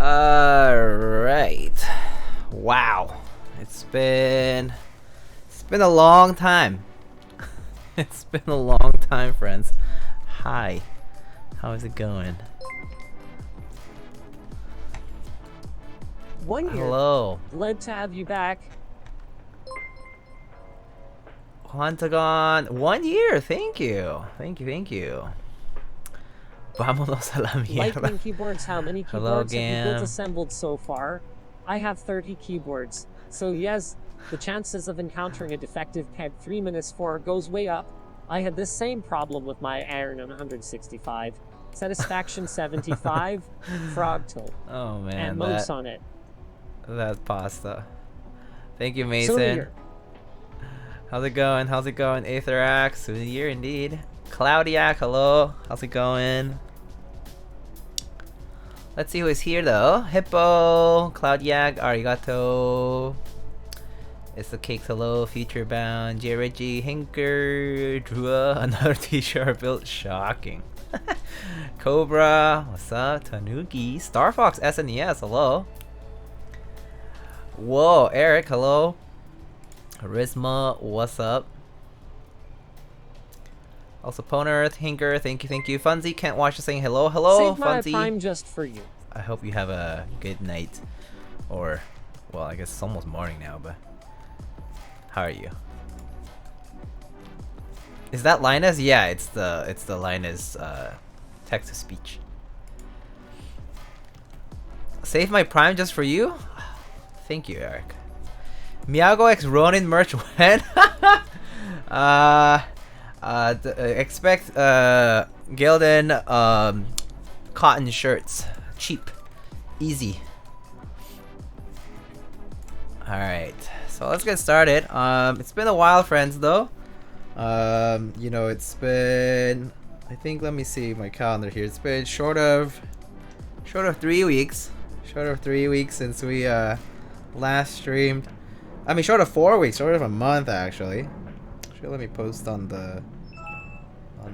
Alright. Wow. It's been a long time. It's been a long time, friends. Hi. How is it going? 1 year. Hello. Glad to have you back. Quantagon. 1 year. Thank you. Thank you. Vámonos a la mierda. Lightning keyboards. How many Hello, keyboards have you built Gam. assembled so far? I have 30 keyboards. So yes, the chances of encountering a defective peg 3-4 goes way up. I had this same problem with my Iron 165. Satisfaction 75, Frogtail, Oh man, and most on it. that pasta. Thank you, So Mason. here. How's it going? How's it going? Aetherax, a year indeed. Cloudiac, hello. How's it going? Let's see who is here though. Hippo, Cloudiac, Arigato. It's the Cakes, hello. Future Bound, J Reggie, Hinker, Drua, another t-shirt built. Shocking. Cobra, what's up? Tanuki, Star Fox SNES, hello. Whoa, Eric, hello. Charisma, what's up? Also, Ponearth, Hinker, thank you. Funzy, can't watch us saying hello. Hello, Save my Funzy. prime just for you. I hope you have a good night. Or, well, I guess it's almost morning now, but how are you? Is that Linus? Yeah, it's the Linus text to speech. Save my prime just for you? Thank you, Eric. Miyago X Ronin merch when? Expect Gildan cotton shirts. Cheap. Easy. Alright. So let's get started. It's been a while, friends, though. You know, it's been, I think, let me see my calendar here. It's been short of 3 weeks. Short of 3 weeks since we last streamed. I mean, short of 4 weeks, short of a month actually. Actually, let me post on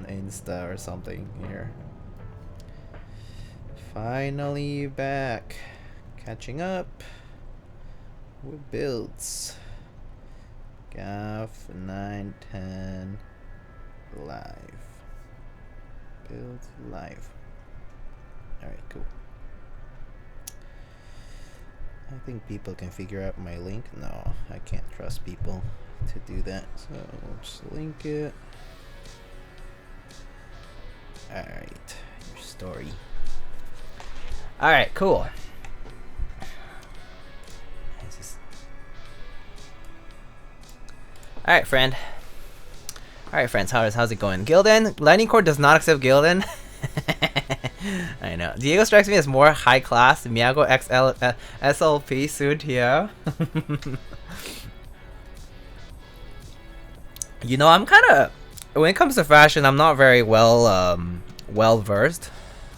Insta or something here. Finally back, catching up with builds. Gaff 910 live. Build live. Alright, cool. I think people can figure out my link. No, I can't trust people to do that. So we'll just link it. Alright, your story. Alright, cool. Alright, friend. Alright, friends, how's it going? Gildan? Lightning Core does not accept Gildan. I know. Diego strikes me as more high class. Miyago XL SLP suit here. You know, I'm kind of, when it comes to fashion, I'm not very well versed.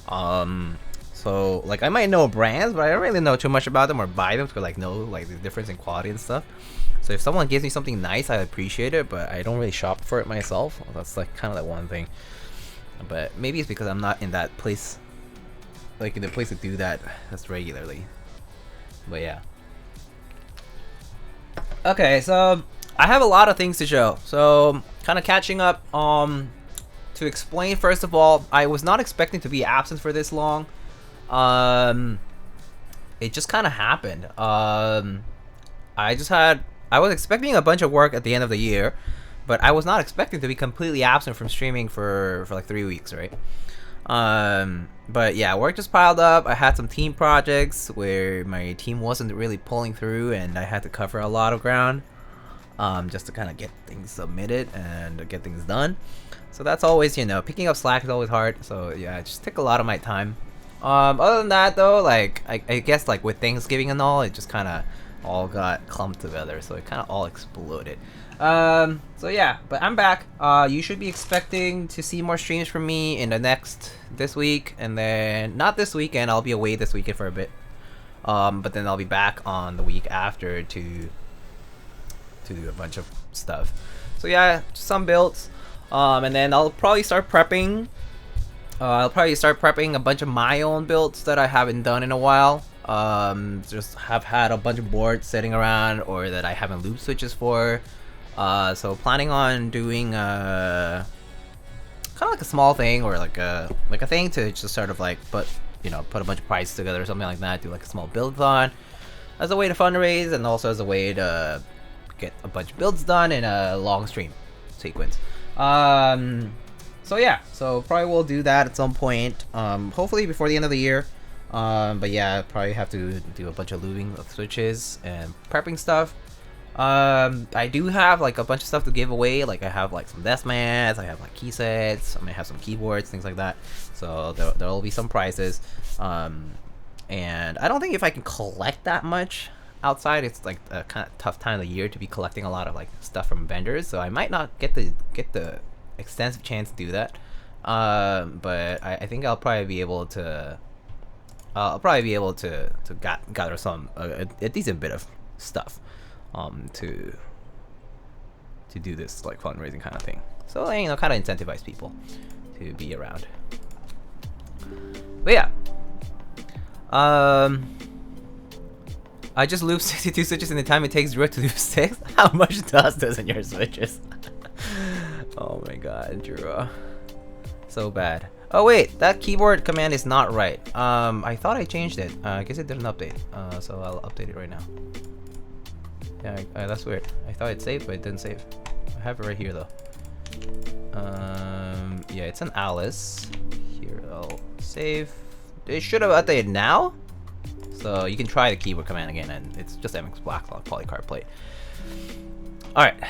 So like I might know brands, but I don't really know too much about them or buy them to like know like the difference in quality and stuff. So if someone gives me something nice, I appreciate it, but I don't really shop for it myself. That's like kind of like one thing. But maybe it's because I'm not in that place, like in the place to do that as regularly. But yeah. Okay, so I have a lot of things to show. So kind of catching up. To explain, first of all, I was not expecting to be absent for this long. It just kind of happened. I was expecting a bunch of work at the end of the year, but I was not expecting to be completely absent from streaming for like 3 weeks, right? But yeah, work just piled up. I had some team projects where my team wasn't really pulling through, and I had to cover a lot of ground, just to kind of get things submitted and get things done. So that's always, you know, picking up slack is always hard. So yeah, it just took a lot of my time. Other than that though, like I guess like with Thanksgiving and all, it just kind of all got clumped together, so it kind of all exploded. So yeah, but I'm back. You should be expecting to see more streams from me in this week, and then not this weekend. I'll be away this weekend for a bit. But then I'll be back on the week after to do a bunch of stuff. So yeah, some builds. And then I'll probably start prepping. A bunch of my own builds that I haven't done in a while. Just have had a bunch of boards sitting around or that I haven't loop switches for. So planning on doing kind of like a small thing or like a thing to just sort of like put a bunch of prices together or something like that. Do like a small build-a-thon as a way to fundraise and also as a way to get a bunch of builds done in a long stream sequence. So yeah, so probably we'll do that at some point. Hopefully before the end of the year. But yeah, probably have to do a bunch of lubing of switches and prepping stuff. I do have like a bunch of stuff to give away. Like I have like some desk mats, I have like key sets, I may have some keyboards, things like that. So there'll be some prizes. And I don't think if I can collect that much outside, it's like a kind of tough time of the year to be collecting a lot of like stuff from vendors. So I might not get the extensive chance to do that. But I think I'll probably be able to. Gather some a decent bit of stuff to do this like fundraising kind of thing. So kind of incentivize people to be around. But yeah, I just loop 62 switches in the time it takes Drew to do 6. How much dust does in your switches? Oh my god, Drew. So bad. Oh wait, that keyboard command is not right. I thought I changed it. I guess it didn't update. So I'll update it right now. Yeah, that's weird. I thought it saved, but it didn't save. I have it right here though. Yeah, it's an Alice. Here, I'll save. It should have updated now. So you can try the keyboard command again, and it's just MX Blacklock polycard plate. All right.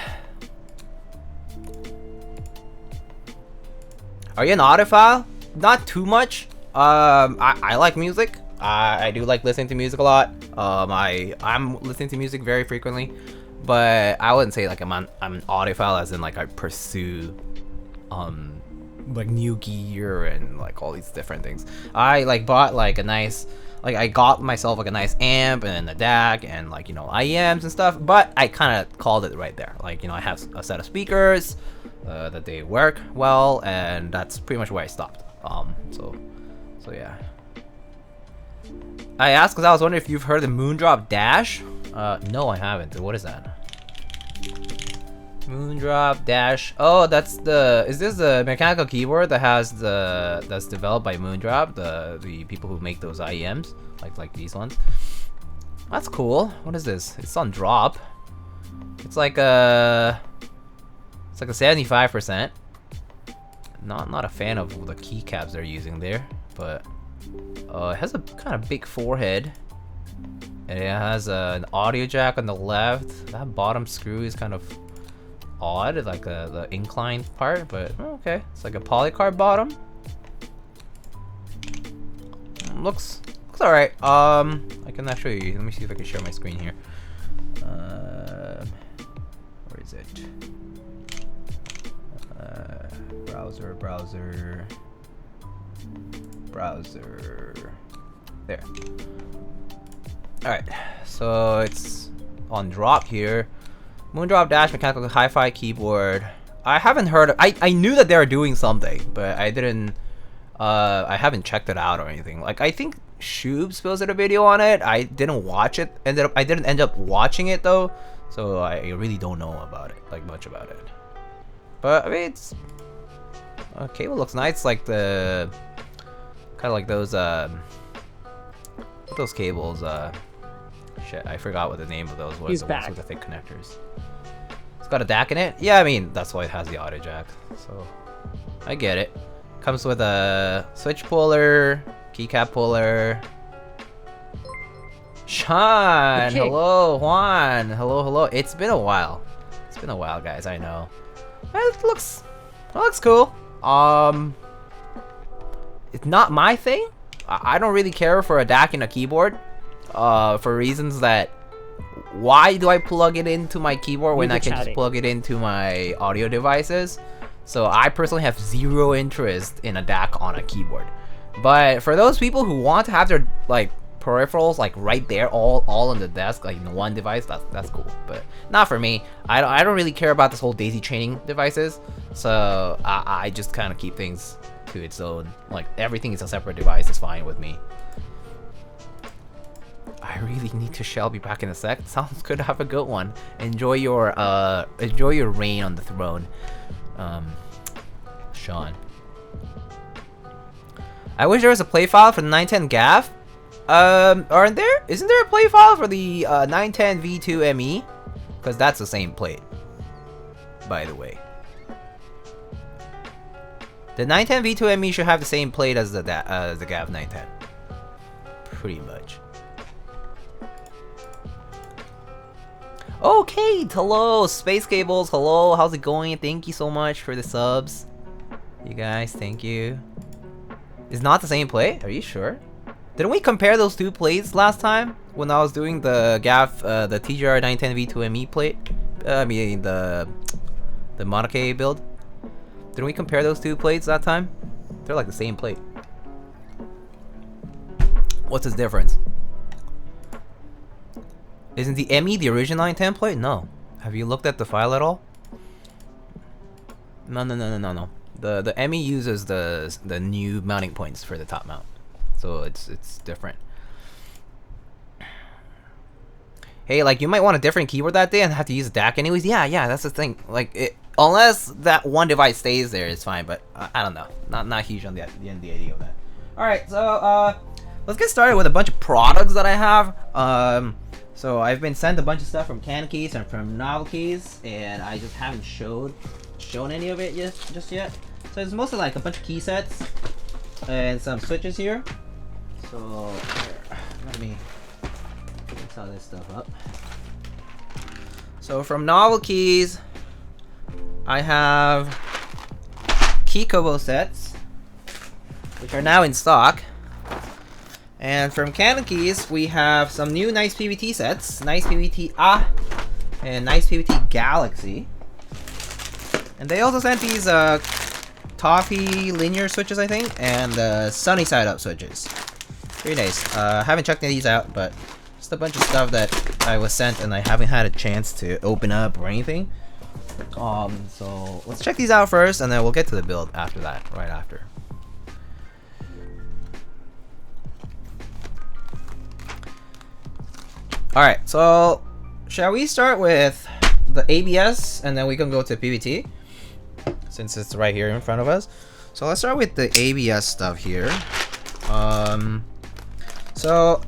Are you an audiophile? Not too much. I like music. I do like listening to music a lot. I'm listening to music very frequently, but I wouldn't say like I'm an audiophile as in like I pursue like new gear and like all these different things. I like bought like a nice, like I got myself like a nice amp and a DAC and like IEMs and stuff, but I kind of called it right there. Like I have a set of speakers that they work well, and that's pretty much where I stopped. So yeah. I asked because I was wondering if you've heard the Moondrop Dash. No, I haven't. What is that? Moondrop Dash. Oh, that's the. Is this the mechanical keyboard that has that's developed by Moondrop, the people who make those IEMs, like these ones? That's cool. What is this? It's on drop. It's like a 75%. Not a fan of the keycaps they're using there, but it has a kind of big forehead, and it has an audio jack on the left. That bottom screw is kind of odd, like the inclined part, but okay. It's like a polycard bottom. Looks alright. I can actually, let me see if I can share my screen here. Where is it? Browser. There. Alright, so it's on drop here. Moondrop Dash mechanical hi-fi keyboard. I haven't heard of, I knew that they were doing something, but I didn't I haven't checked it out or anything. Like I think Shubes posted a video on it. I didn't watch it. I didn't end up watching it though, so I really don't know about it, like much about it. But I mean, it's cable looks nice, like the kind of like those cables. Shit, I forgot what the name of those was. He's the back. ones with the thick connectors. It's got a DAC in it. Yeah, I mean that's why it has the audio jack. So I get it. Comes with a switch puller, keycap puller. Sean, okay. Hello, Juan, hello. It's been a while. It's been a while, guys. I know. It looks cool. It's not my thing. I don't really care for a DAC and a keyboard. For reasons that, why do I plug it into my keyboard when I can just plug it into my audio devices? So I personally have zero interest in a DAC on a keyboard. But for those people who want to have their like peripherals like right there, all on the desk, like in one device, that's cool. But not for me. I don't really care about this whole daisy chaining devices. So I just kind of keep things to its own. Like everything is a separate device is fine with me. I really need to Shelby back in a sec. Sounds good. Have a good one. Enjoy your reign on the throne, Sean. I wish there was a play file for the 910 GAF. Aren't there? Isn't there a play file for the 910 V2 ME? Because that's the same plate, by the way. The 910 V2 ME should have the same plate as the GAF 910. Pretty much. Okay, hello, Space Cables, hello, how's it going? Thank you so much for the subs. You guys, thank you. It's not the same plate? Are you sure? Didn't we compare those two plates last time? When I was doing the Gaff, the TGR 910 V2ME plate? I mean, the modifier build? Didn't we compare those two plates that time? They're like the same plate. What's its difference? Isn't the ME the original 910 plate? No. Have you looked at the file at all? No. The ME uses the new mounting points for the top mount, so it's different. Hey, like you might want a different keyboard that day and have to use a DAC anyways. Yeah, that's the thing. Like unless that one device stays there, it's fine. But I don't know. Not huge on the idea of that. All right, so let's get started with a bunch of products that I have. So I've been sent a bunch of stuff from Keycaps and from Novelties, and I just haven't shown any of it just yet. So it's mostly like a bunch of key sets and some switches here. So here, let me mix all this stuff up. So from Novelties, I have Kikobo sets, which are now in stock. And from Keycaps, we have some new NicePBT sets, NicePBT and NicePBT Galaxy. And they also sent these Toffee linear switches, I think, and sunny side up switches. Very nice. Haven't checked these out, but just a bunch of stuff that I was sent and I haven't had a chance to open up or anything. So let's check these out first, and then we'll get to the build after that, right after. Alright, so shall we start with the ABS and then we can go to PBT since it's right here in front of us. So let's start with the ABS stuff here. So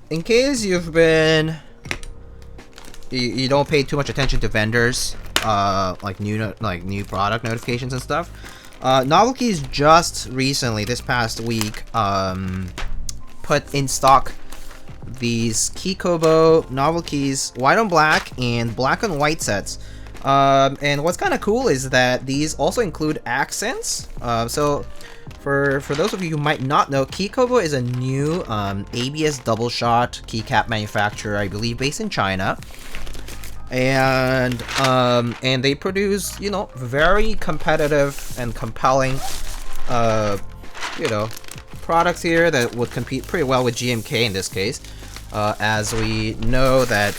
in case you've been you don't pay too much attention to vendors, like new product notifications and stuff, Novelties just recently this past week put in stock these Keykobo Novelties white on black and black on white sets. And what's kind of cool is that these also include accents. So for those of you who might not know, Keykobo is a new ABS double shot keycap manufacturer, I believe based in China. And they produce, you know, very competitive and compelling you know, products here that would compete pretty well with GMK in this case. As we know that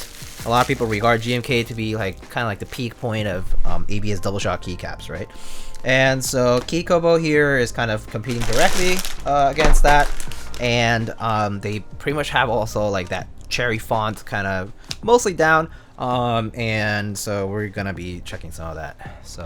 a lot of people regard GMK to be like kind of like the peak point of ABS double shot keycaps, right? And so Keykobo here is kind of competing directly against that, and they pretty much have also like that cherry font kind of mostly down, and so we're gonna be checking some of that. So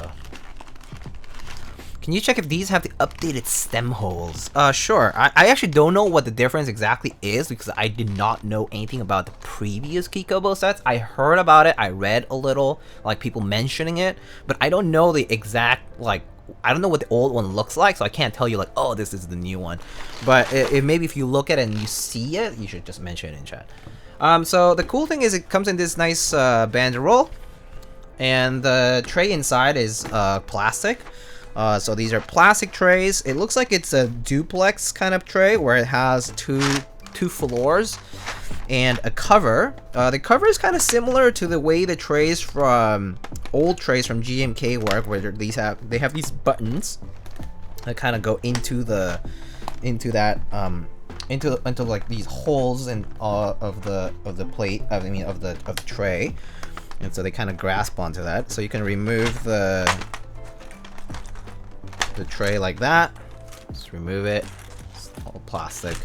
can you check if these have the updated stem holes? Sure. I actually don't know what the difference exactly is because I did not know anything about the previous Keykobo sets. I heard about it, I read a little, like people mentioning it, but I don't know the exact, like, I don't know what the old one looks like, so I can't tell you like, oh, this is the new one. But maybe if you look at it and you see it, you should just mention it in chat. So the cool thing is it comes in this nice banderole, and the tray inside is plastic. So these are plastic trays. It looks like it's a duplex kind of tray where it has two floors and a cover. The cover is kind of similar to the way the trays from old trays from GMK work, where they have these buttons that kind of go into like these holes in of the plate. I mean of the tray, and so they kind of grasp onto that. So you can remove the tray like that. Just remove it. It's all plastic.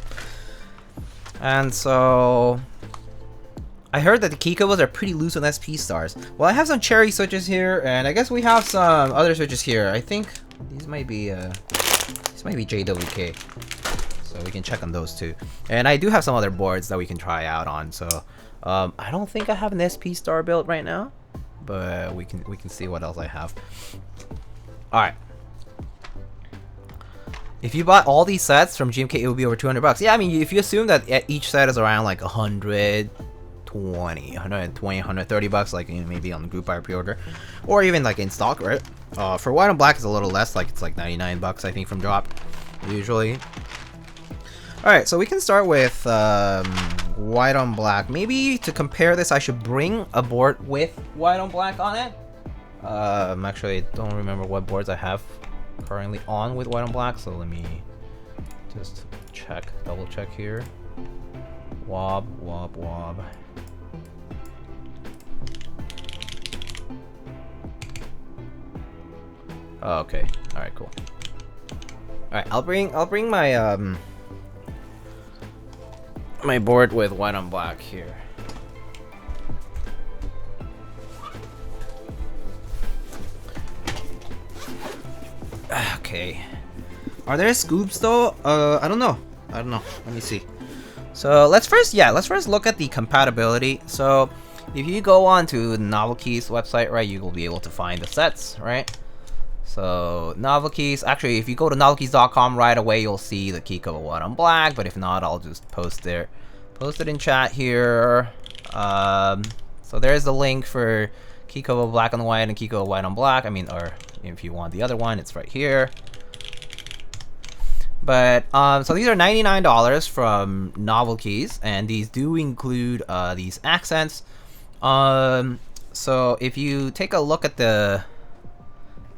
And so I heard that the Kikobos are pretty loose on SP stars. Well, I have some cherry switches here, and I guess we have some other switches here. I think these might be JWK, so we can check on those too. And I do have some other boards that we can try out on. So I don't think I have an SP star built right now, but we can see what else I have. All right. If you bought all these sets from GMK, it would be over 200 bucks. Yeah, I mean, if you assume that each set is around like 120, 130 bucks, like maybe on the group buy pre-order, or even like in stock, right? For white and black, it's a little less, like it's like 99 bucks, I think, from drop, usually. All right, so we can start with white on black. Maybe to compare this, I should bring a board with white on black on it. Actually, I don't remember what boards I have currently on with white on black, so let me just check, double check here. WoB. Oh, okay. All right, cool. All right, I'll bring my my board with white on black here. Okay. Are there scoops though? I don't know. Let me see. So let's first look at the compatibility. So if you go on to Novel Keys website, right, you will be able to find the sets, right? So Novel Keys, actually, if you go to novelkeys.com right away, you'll see the Kikobo white on black. But if not, I'll just post it in chat here. So there's the link for Kikobo black on white and Kikobo white on black. I mean, or if you want the other one, it's right here. But so these are $99 from Novel Keys, and these do include these accents. So if you take a look at the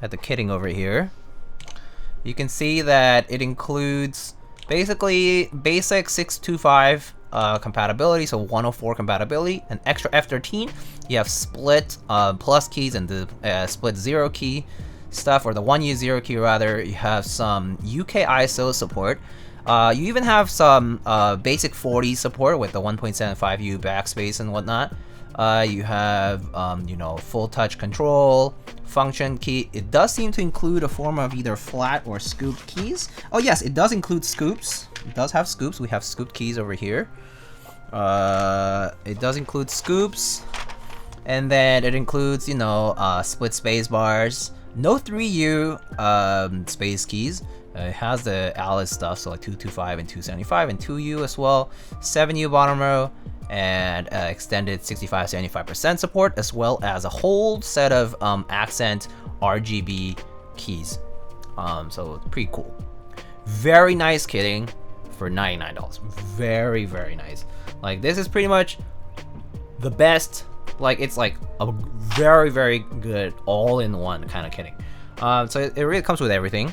kitting over here, you can see that it includes basically basic 625 compatibility, so 104 compatibility, an extra F13. You have split plus keys and the split 0 key stuff, or the 1U0 key rather. You have some UK ISO support. You even have some basic 40 support with the 1.75U backspace and whatnot. You have you know, full touch control, function key. It does seem to include a form of either flat or scooped keys. Oh yes, it does include scoops. It does have scoops. We have scooped keys over here. It does include scoops, and then it includes, you know, split space bars. No 3U space keys. It has the Alice stuff, so like 225 and 275, and 2U as well. 7U bottom row, and extended 65-75% support, as well as a whole set of accent RGB keys. So pretty cool. Very nice kitting for $99. Very, very nice. Like, this is pretty much the best. Like, it's like a very, very good all-in-one kind of kitting. So it really comes with everything.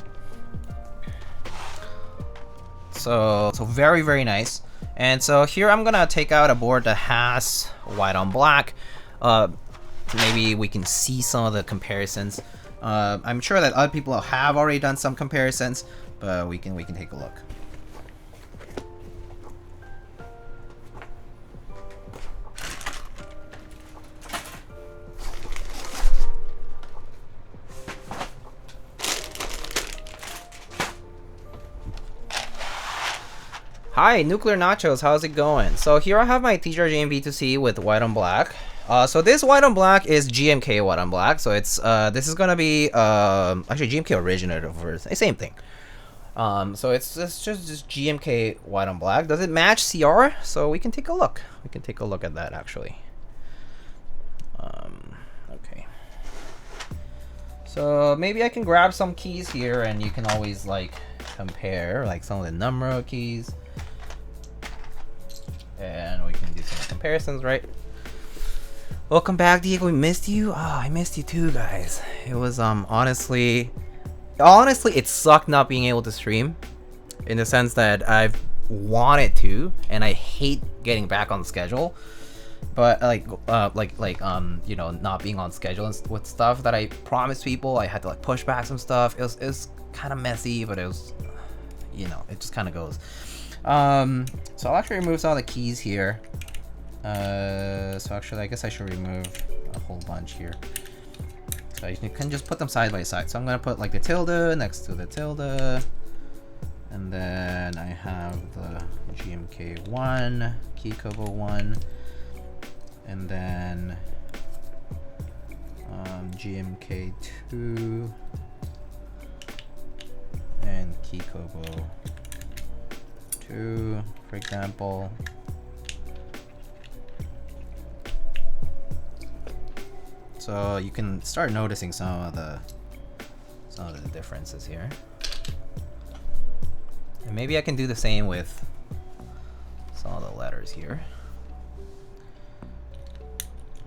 So very, very nice. And so here I'm gonna take out a board that has white on black. Maybe we can see some of the comparisons. I'm sure that other people have already done some comparisons, but we can take a look. Hi, Nuclear Nachos, how's it going? So here I have my TGR JMB2C with white on black. So this white on black is GMK white on black. So it's this is gonna be actually GMK originator version, same thing. So it's just GMK white on black. Does it match CR? So we can take a look. We can take a look at that actually. Okay. So maybe I can grab some keys here, and you can always like compare like some of the number keys. And we can do some comparisons, right? Welcome back, Diego. We missed you. Oh, I missed you too, guys. It was honestly, it sucked not being able to stream, in the sense that I've wanted to, and I hate getting back on schedule. But you know, not being on schedule and with stuff that I promised people, I had to like push back some stuff. It was kind of messy, but it was, you know, it just kind of goes. So I'll actually remove some of the keys here. So actually, I guess I should remove a whole bunch here. So you can just put them side by side. So I'm gonna put like the tilde next to the tilde, and then I have the GMK1, Keykobo 1, and then GMK2 and Kikobo 2, for example. So you can start noticing some of the differences here. And maybe I can do the same with some of the letters here.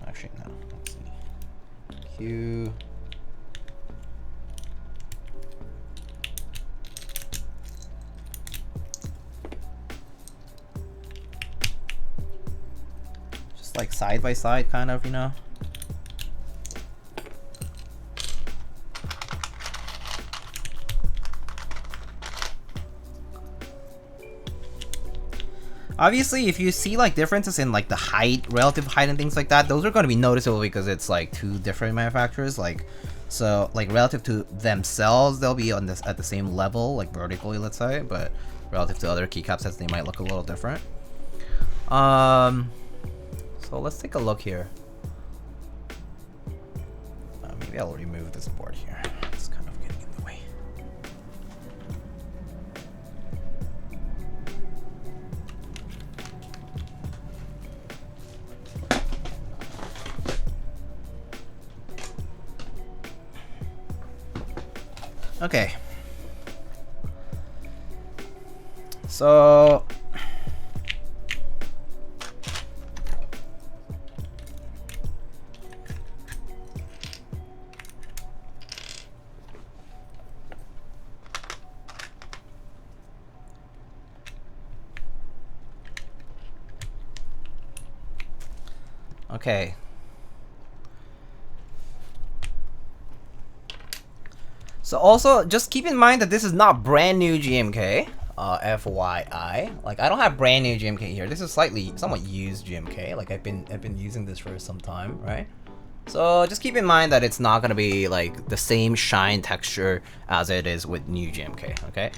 Actually, no. Let's see. Q. Just like side by side, kind of, you know. Obviously, if you see like differences in like the height, relative height and things like that, those are going to be noticeable because it's like two different manufacturers. Like, so like relative to themselves, they'll be on this at the same level, like vertically, let's say, but relative to other keycap sets, they might look a little different. So let's take a look here. Maybe I'll remove this board here. It's kind of getting in the way. Okay. So okay. So also, just keep in mind that this is not brand new GMK, FYI. Like, I don't have brand new GMK here. This is somewhat used GMK. Like, I've been using this for some time, right? So just keep in mind that it's not gonna be like the same shine texture as it is with new GMK. Okay.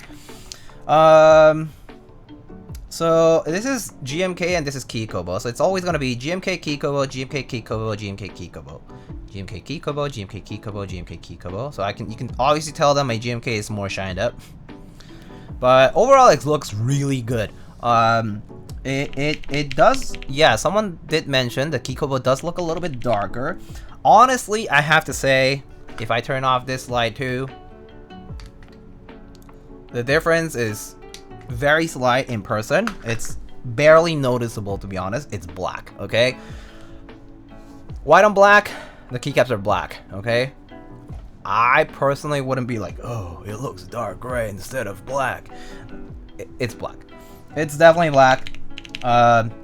So this is GMK and this is Keykobo. So it's always gonna be GMK Keykobo, GMK Keykobo, GMK Keykobo. GMK Keykobo, GMK Keykobo, GMK Keykobo. So you can obviously tell that my GMK is more shined up. But overall it looks really good. It does, yeah, someone did mention the Kikobo does look a little bit darker. Honestly, I have to say, if I turn off this light too, the difference is very slight in person. It's barely noticeable, to be honest. It's black, okay? White on black, the keycaps are black, okay? I personally wouldn't be like, oh, it looks dark gray instead of black. It's black. It's definitely black.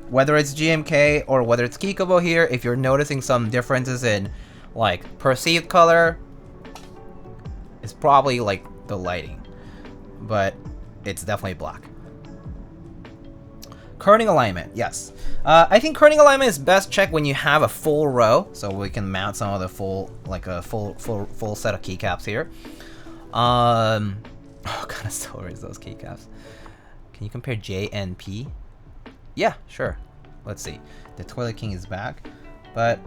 Whether it's GMK or whether it's Kikobo here, if you're noticing some differences in like perceived color, it's probably like the lighting, but it's definitely black. Kerning alignment, yes. I think kerning alignment is best checked when you have a full row, so we can mount some of the full set of keycaps here. Oh, kind of stories those keycaps. Can you compare J and P? Yeah, sure. Let's see. The Toilet King is back, but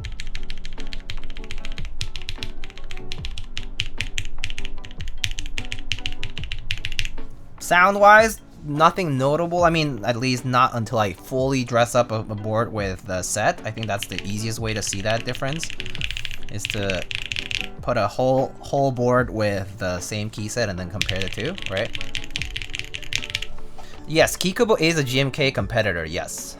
sound-wise, nothing notable. I mean, at least not until I fully dress up a board with the set. I think that's the easiest way to see that difference, is to put a whole board with the same key set and then compare the two, right? Yes, Kikobo is a GMK competitor, yes.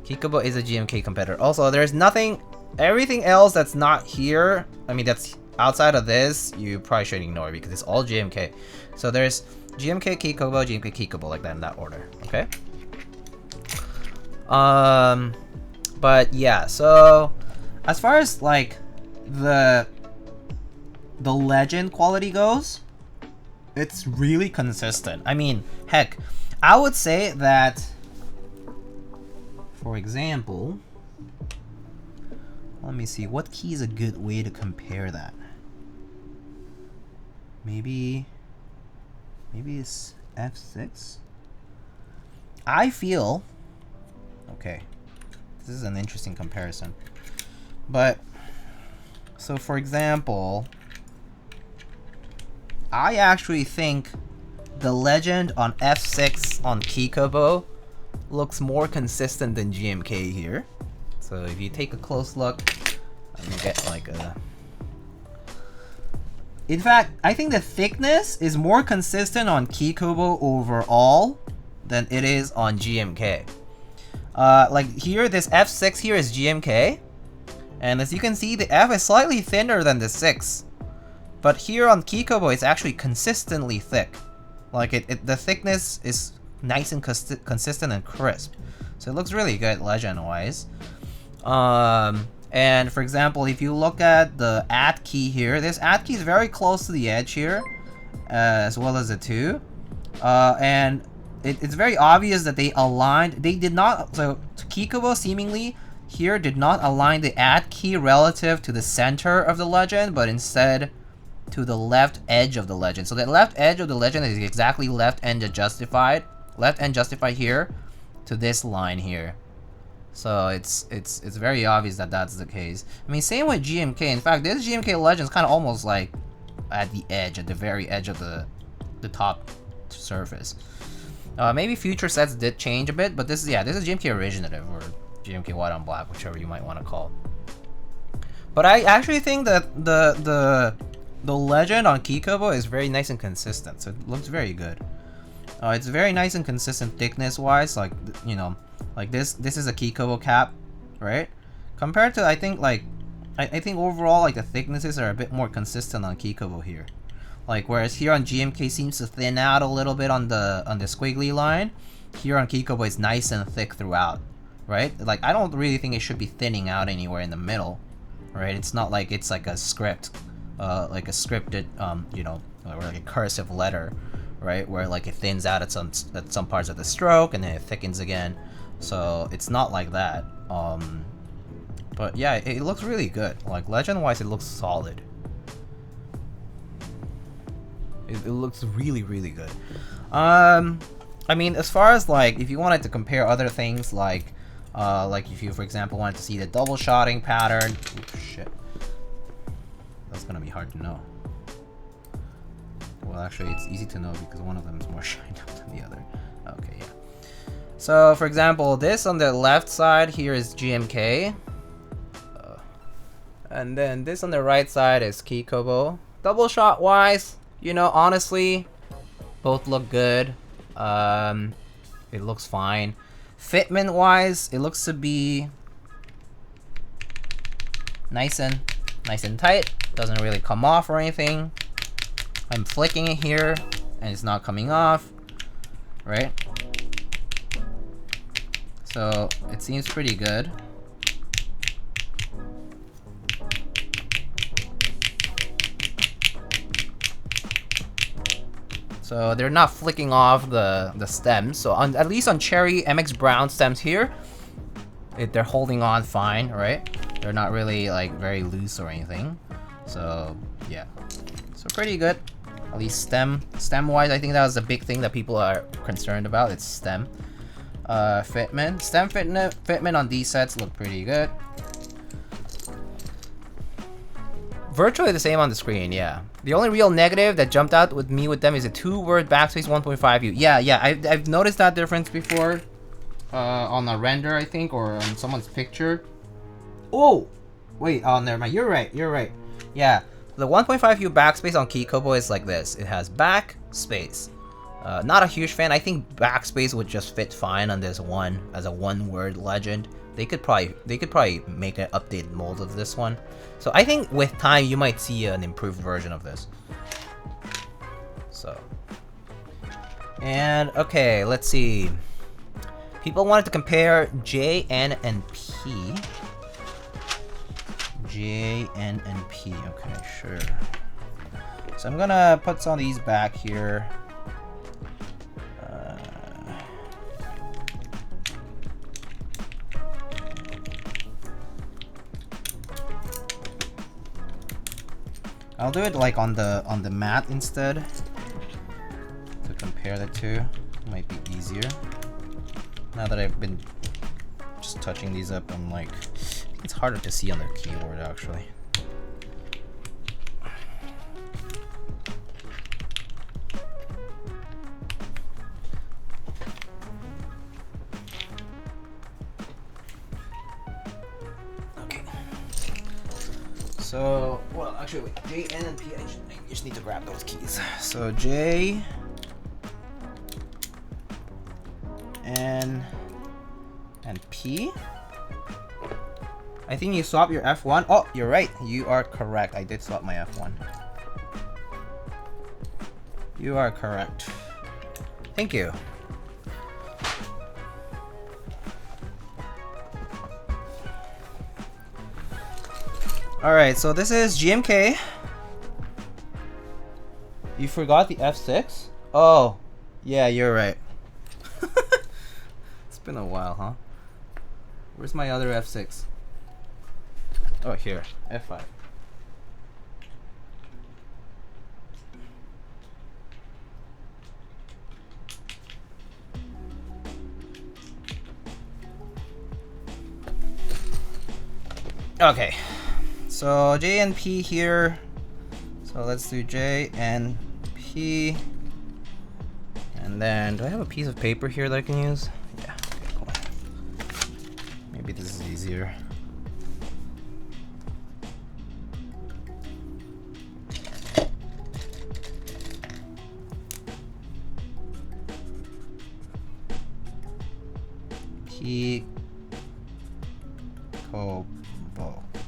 Kikobo is a GMK competitor. Also, there's nothing, everything else that's not here, I mean, that's outside of this, you probably should ignore because it's all GMK. So there's GMK Kikobo, GMK Kikobo, like that in that order, okay? But yeah, so as far as like the legend quality goes, it's really consistent. I mean, heck, I would say that, for example, Let me see, what key is a good way to compare that? Maybe it's F6? I feel, okay, this is an interesting comparison. But, so for example, I actually think the legend on F6 on Kikobo looks more consistent than GMK here. So if you take a close look, I'm gonna get like a... In fact, I think the thickness is more consistent on Kikobo overall than it is on GMK. Like here, this F6 here is GMK, and as you can see, the F is slightly thinner than the 6. But here on Kikobo, it's actually consistently thick. Like the thickness is nice and consistent and crisp. So it looks really good legend-wise. And for example, if you look at the add key here, this add key is very close to the edge here, as well as the 2. And it's very obvious that they aligned. They did not. So Kikobo seemingly here did not align the add key relative to the center of the legend, but instead to the left edge of the legend. So the left edge of the legend is exactly left end justified here to this line here. So it's very obvious that that's the case. I mean, same with GMK. In fact, this GMK legend is kind of almost like at the edge, at the very edge of the top surface. Maybe future sets did change a bit, but this is GMK originative or GMK white on black, whichever you might want to call. But I actually think that the legend on Kikobo is very nice and consistent, so it looks very good. It's very nice and consistent thickness wise, like, you know, like this is a Kikobo cap, right? Compared to, I think overall, like, the thicknesses are a bit more consistent on Kikobo here. Like, whereas here on GMK seems to thin out a little bit on the squiggly line, here on Kikobo it's nice and thick throughout, right? Like, I don't really think it should be thinning out anywhere in the middle, right? It's not like it's like a script, like a scripted, you know, or like a cursive letter, right? Where like it thins out at some parts of the stroke and then it thickens again. So it's not like that. But yeah, it looks really good. Like legend-wise, it looks solid. It looks really, really good. I mean, as far as like, if you wanted to compare other things, like if you, for example, wanted to see the double shotting pattern. Oops, shit. That's gonna be hard to know. Well, actually, it's easy to know because one of them is more shined up than the other. Okay, yeah. So, for example, this on the left side here is GMK. And then this on the right side is Kikobo. Double shot wise, you know, honestly, both look good. It looks fine. Fitment wise, it looks to be nice and tight. Doesn't really come off or anything. I'm flicking it here and it's not coming off, right? So it seems pretty good. So they're not flicking off the stems. So at least on Cherry MX Brown stems here, they're holding on fine, right? They're not really like very loose or anything. So yeah, so pretty good. At least stem wise, I think that was the big thing that people are concerned about. It's stem fitment. Stem fitment on these sets look pretty good. Virtually the same on the screen, yeah. The only real negative that jumped out with them is a 2-word backspace 1.5 view. Yeah, I've noticed that difference before on a render, I think, or on someone's picture. Oh, wait, oh, never mind. You're right. Yeah, the 1.5 view backspace on Keykobo is like this. It has backspace. Not a huge fan. I think backspace would just fit fine on this one as a 1-word legend. They could probably make an updated mold of this one. So I think with time you might see an improved version of this. So, and okay, let's see. People wanted to compare J, N, and P. J, N, and P. Okay, sure. So I'm gonna put some of these back here. I'll do it like on the mat instead to compare the two. Might be easier. Now that I've been just touching these up, I'm like, it's harder to see on the keyboard actually. Okay. So, well, actually, wait, J, N, and P, I just need to grab those keys. So J, N, and P. I think you swap your F1. Oh, you're right. You are correct. I did swap my F1. You are correct. Thank you. Alright, so this is GMK. You forgot the F6? Oh, yeah, you're right. It's been a while, huh? Where's my other F6? Oh, here, F5. Okay, so J and P here. So let's do J and P. And then, do I have a piece of paper here that I can use? Yeah, okay, cool. Maybe this is easier.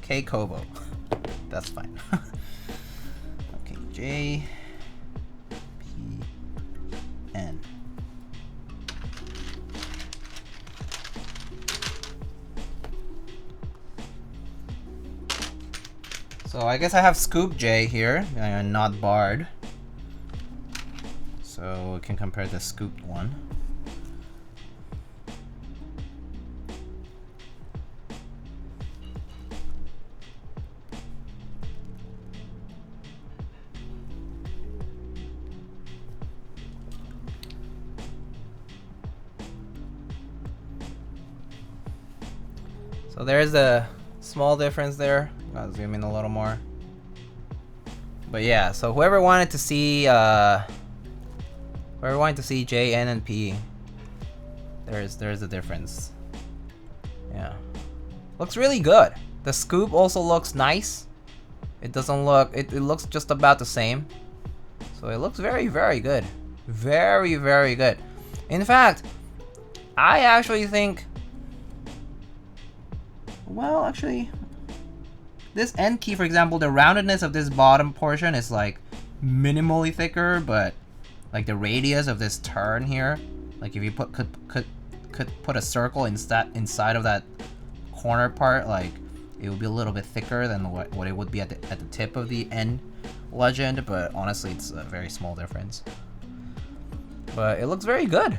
Keykobo. That's fine. Okay, J, P, N. So I guess I have Scoop J here, not barred. So we can compare the scooped one. So there's a small difference there. I'll zoom in a little more. But yeah, so whoever wanted to see J, N, and P, there's a difference. Yeah. Looks really good. The scoop also looks nice. It doesn't look, it looks just about the same. So it looks very, very good. Very, very good. In fact, I actually think, well, actually, this end key, for example, the roundedness of this bottom portion is like minimally thicker, but like the radius of this turn here, like if you could put a circle inside of that corner part, like it would be a little bit thicker than what it would be at the tip of the end legend. But honestly, it's a very small difference. But it looks very good.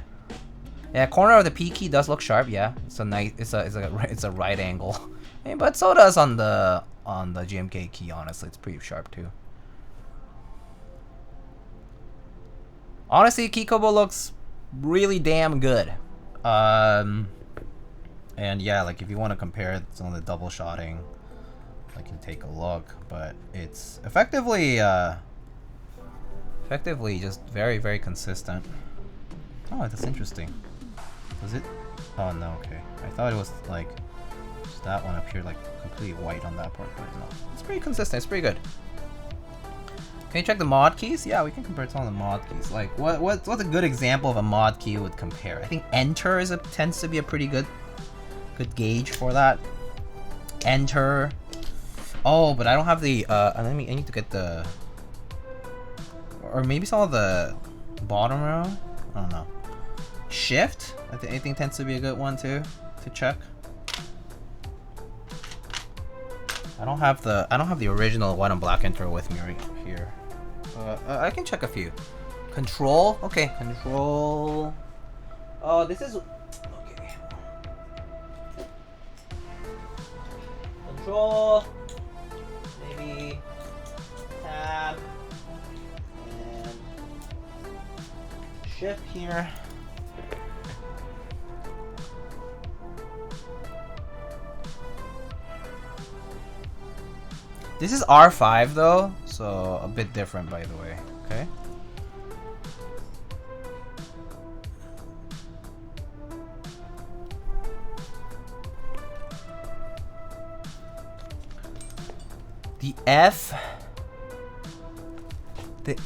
Yeah, corner of the P key does look sharp. Yeah, it's a nice, it's a right angle. I mean, but so does on the GMK key. Honestly, it's pretty sharp too. Honestly, Kikobo looks really damn good. And yeah, like if you want to compare some of the double shotting, I can take a look. But it's effectively just very, very consistent. Oh, that's interesting. Was it? Oh no, okay. I thought it was like just that one up here, like completely white on that part, but no. It's pretty consistent, it's pretty good. Can you check the mod keys? Yeah, we can compare some of the mod keys. Like what's a good example of a mod key you would compare? I think enter tends to be a pretty good gauge for that. Enter. Oh, but I don't have the I need to get the, or maybe some of the bottom row? I don't know. Shift, I think tends to be a good one too to check. I don't have the original white and black enter with me right here. I can check a few. Control, okay, control. Oh, this is okay. Control, maybe tab. shift here. This is R5 though, so a bit different by the way, okay? The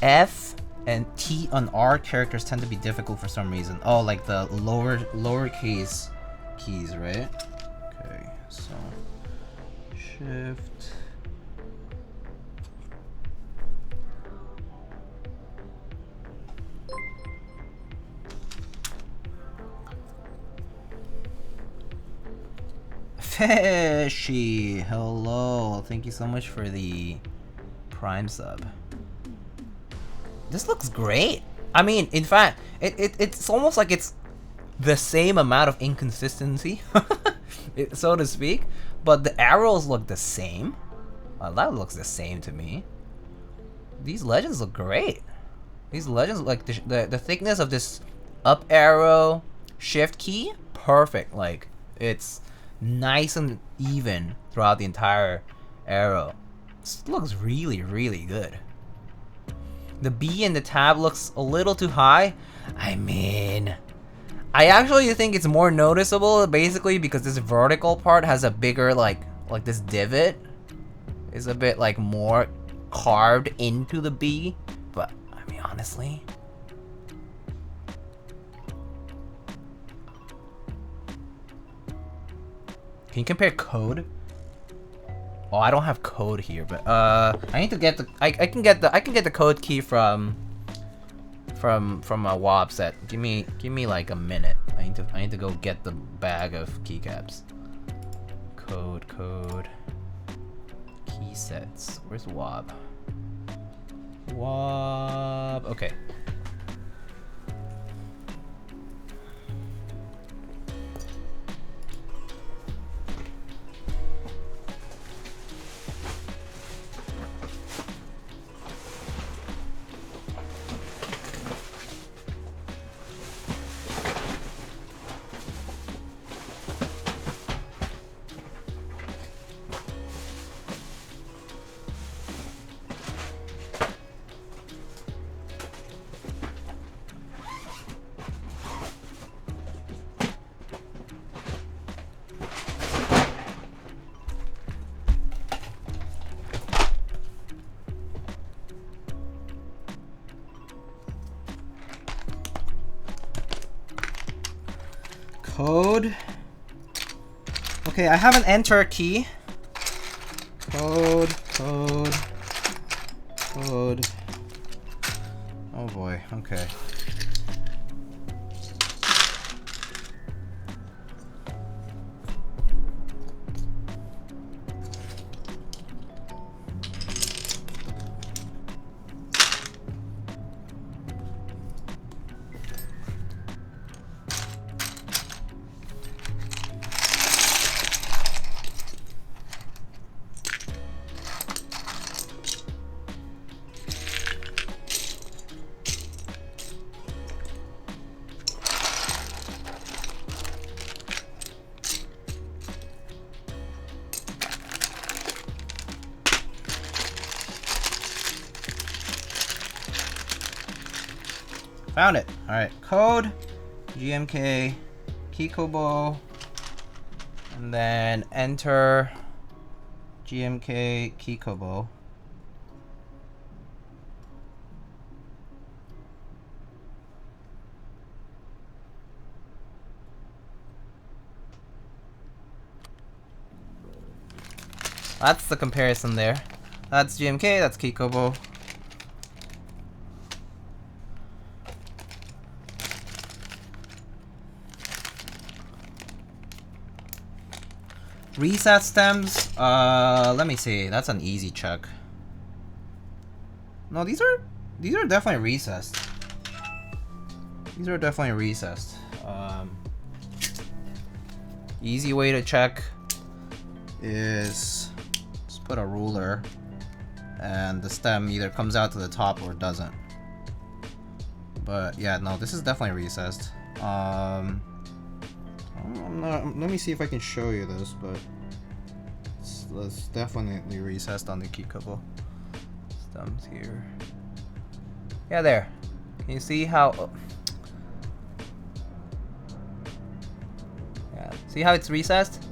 F and T on R characters tend to be difficult for some reason. Oh, like the lowercase keys, right? Okay, so shift. Fishy, hello. Thank you so much for the Prime sub. This looks great. I mean, in fact, it's almost like it's the same amount of inconsistency, so to speak, but the arrows look the same. That looks the same to me. These legends look great. These legends, like the thickness of this up arrow shift key, perfect. Like it's nice and even throughout the entire arrow. This looks really, really good. The B and the tab looks a little too high. I mean, I actually think it's more noticeable basically because this vertical part has a bigger like this divot is a bit like more carved into the B, but I mean honestly, can you compare code? Oh, I don't have code here, but I need to get the I can get the code key from a WoB set. Give me like a minute. I need to go get the bag of keycaps. Code key sets. Where's WoB? WoB. Okay. Code. Okay, I have an enter key. Code. Oh boy, okay. Found it. All right, code, GMK, Kikobo, and then enter GMK Kikobo. That's the comparison there. That's GMK, that's Kikobo. Reset stems, let me see. That's an easy check. No, these are definitely recessed. These are definitely recessed. Easy way to check is just put a ruler and the stem either comes out to the top or doesn't. But yeah, no, this is definitely recessed. I'm not, let me see if I can show you this, but it's definitely recessed on the Kikobo stems here. Yeah, there. Can you see how? Oh. Yeah, see how it's recessed?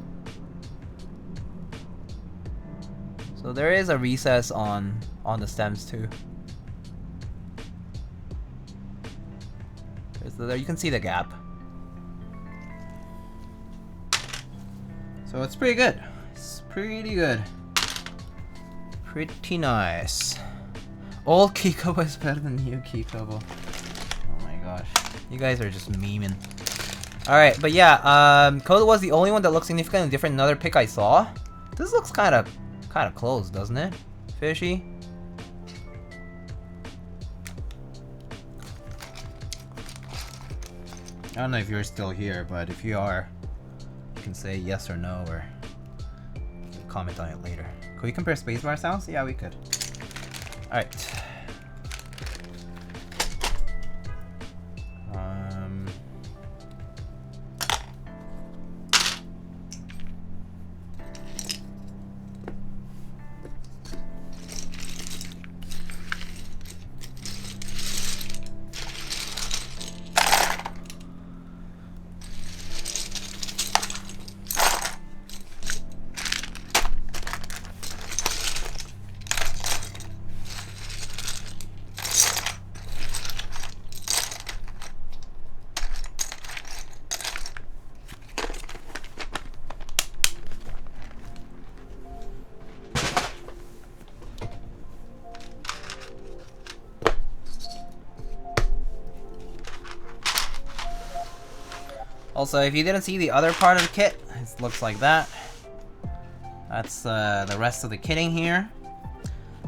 So there is a recess on the stems too. There you can see the gap. So it's pretty good. It's pretty good. Pretty nice. Old Keykobo is better than new Keykobo. Oh my gosh. You guys are just memeing. Alright, but yeah, Kodo was the only one that looked significantly different than another pick I saw. This looks kinda close, doesn't it? Fishy. I don't know if you're still here, but if you are, you can say yes or no, or comment on it later. Could we compare spacebar sounds? Yeah, we could. Alright. Also, if you didn't see the other part of the kit, it looks like that. That's the rest of the kitting here.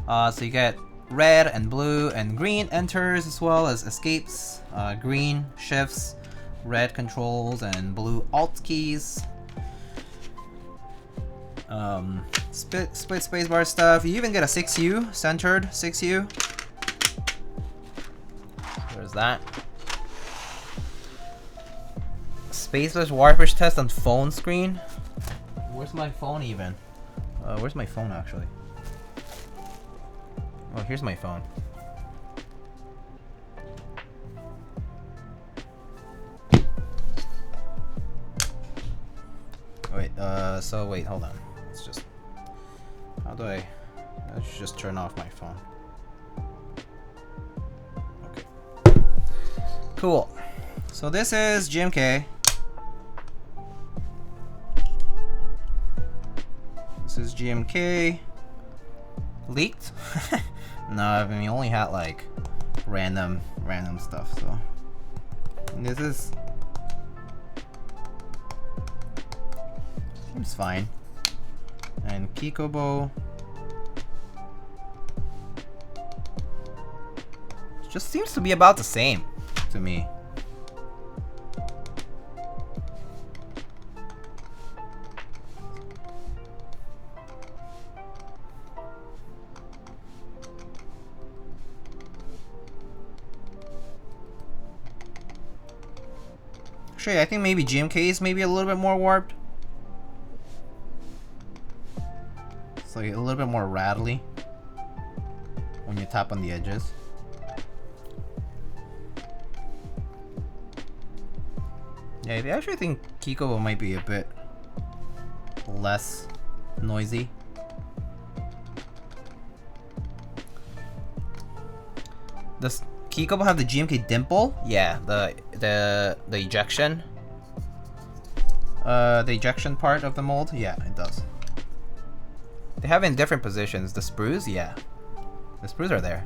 So you get red and blue and green enters, as well as escapes, green shifts, red controls, and blue alt keys. Split spacebar stuff. You even get a 6U, centered 6U. There's that. Spaceless warpish test on phone screen. Where's my phone even? Where's my phone actually? Oh, here's my phone. Wait, so wait, hold on. Let's just, how do I should just turn off my phone. Okay. Cool. So this is GMK. This is GMK. Leaked? No, I mean, we only had like random stuff, so. And this is, seems fine. And Kikobo just seems to be about the same to me. Actually, I think maybe GMK is maybe a little bit more warped. It's like a little bit more rattly when you tap on the edges. Yeah, I actually think Kikobo might be a bit less noisy. Does Kikobo have the GMK dimple? Yeah, the ejection. The ejection part of the mold? Yeah, it does. They have it in different positions. The sprues? Yeah. The sprues are there.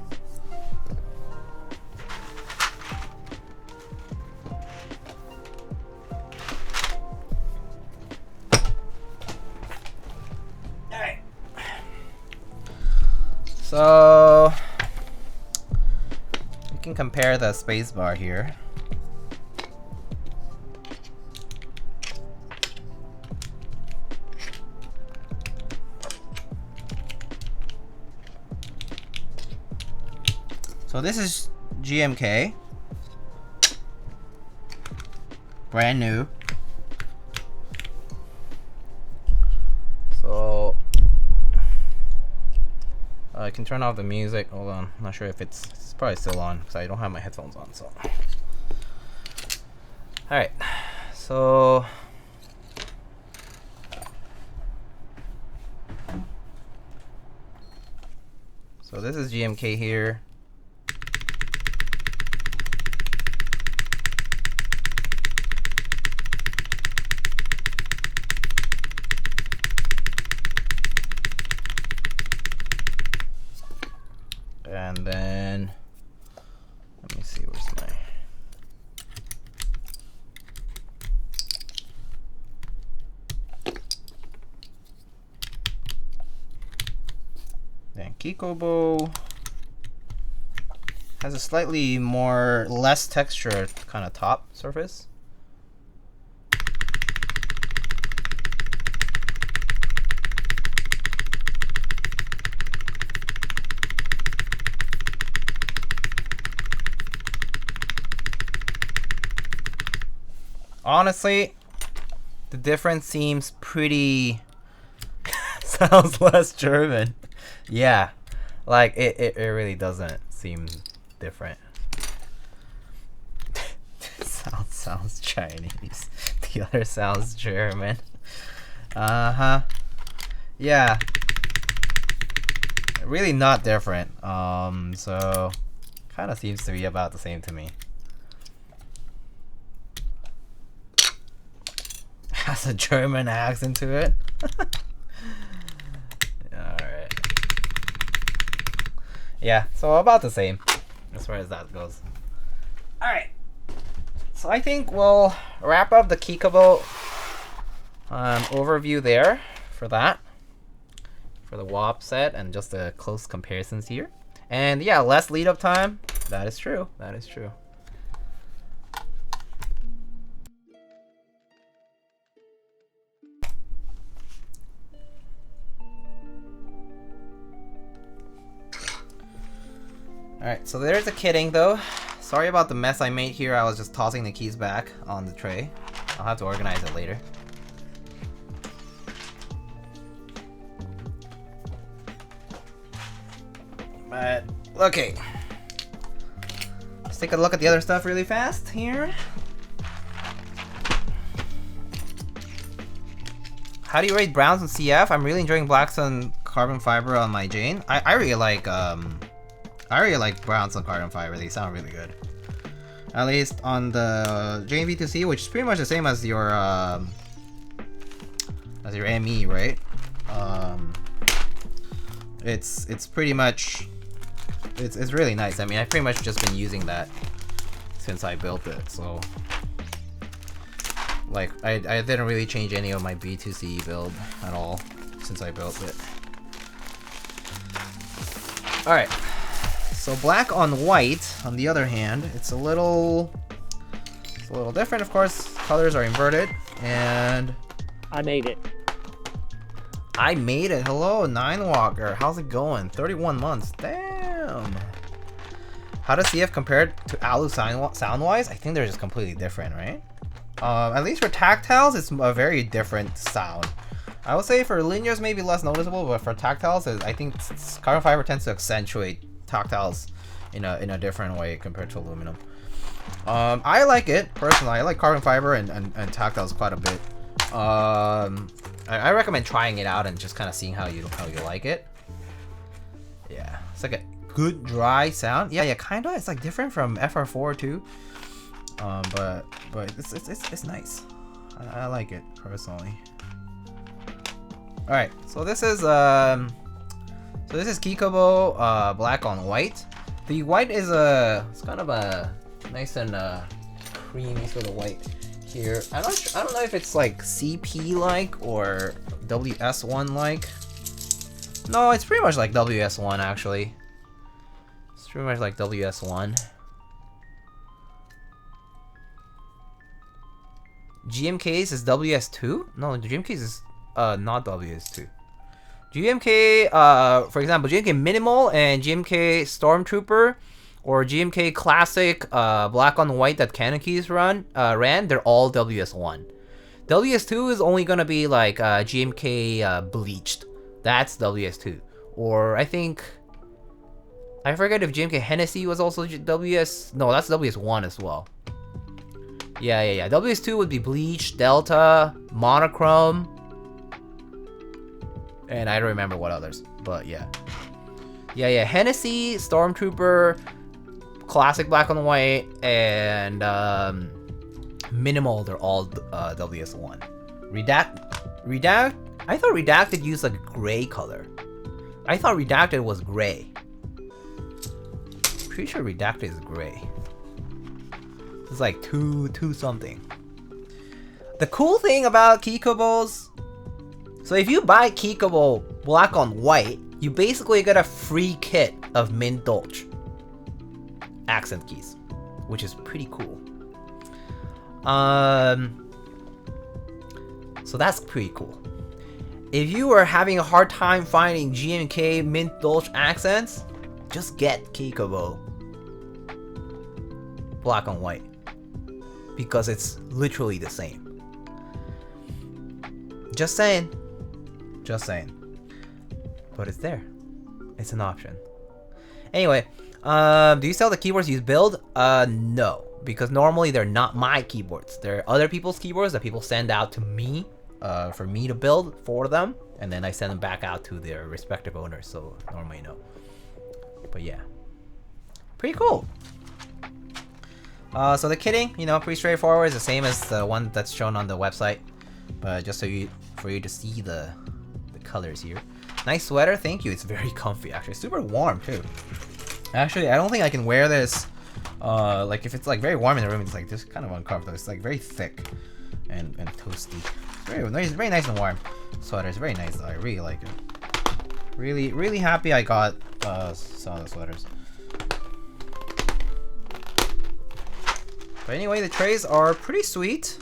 Alright. So we can compare the spacebar here. So this is GMK. brand new. So I can turn off the music. Hold on, I'm not sure if it's probably still on because I don't have my headphones on. So, all right, so this is GMK here. And then, let me see, where's my... Then Kikobo has a slightly less texture kind of top surface. Honestly, the difference seems pretty... sounds less German. Yeah, like it really doesn't seem different. sounds Chinese. The other sounds German. Yeah. Really not different. So kind of seems to be about the same to me. Has a German accent to it. Alright. Yeah, so about the same as far as that goes. Alright. So I think we'll wrap up the Keykobo overview there for that. For the WoB set and just the close comparisons here. And yeah, less lead up time. That is true. That is true. Alright, so there's the kitting though. Sorry about the mess I made here. I was just tossing the keys back on the tray. I'll have to organize it later. But, okay. Let's take a look at the other stuff really fast here. How do you rate browns and CF? I'm really enjoying blacks and carbon fiber on my Jane. I really like browns on carbon fiber. They sound really good. At least on the Jane V2C, which is pretty much the same as your ME, right? It's pretty much it's really nice. I mean, I've pretty much just been using that since I built it. So like I didn't really change any of my B2C build at all since I built it. All right. So black on white, on the other hand, it's a little different. Of course, colors are inverted, and I made it. I made it. Hello, Ninewalker. How's it going? 31 months. Damn. How does CF compare to Alu sound-wise? I think they're just completely different, right? At least for tactiles, it's a very different sound. I would say for linears, maybe less noticeable, but for tactiles, I think carbon fiber tends to accentuate tactiles in a different way compared to aluminum. I like it personally. I like carbon fiber and tactiles quite a bit. I recommend trying it out and just kind of seeing how you like it. Yeah, it's like a good dry sound. Yeah, kind of. It's like different from FR4 too. But it's nice. I like it personally. All right, so this is Keykobo black on white. The white is it's kind of a nice and creamy sort of white here. I don't know if it's like CP like or WS1 like. No, it's pretty much like WS1 actually. It's pretty much like WS1. GMK's is WS2? No, GMK's is not WS2. GMK, for example, GMK Minimal and GMK Stormtrooper or GMK Classic black on white that Canon Keys ran, they're all WS1. WS2 is only gonna be like GMK bleached. That's WS2. Or I think, I forget if GMK Hennessy was also WS. No, that's WS1 as well. Yeah. WS2 would be bleached, Delta, monochrome, and I don't remember what others. But yeah. Hennessy, Stormtrooper, Classic black on white, and Minimal. They're all WS1. Redact. I thought Redacted used like a gray color. I thought Redacted was gray. Pretty sure Redacted is gray. It's like two something. The cool thing about Keykobos, so if you buy Keykobo black on white, you basically get a free kit of Mint Dolce accent keys, which is pretty cool. So that's pretty cool. If you are having a hard time finding GMK Mint Dolce accents, just get Keykobo black on white, because it's literally the same. Just saying. But it's there. It's an option. Anyway, do you sell the keyboards you build? No, because normally they're not my keyboards. They're other people's keyboards that people send out to me for me to build for them, and then I send them back out to their respective owners. So normally no. But yeah, pretty cool. So the kitting, pretty straightforward. It's the same as the one that's shown on the website, but just for you to see the colors here. Nice sweater, thank you. It's very comfy, actually. Super warm too. Actually, I don't think I can wear this. Like if it's like very warm in the room, it's like just kind of uncomfortable. It's like very thick and toasty. It's very nice and warm sweater. It's very nice though. I really like it. Really happy I got some of the sweaters. But anyway, the trays are pretty sweet.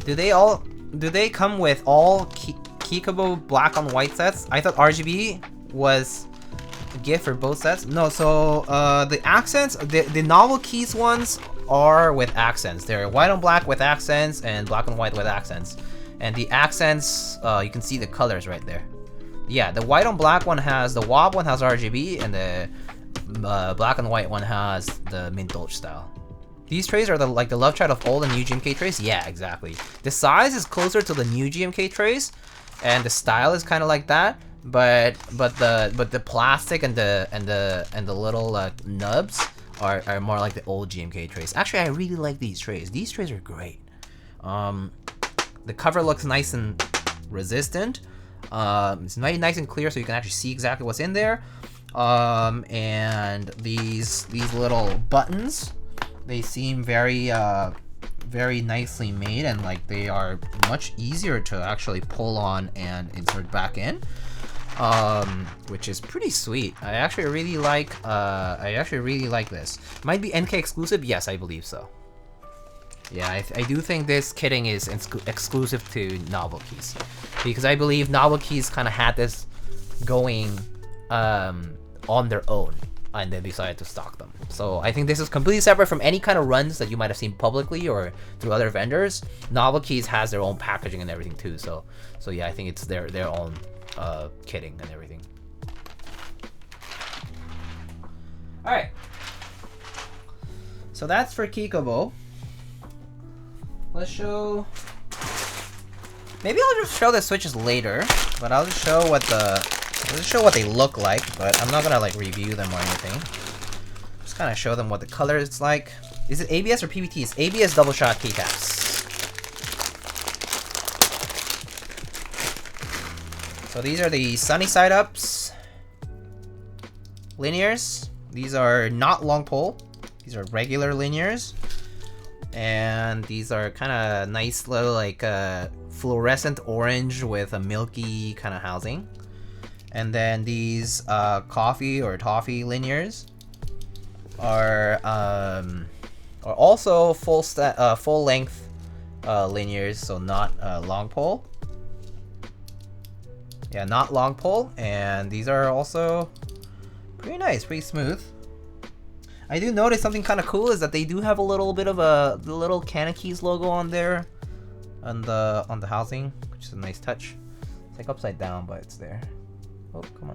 Do they come with all Keykobo black on white sets? I thought RGB was a gift for both sets. No, so the accents, the novel keys ones are with accents. They're white on black with accents and black on white with accents. And the accents, you can see the colors right there. Yeah, the white on black one has, the WoB one has RGB, and the black and white one has the Mint Dolce style. These trays are the love child of old and new GMK trays. Yeah, exactly. The size is closer to the new GMK trays, and the style is kind of like that. But the plastic and the little nubs are more like the old GMK trays. Actually, I really like these trays. These trays are great. The cover looks nice and resistant. It's nice and clear, so you can actually see exactly what's in there. And these little buttons, they seem very nicely made, and like they are much easier to actually pull on and insert back in, which is pretty sweet. I actually really like this. Might be NK exclusive. Yes, I believe so. Yeah, I do think this kitting is exclusive to Novel Keys, because I believe Novel Keys kind of had this going on their own, and they decided to stock them. So I think this is completely separate from any kind of runs that you might have seen publicly or through other vendors. Novel Keys has their own packaging and everything too. So yeah, I think it's their own kitting and everything. All right. So that's for Kikobo. Let's show. Maybe I'll just show the switches later, but I'll just show what they look like. But I'm not gonna like review them or anything. Just kind of show them what the color is like. Is it ABS or PBT? It's ABS double shot Keycaps. So these are the sunny side ups linears. These are not long pole. These are regular linears. And these are kind of nice little like fluorescent orange with a milky kind of housing. And then these coffee or toffee linears are also full length linears, so not long pole. Yeah, not long pull, and these are also pretty nice, pretty smooth. I do notice something kind of cool is that they do have a little bit of the little Keys logo on there, on the housing, which is a nice touch. It's like upside down, but it's there. Oh, come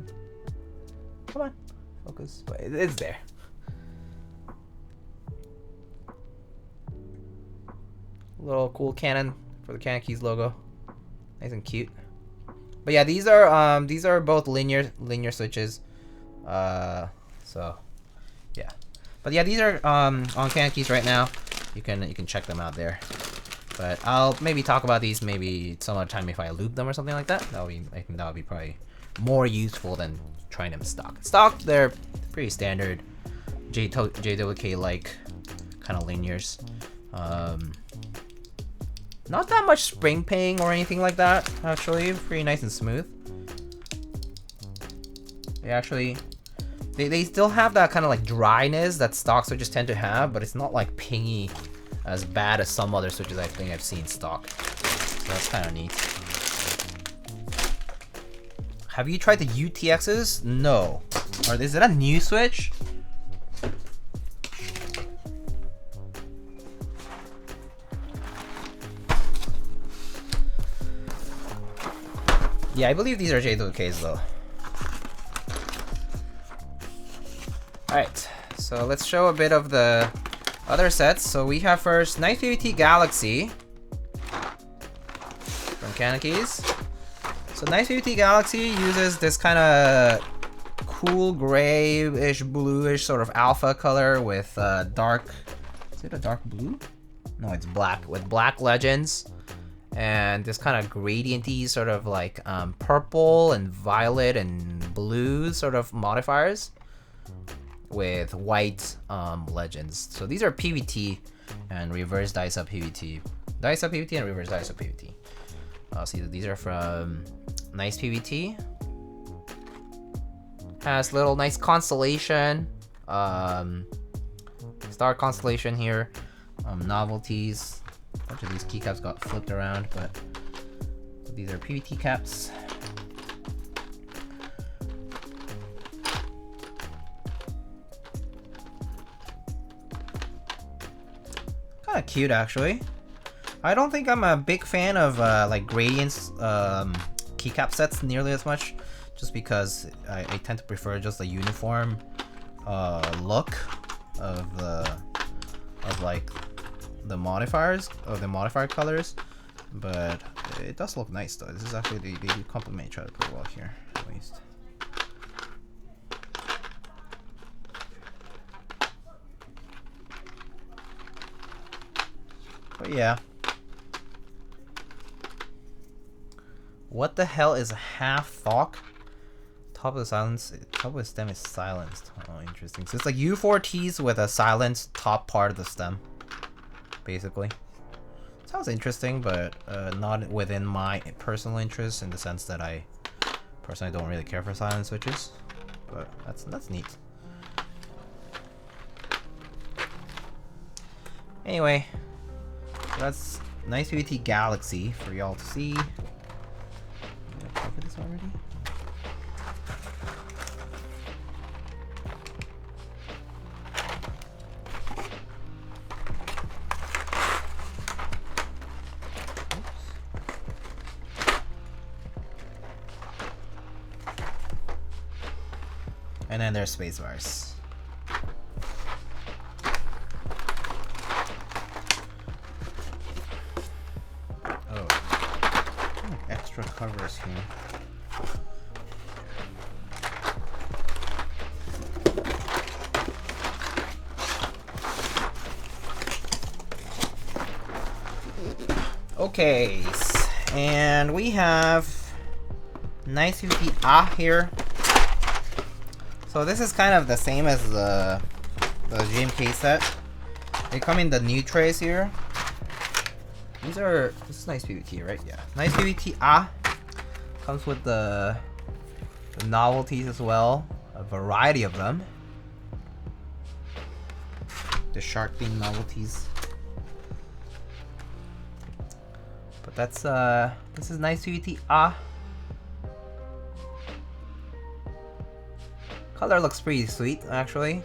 on, focus. But it's there. Little cool cannon for the Keys logo, nice and cute. But yeah, these are both linear switches. So yeah. But yeah, these are on Keys right now. You can check them out there. But I'll maybe talk about these maybe some other time if I loop them or something like that. I think that would be probably more useful than trying them stock. Stock, they're pretty standard JWK like kind of linears. Not that much spring ping or anything like that, actually. Pretty nice and smooth. They still have that kind of like dryness that stock switches tend to have, but it's not like pingy as bad as some other switches I think I've seen stock. So that's kind of neat. Have you tried the UTXs? No. Or is it a new switch? Yeah, I believe these are JWKs though. Alright, so let's show a bit of the other sets. So we have first NicePBT Galaxy from Keys. So NicePBT Galaxy uses this kind of cool grayish, bluish sort of alpha color with dark. Is it a dark blue? No, it's black with black legends. And this kind of gradienty sort of like purple and violet and blue sort of modifiers with white legends. So these are PBT and reverse dice up PBT. Dice up PBT and reverse dice up PBT. See, these are from NicePBT. Has little nice constellation, star constellation here, novelties. A bunch of these keycaps got flipped around, but these are PBT caps. Kind of cute, actually. I don't think I'm a big fan of like gradients keycap sets nearly as much, just because I tend to prefer just the uniform look of like the modifiers, or the modifier colors, but it does look nice though. This is actually, they do complement each other pretty well here, at least. But yeah. What the hell is a half Thok? Top of the silence, top of the stem is silenced. Oh, interesting. So it's like U4Ts with a silenced top part of the stem, basically. Sounds interesting, but not within my personal interest, in the sense that I personally don't really care for silent switches. But that's neat. Anyway, that's NicePBT Galaxy for y'all to see. Did I cover this already? And then there's Spacebars. Oh, like extra covers here. Okay, and we have NicePBT here. So this is kind of the same as the GMK set. They come in the new trays here. This is NicePBT, right? Yeah. NicePBT comes with the novelties as well. A variety of them. The shark theme novelties. But that's this is NicePBT Color looks pretty sweet, actually.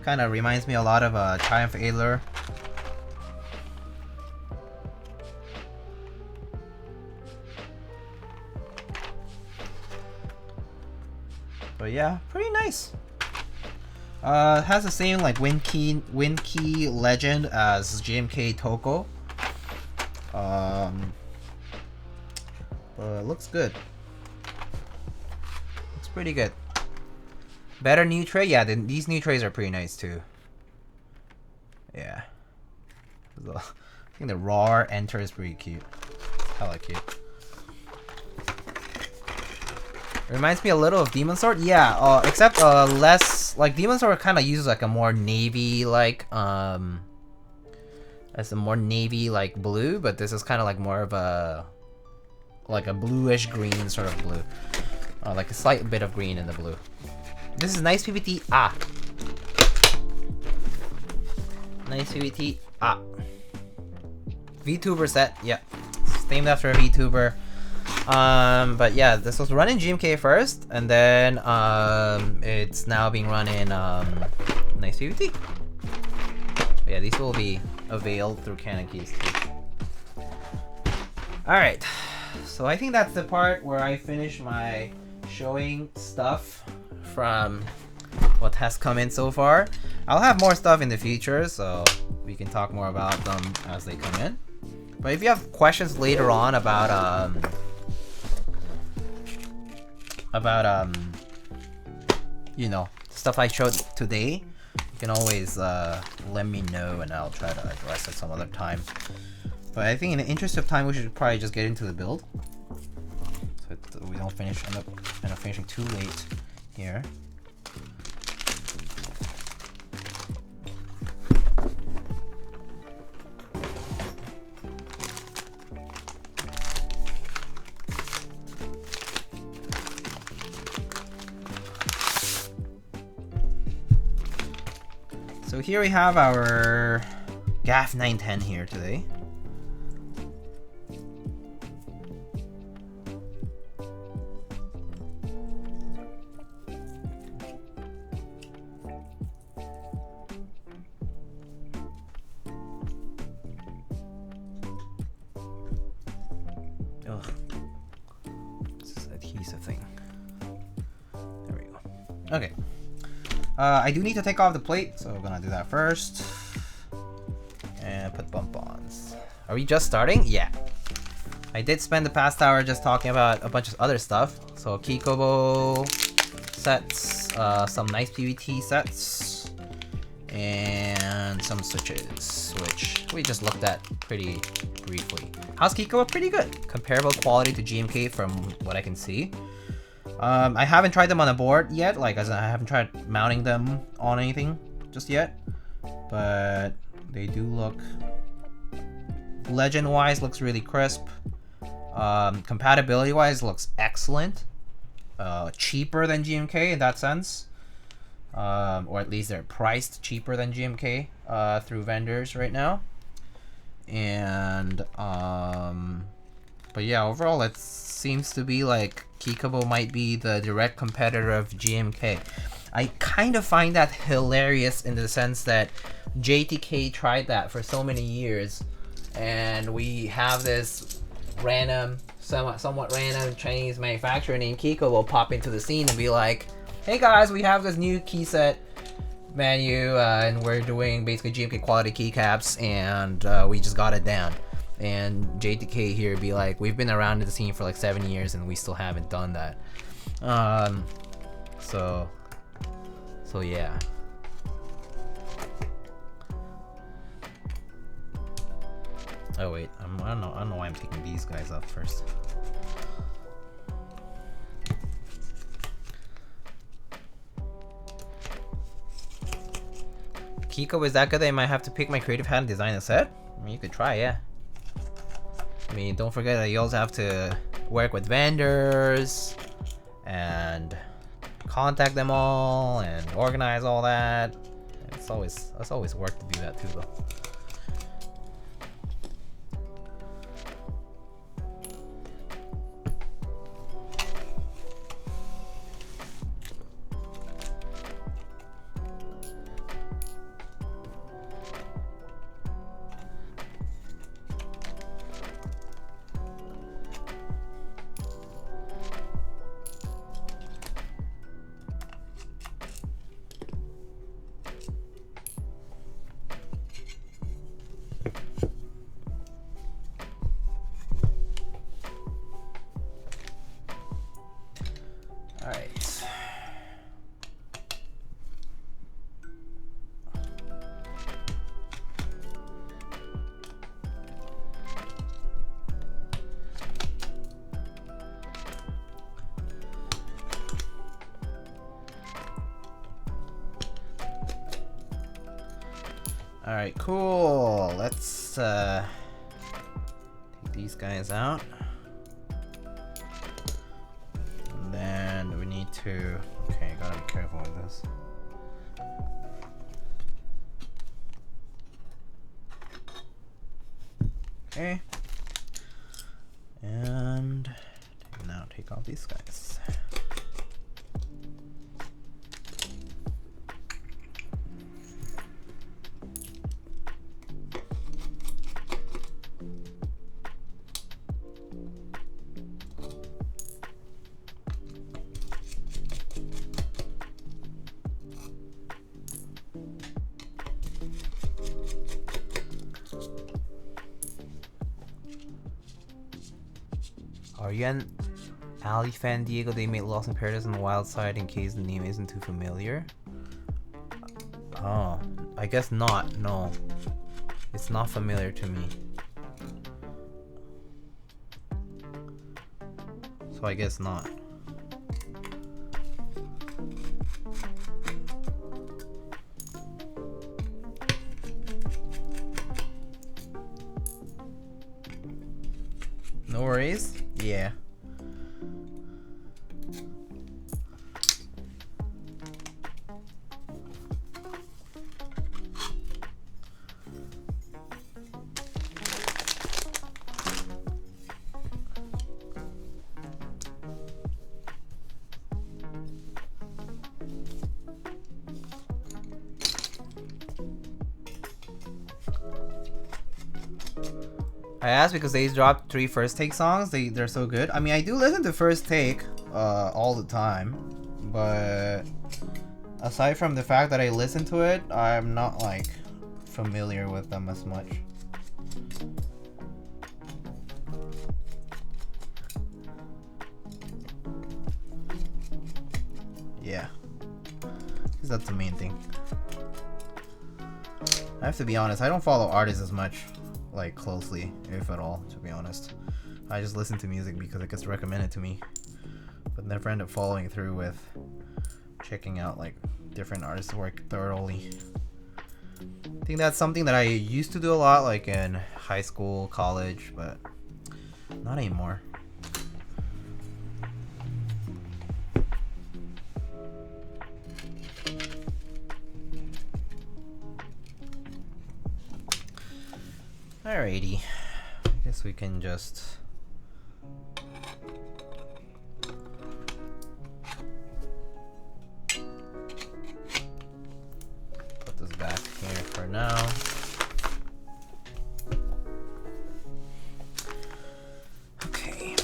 Kind of reminds me a lot of Triumph Adler. But yeah, pretty nice. It has the same like wind key legend as GMK Toko. But it looks good. Looks pretty good. Better new tray? Yeah, these new trays are pretty nice too. Yeah. I think the raw enter is pretty cute. Hella cute. Reminds me a little of Demon Sword. Yeah, except less like Demon Sword kind of uses like a more navy like as a more navy like blue, but this is kind of like more of a bluish green sort of blue. Like a slight bit of green in the blue. This is NicePBT NicePBT VTuber set. Yeah, it's named after a VTuber. But yeah, this was run in GMK first, and then it's now being run in NicePBT. Yeah, these will be availed through Canon Keys too. Alright, so I think that's the part where I finish my showing stuff from what has come in so far. I'll have more stuff in the future, so we can talk more about them as they come in. But if you have questions later on about you know, stuff I showed today, you can always let me know and I'll try to address it some other time. But I think in the interest of time, we should probably just get into the build, so we don't end up finishing too late here. So here we have our GAF 910 here today. Ugh. This is adhesive thing. There we go. Okay. I do need to take off the plate, so we're gonna do that first. And put bump-ons. Are we just starting? Yeah. I did spend the past hour just talking about a bunch of other stuff. So Keykobo sets, some NicePBT sets, and some switches, which we just looked at pretty briefly. How's Keykobo? Pretty good. Comparable quality to GMK from what I can see. I haven't tried them on a board yet, like as I haven't tried mounting them on anything just yet, but they do look, legend wise looks really crisp, compatibility wise looks excellent, cheaper than GMK in that sense, or at least they're priced cheaper than GMK through vendors right now, and but yeah, overall it seems to be like Kikobo might be the direct competitor of GMK. I kind of find that hilarious in the sense that JTK tried that for so many years, and we have this random, somewhat random Chinese manufacturer named Kikobo pop into the scene and be like, hey guys, we have this new key set menu, and we're doing basically GMK quality keycaps, and we just got it down. And JTK here be like, we've been around the scene for like 7 years and we still haven't done that. So yeah. Oh wait, I don't know why I'm picking these guys up first. Kiko, is that good that I might have to pick my creative hat and design a set? I mean, you could try, yeah. I mean, don't forget that you also have to work with vendors and contact them all and organize all that. It's always work to do that too, though. Alright, cool. Let's take these guys out. And then we need to... Okay, gotta be careful with this. Okay. And now take off these guys. Are you an Ali fan, Diego? They made Lost in Paradise on the Wild Side in case the name isn't too familiar. Oh, I guess not. No, it's not familiar to me. So I guess not. No worries. Yeah. I asked because they dropped 3 First Take songs. They're so good. I mean, I do listen to First Take all the time, but aside from the fact that I listen to it, I'm not like familiar with them as much. Yeah, because that's the main thing. I have to be honest, I don't follow artists as much, like closely, if at all, to be honest. I just listen to music because it gets recommended to me, but never end up following through with checking out like different artists' work thoroughly. I think that's something that I used to do a lot, like in high school, college, but not anymore. Alrighty, I guess we can just put this back here for now. Okay.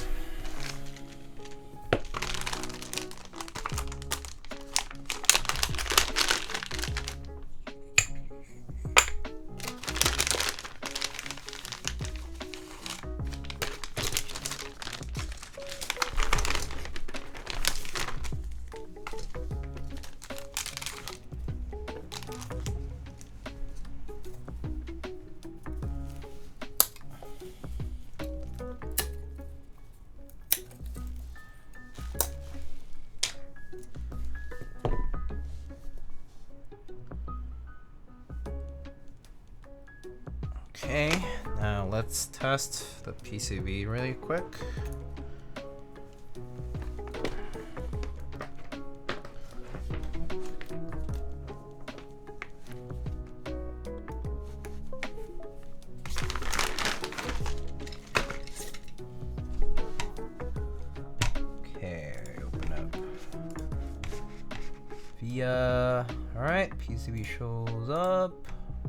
Okay, now let's test the PCB really quick. Okay, open up via. Alright, PCB shows up.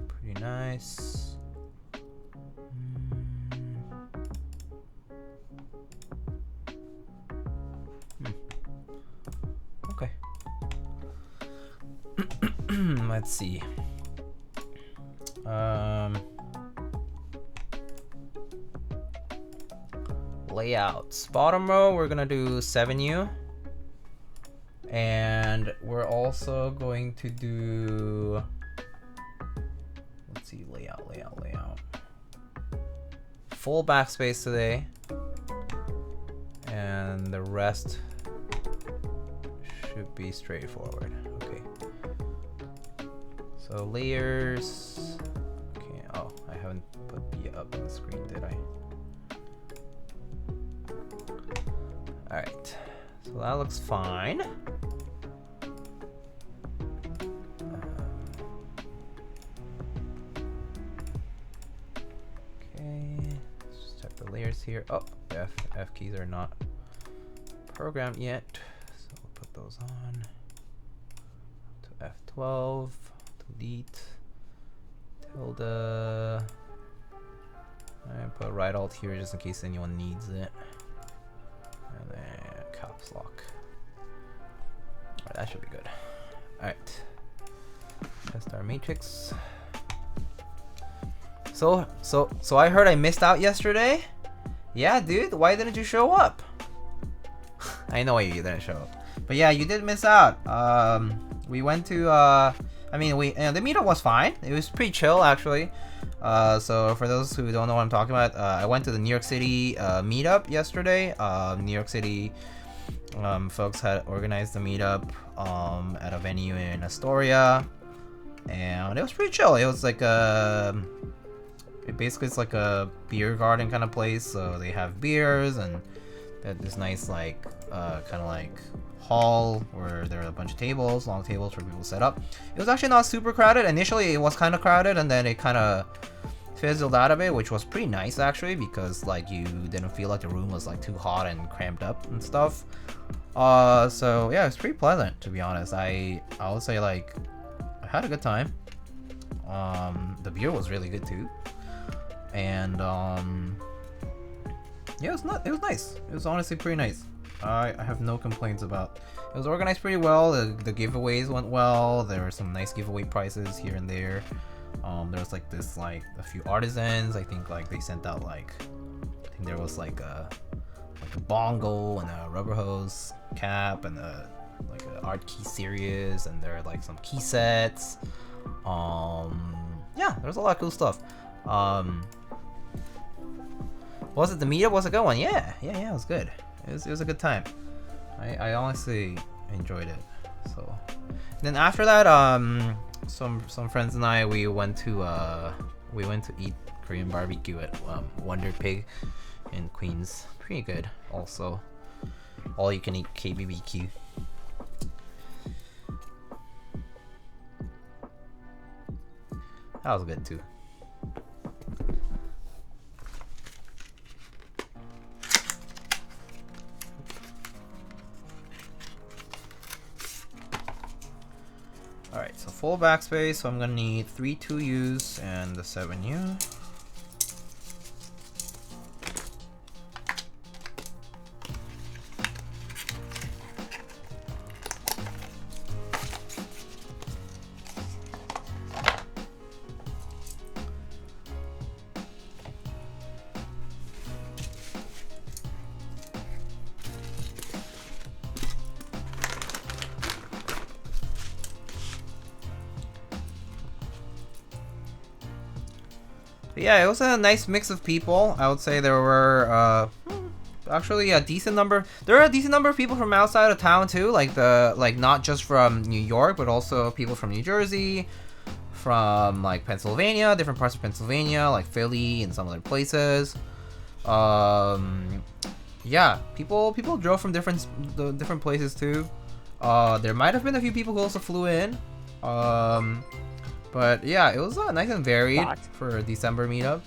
Pretty nice. Okay. Let's see. Layouts. Bottom row, we're gonna do 7U. And we're also going to do, let's see, layout. Full backspace today. And the rest should be straightforward. Okay. So layers, haven't put B up on the screen, did I? Alright, so that looks fine. Okay, let's check the layers here. Oh, the F keys are not programmed yet, so we'll put those on. To F12, delete, tilde. I put right alt here just in case anyone needs it. And then caps lock. Alright, that should be good. Alright. Test our matrix. So I heard I missed out yesterday? Yeah, dude, why didn't you show up? I know you didn't show up. But yeah, you did miss out. We went to the meetup was fine. It was pretty chill actually. So for those who don't know what I'm talking about, I went to the New York City meetup yesterday. New York City folks had organized the meetup at a venue in Astoria, and it was pretty chill. It was like it's like a beer garden kind of place. So they have beers and they had this nice like kind of like hall where there are a bunch of tables, long tables for people to set up. It was actually not super crowded. Initially it was kind of crowded, and then it kind of fizzled out a bit, which was pretty nice actually, because like you didn't feel like the room was like too hot and cramped up and stuff. So yeah, it's pretty pleasant, to be honest. I would say like I had a good time. The beer was really good too, and yeah, it was nice. It was honestly pretty nice. I have no complaints about. It was organized pretty well. The giveaways went well. There were some nice giveaway prizes here and there. There was like this like a few artisans. I think like they sent out like I think there was like a bongo and a rubber hose cap and a like an art key series, and there are like some key sets. Yeah, there's a lot of cool stuff. Was it the meetup? Was a good one? Yeah, it was good. It was a good time. I honestly enjoyed it. So then after that, some friends and I we went to eat Korean barbecue at Wonder Pig in Queens. Pretty good. Also, all you can eat KBBQ. That was good too. Alright, so full backspace, so I'm gonna need 3 2Us and the 7U. Yeah, it was a nice mix of people. I would say there were actually a decent number. There are a decent number of people from outside of town too, like not just from New York, but also people from New Jersey, from like Pennsylvania, different parts of Pennsylvania, like Philly and some other places. Yeah, people drove from different places too. There might have been a few people who also flew in. But yeah, it was nice and varied for a December meetup.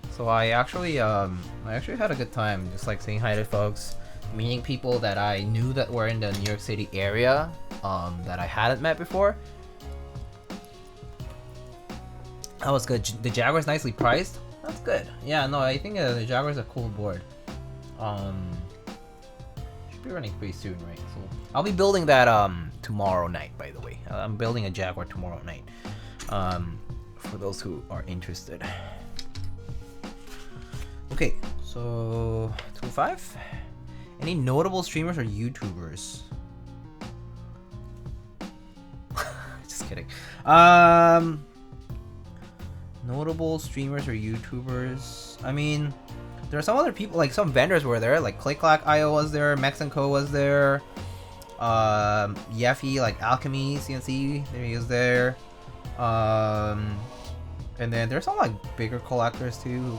So I actually had a good time, just like saying hi to folks, meeting people that I knew that were in the New York City area, that I hadn't met before. That was good. The Jaguar's nicely priced. That's good. Yeah, no, I think the Jaguar's a cool board. Should be running pretty soon, right? So I'll be building that tomorrow night. By the way, I'm building a Jaguar tomorrow night. For those who are interested. Okay, so 2.5. Any notable streamers or YouTubers? Just kidding. Notable streamers or YouTubers. I mean, there are some other people, like some vendors were there, like Click-Clack.io was there, Mex & Co was there, Yeffy, like Alchemy CNC, he was there. And then there's some like bigger collectors too who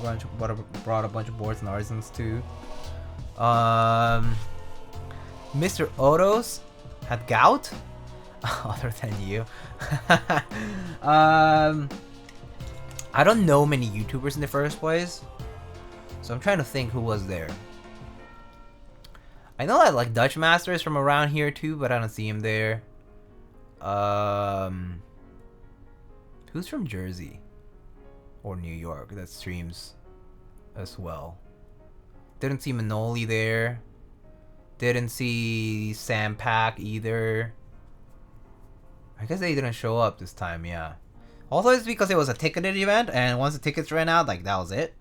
brought a bunch of boards and artisans too. Mr. Odos had gout. Other than you. I don't know many YouTubers in the first place, so I'm trying to think who was there. I know that like Dutch Master is from around here too, but I don't see him there. Who's from Jersey or New York that streams as well? Didn't see Manoli there. Didn't see Sam Pack either. I guess they didn't show up this time, yeah. Also, it's because it was a ticketed event, and once the tickets ran out, like, that was it.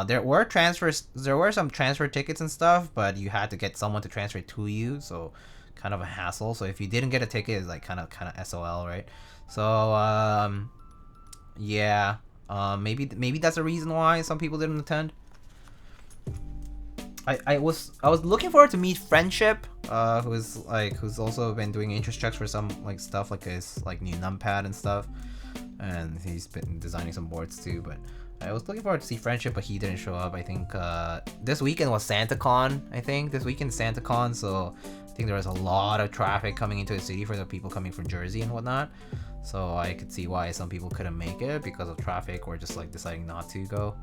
There were some transfer tickets and stuff, but you had to get someone to transfer it to you, so kind of a hassle. So if you didn't get a ticket, it's like kind of SOL, right? So, yeah. Maybe that's a reason why some people didn't attend. I was looking forward to meet Friendship, who's also been doing interest checks for some like stuff like his like new numpad and stuff, and he's been designing some boards too. But I was looking forward to see Friendship, but he didn't show up. I think this weekend was SantaCon. SantaCon, so I think there was a lot of traffic coming into the city for the people coming from Jersey and whatnot. So I could see why some people couldn't make it because of traffic or just like deciding not to go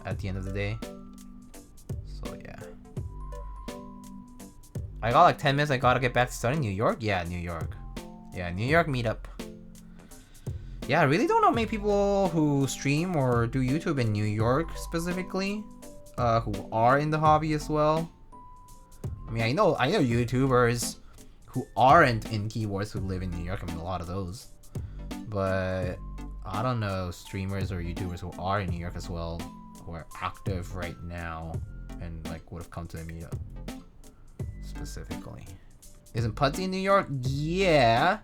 at the end of the day. So yeah, I got like 10 minutes. I gotta get back to studying. New York? Yeah, New York. Yeah, New York meetup. Yeah, I really don't know many people who stream or do YouTube in New York specifically, who are in the hobby as well. I mean, I know YouTubers who aren't in keyboards who live in New York. I mean, a lot of those. But I don't know streamers or YouTubers who are in New York as well, who are active right now and like would have come to the meetup specifically. Isn't Putty in New York? Yeah,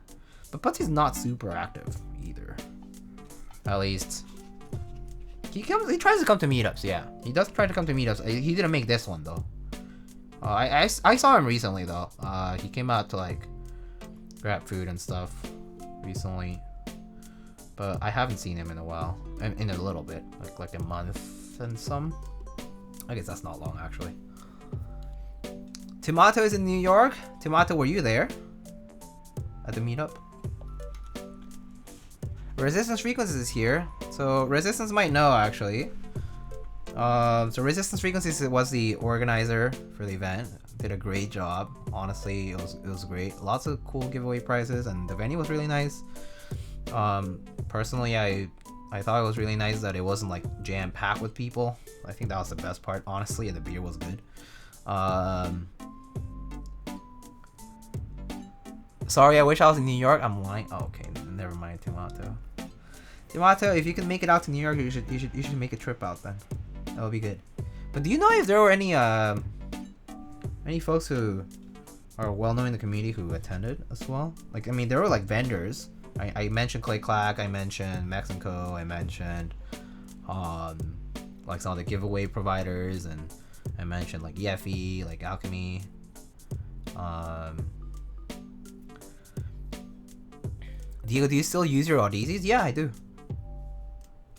but Putty's not super active either. At least he tries to come to meetups. Yeah, he does try to come to meetups. He didn't make this one though. I saw him recently though. He came out to like grab food and stuff recently, but I haven't seen him in a while. In a little bit, like a month and some. I guess that's not long actually. Tomato is in New York. Tomato, were you there at the meetup? Resistance Frequencies is here. So Resistance might know actually. So Resistance Frequencies was the organizer for the event. Did a great job. Honestly, it was great. Lots of cool giveaway prizes, and the venue was really nice. Personally, I thought it was really nice that it wasn't like jam-packed with people. I think that was the best part, honestly, and the beer was good. Sorry, I wish I was in New York. I'm lying. Oh, okay, never mind, Tomato. Tomato, if you can make it out to New York, you should make a trip out then. That would be good. But do you know if there were any folks who are well known in the community who attended as well? Like, I mean, there were like vendors. I mentioned Clay Clack, I mentioned Max & Co, I mentioned like some of the giveaway providers, and I mentioned like EFE, like Alchemy. Do you still use your Audizies? Yeah, I do.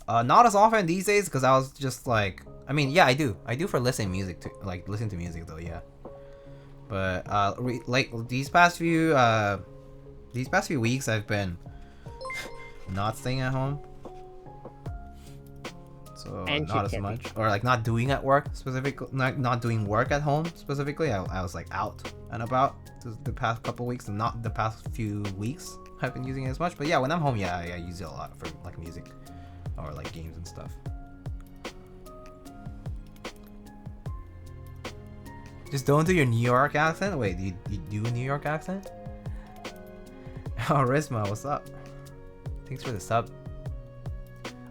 Not as often these days because I was just like, I mean, yeah, I do for listening to music though, yeah. But like these past few weeks I've been not staying at home, so and not as much, or like not doing at work specifically, not doing work at home specifically. I was like out and about the past couple weeks, and not the past few weeks I've been using it as much. But yeah, when I'm home, yeah, I use it a lot for like music or like games and stuff. Just don't do your New York accent. Wait, do you do a New York accent? Oh, Risma, what's up? Thanks for the sub.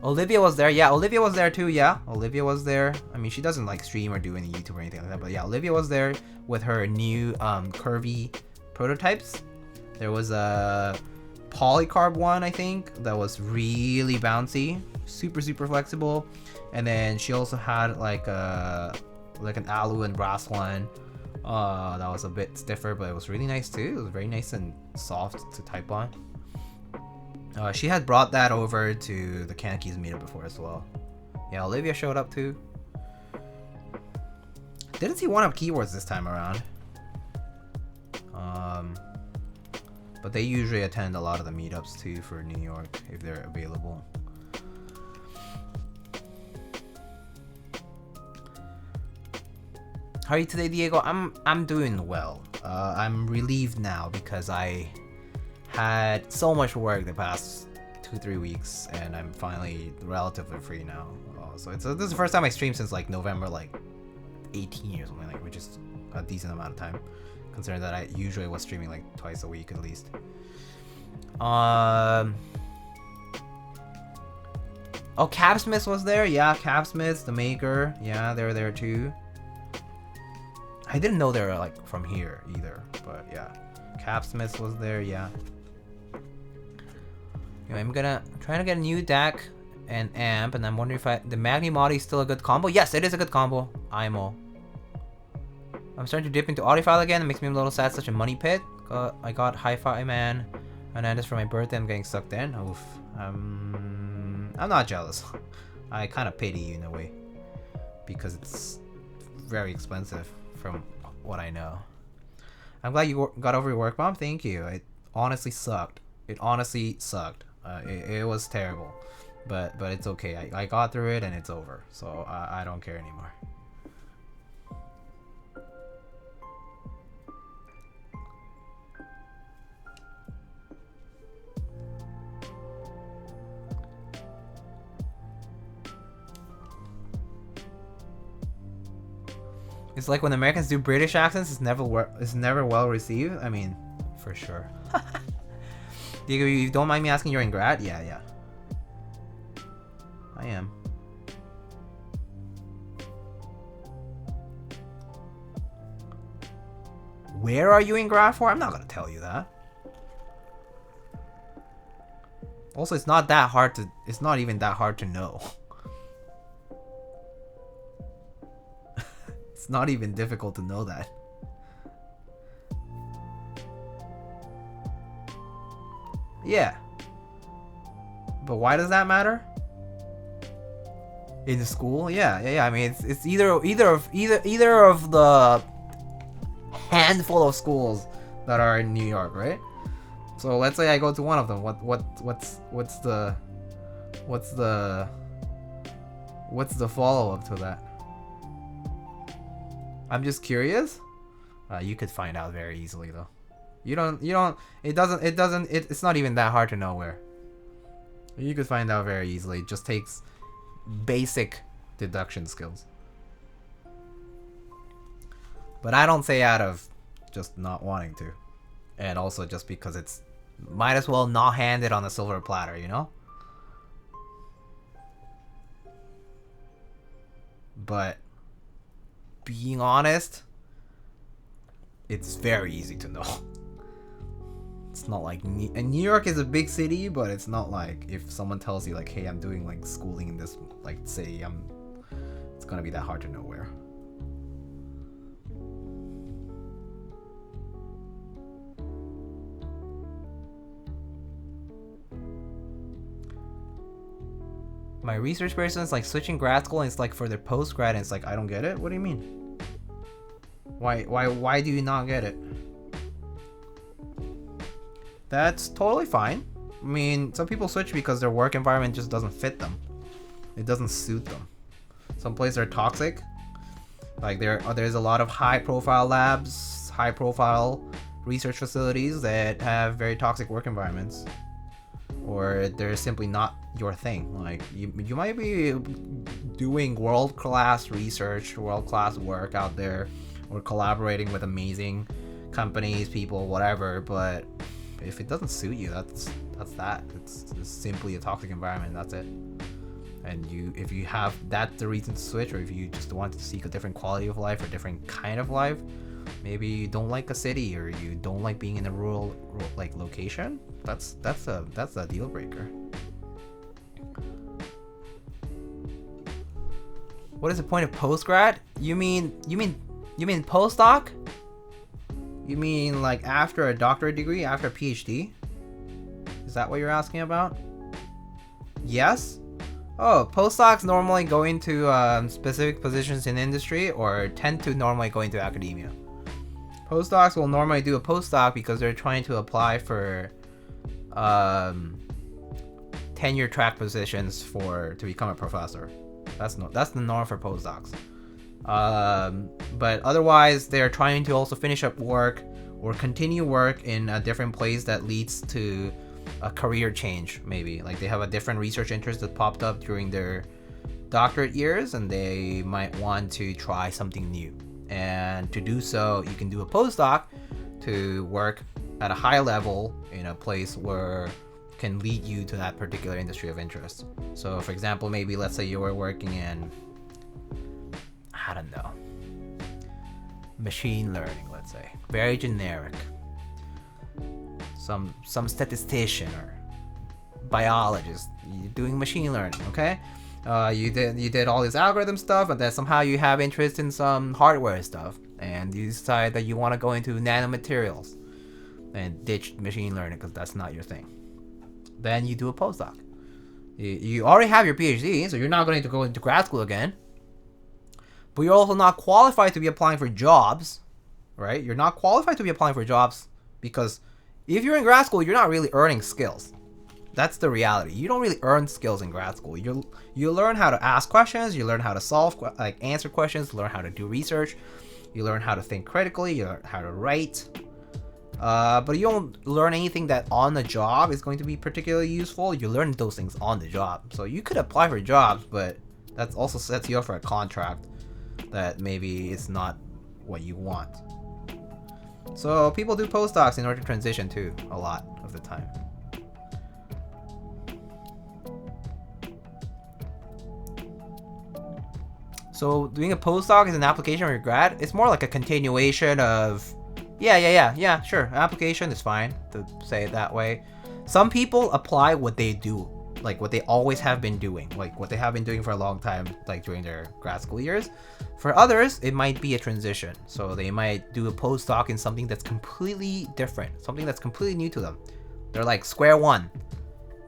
Olivia was there. Yeah, Olivia was there too. Yeah, Olivia was there. I mean, she doesn't like stream or do any YouTube or anything like that, but yeah, Olivia was there with her new curvy prototypes. There was a polycarb one, I think, that was really bouncy, super flexible, and then she also had like an alu and brass one that was a bit stiffer, but it was really nice too. It was very nice and soft to type on. She had brought that over to the NYC Meetup before as well. Yeah, Olivia showed up too. Didn't see one of keywords this time around. But they usually attend a lot of the meetups too for New York if they're available. How are you today, Diego? I'm doing well. I'm relieved now because I had so much work the past 2-3 weeks, and I'm finally relatively free now. So this is the first time I streamed since like November 18 or something, which is a decent amount of time, considering that I usually was streaming like twice a week at least. Oh, Capsmith was there. Yeah, Capsmith, the maker. Yeah, they were there too. I didn't know they were like from here either, but yeah, Capsmith was there. Yeah. Anyway, I'm trying to get a new deck and amp, and I'm wondering if the Magni Modi is still a good combo. Yes, it is a good combo. IMO. I'm starting to dip into Audiophile again. It makes me a little sad. Such a money pit. I got Hi-Fi Man Hernandez for my birthday. I'm getting sucked in. Oof. I'm not jealous. I kind of pity you in a way because it's very expensive from what I know. I'm glad you got over your work bomb. Thank you. It honestly sucked. It honestly sucked. It was terrible, but it's okay. I got through it and it's over, so I don't care anymore. It's like when Americans do British accents, it's never well received. I mean, for sure. Diego, you don't mind me asking, you're in grad? Yeah. I am. Where are you in grad for? I'm not gonna tell you that. Also, it's not even that hard to know. It's not even difficult to know that. Yeah. But why does that matter? In the school? Yeah. I mean, it's either of the handful of schools that are in New York, right? So let's say I go to one of them. What's the follow-up to that? I'm just curious. You could find out very easily though. It's not even that hard to know where. You could find out very easily. It just takes basic deduction skills. But I don't say out of just not wanting to. And also just because it's might as well not hand it on a silver platter, you know? But being honest, it's very easy to know. It's not like and New York is a big city, but it's not like if someone tells you like, hey, I'm doing like schooling in this, like say it's gonna be that hard to know where. My research person is like switching grad school and it's like for their post grad and it's like, I don't get it. What do you mean? Why do you not get it? That's totally fine. I mean, some people switch because their work environment just doesn't fit them. It doesn't suit them. Some places are toxic. Like there's a lot of high profile labs, high profile research facilities that have very toxic work environments. Or they're simply not your thing. Like you might be doing world-class research, world-class work out there, or collaborating with amazing companies, people, whatever, but if it doesn't suit you, that's that. It's simply a toxic environment, that's it. And if you have that's the reason to switch, or if you just want to seek a different quality of life or different kind of life, maybe you don't like a city or you don't like being in a rural like location, that's a deal breaker. What is the point of post-grad? You mean postdoc? You mean like after a doctorate degree, after a PhD? Is Is that what you're asking about? Yes? Oh, postdocs normally go into specific positions in industry or tend to normally go into academia. Postdocs will normally do a postdoc because they're trying to apply for tenure track positions to become a professor. That's the norm for postdocs. But otherwise, they're trying to also finish up work or continue work in a different place that leads to a career change, maybe. Like they have a different research interest that popped up during their doctorate years and they might want to try something new. And to do so, you can do a postdoc to work at a high level in a place where can lead you to that particular industry of interest. So for example, maybe let's say you were working in, I don't know, machine learning, let's say, very generic. Some statistician or biologist, you're doing machine learning, okay? You did all this algorithm stuff, and then somehow you have interest in some hardware stuff, and you decide that you want to go into nanomaterials and ditch machine learning because that's not your thing. Then you do a postdoc. You already have your PhD, so you're not going to go into grad school again. But you're also not qualified to be applying for jobs, right? You're not qualified to be applying for jobs because if you're in grad school, you're not really earning skills. That's the reality. You don't really earn skills in grad school. You learn how to ask questions, you learn how to answer questions, learn how to do research, you learn how to think critically, you learn how to write. But you don't learn anything that on the job is going to be particularly useful. You learn those things on the job. So you could apply for jobs, but that also sets you up for a contract that maybe is not what you want. So people do postdocs in order to transition too, a lot of the time. So doing a postdoc is an application for your grad. It's more like a continuation of, yeah, sure. Application is fine to say it that way. Some people apply what they do, like what they always have been doing, like what they have been doing for a long time, like during their grad school years. For others, it might be a transition. So they might do a postdoc in something that's completely different, something that's completely new to them. They're like square one.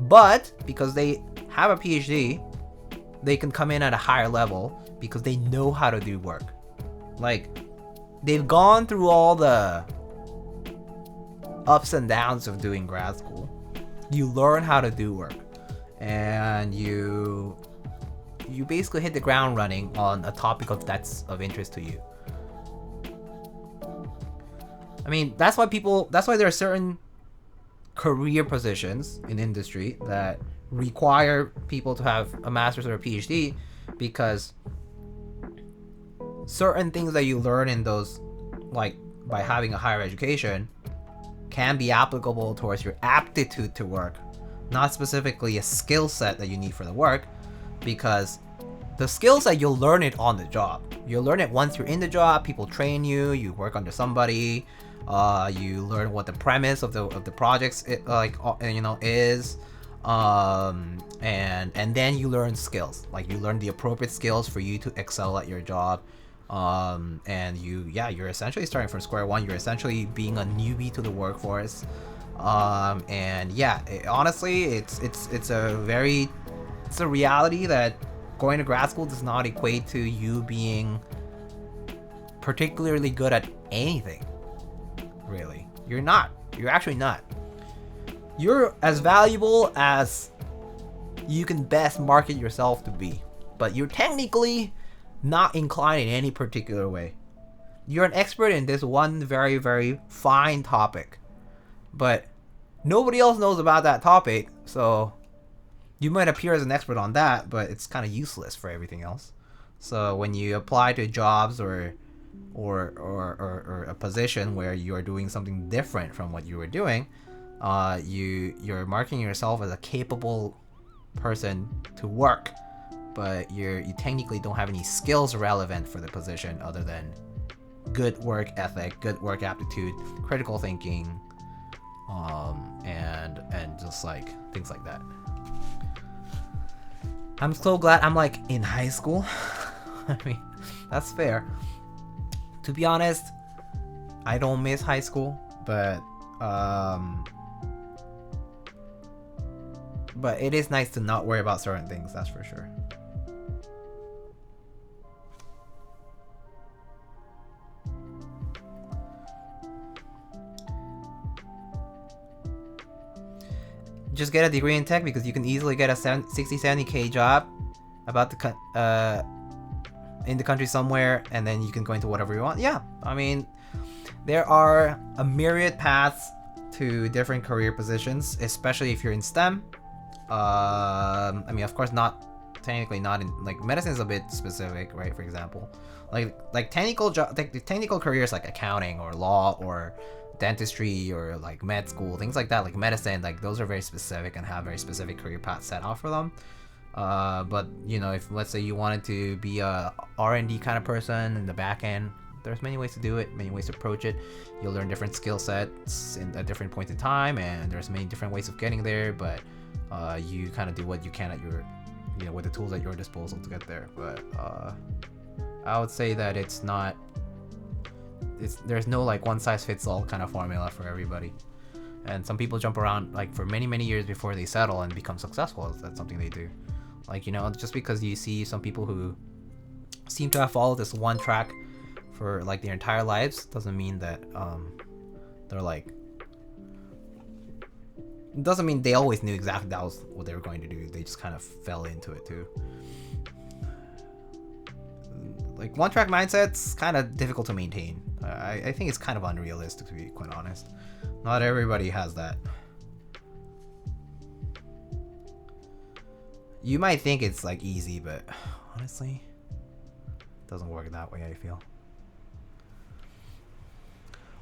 But because they have a PhD, they can come in at a higher level because they know how to do work. Like, they've gone through all the ups and downs of doing grad school. You learn how to do work. And you basically hit the ground running on a topic that's of interest to you. I mean, that's why there are certain career positions in industry that require people to have a master's or a PhD, because certain things that you learn in those, like by having a higher education, can be applicable towards your aptitude to work, not specifically a skill set that you need for the work, because the skill set, you'll learn it on the job. You'll learn it once you're in the job, people train you, you work under somebody, you learn what the premise of the projects is, and then you learn skills. Like, you learn the appropriate skills for you to excel at your job. And you're essentially starting from square one. You're essentially being a newbie to the workforce. Honestly, it's a reality that going to grad school does not equate to you being particularly good at anything. Really, you're not. You're actually not. You're as valuable as you can best market yourself to be, but you're technically not inclined in any particular way. You're an expert in this one very, very fine topic, but nobody else knows about that topic, so you might appear as an expert on that, but it's kind of useless for everything else. So when you apply to jobs or a position where you are doing something different from what you were doing, you're marking yourself as a capable person to work, but you technically don't have any skills relevant for the position other than good work ethic, good work aptitude, critical thinking, and just like things like that. I'm so glad I'm like in high school. I mean, that's fair. To be honest, I don't miss high school, but But it is nice to not worry about certain things, that's for sure. Just get a degree in tech because you can easily get a 60-70K job about in the country somewhere, and then you can go into whatever you want. Yeah, I mean, there are a myriad paths to different career positions, especially if you're in STEM. I mean, of course, technically not in, like, medicine is a bit specific, right? For example, like technical careers like accounting or law or dentistry or like med school, things like that, like medicine, like those are very specific and have very specific career paths set out for them. But you know, if let's say you wanted to be a R&D kind of person in the back end, there's many ways to do it, many ways to approach it. You'll learn different skill sets at different points in time, and there's many different ways of getting there. But you kind of do what you can at your, you know, with the tools at your disposal to get there. But I would say that there's no like one size fits all kind of formula for everybody, and some people jump around like for many years before they settle and become successful. That's something they do. Like, you know, just because you see some people who seem to have followed this one track for like their entire lives doesn't mean that they're like, doesn't mean they always knew exactly that was what they were going to do. They just kind of fell into it too. Like, one track mindset's kind of difficult to maintain. I think it's kind of unrealistic, to be quite honest. Not everybody has that. You might think it's like easy, but honestly, it doesn't work that way, I feel.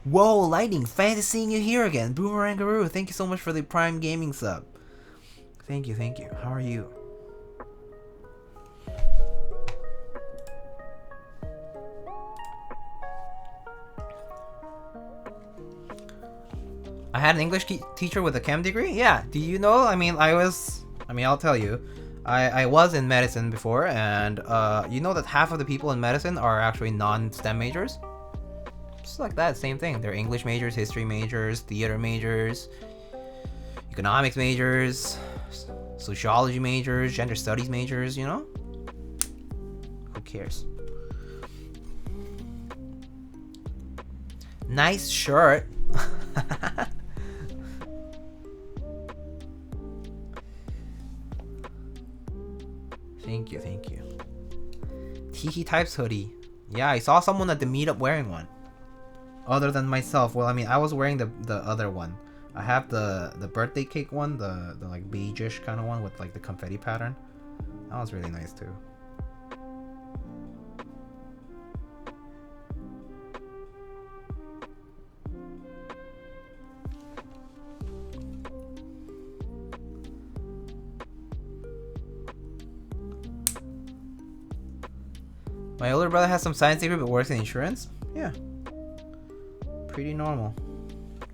Whoa, Lightning, fancy seeing you here again. Boomerangaroo, thank you so much for the Prime Gaming sub. Thank you, thank you. How are you? I had an English teacher with a chem degree? Yeah, do you know? I mean, I'll tell you. I was in medicine before, and you know that half of the people in medicine are actually non-STEM majors? Just like that, same thing. They're English majors, history majors, theater majors, economics majors, sociology majors, gender studies majors, you know? Who cares? Nice shirt. Thank you, thank you. Tiki Types hoodie. Yeah, I saw someone at the meetup wearing one. Other than myself. Well, I mean, I was wearing the other one. I have the birthday cake one, the like beige-ish kind of one with like the confetti pattern. That was really nice too. My older brother has some science degree but works in insurance? Yeah. Pretty normal.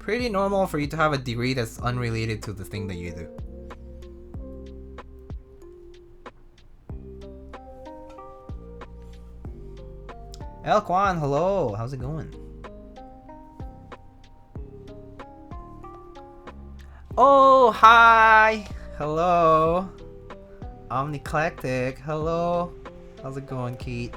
Pretty normal for you to have a degree that's unrelated to the thing that you do. El Kwan, hello. How's it going? Oh, hi. Hello. Omniclectic. Hello. How's it going, Kate?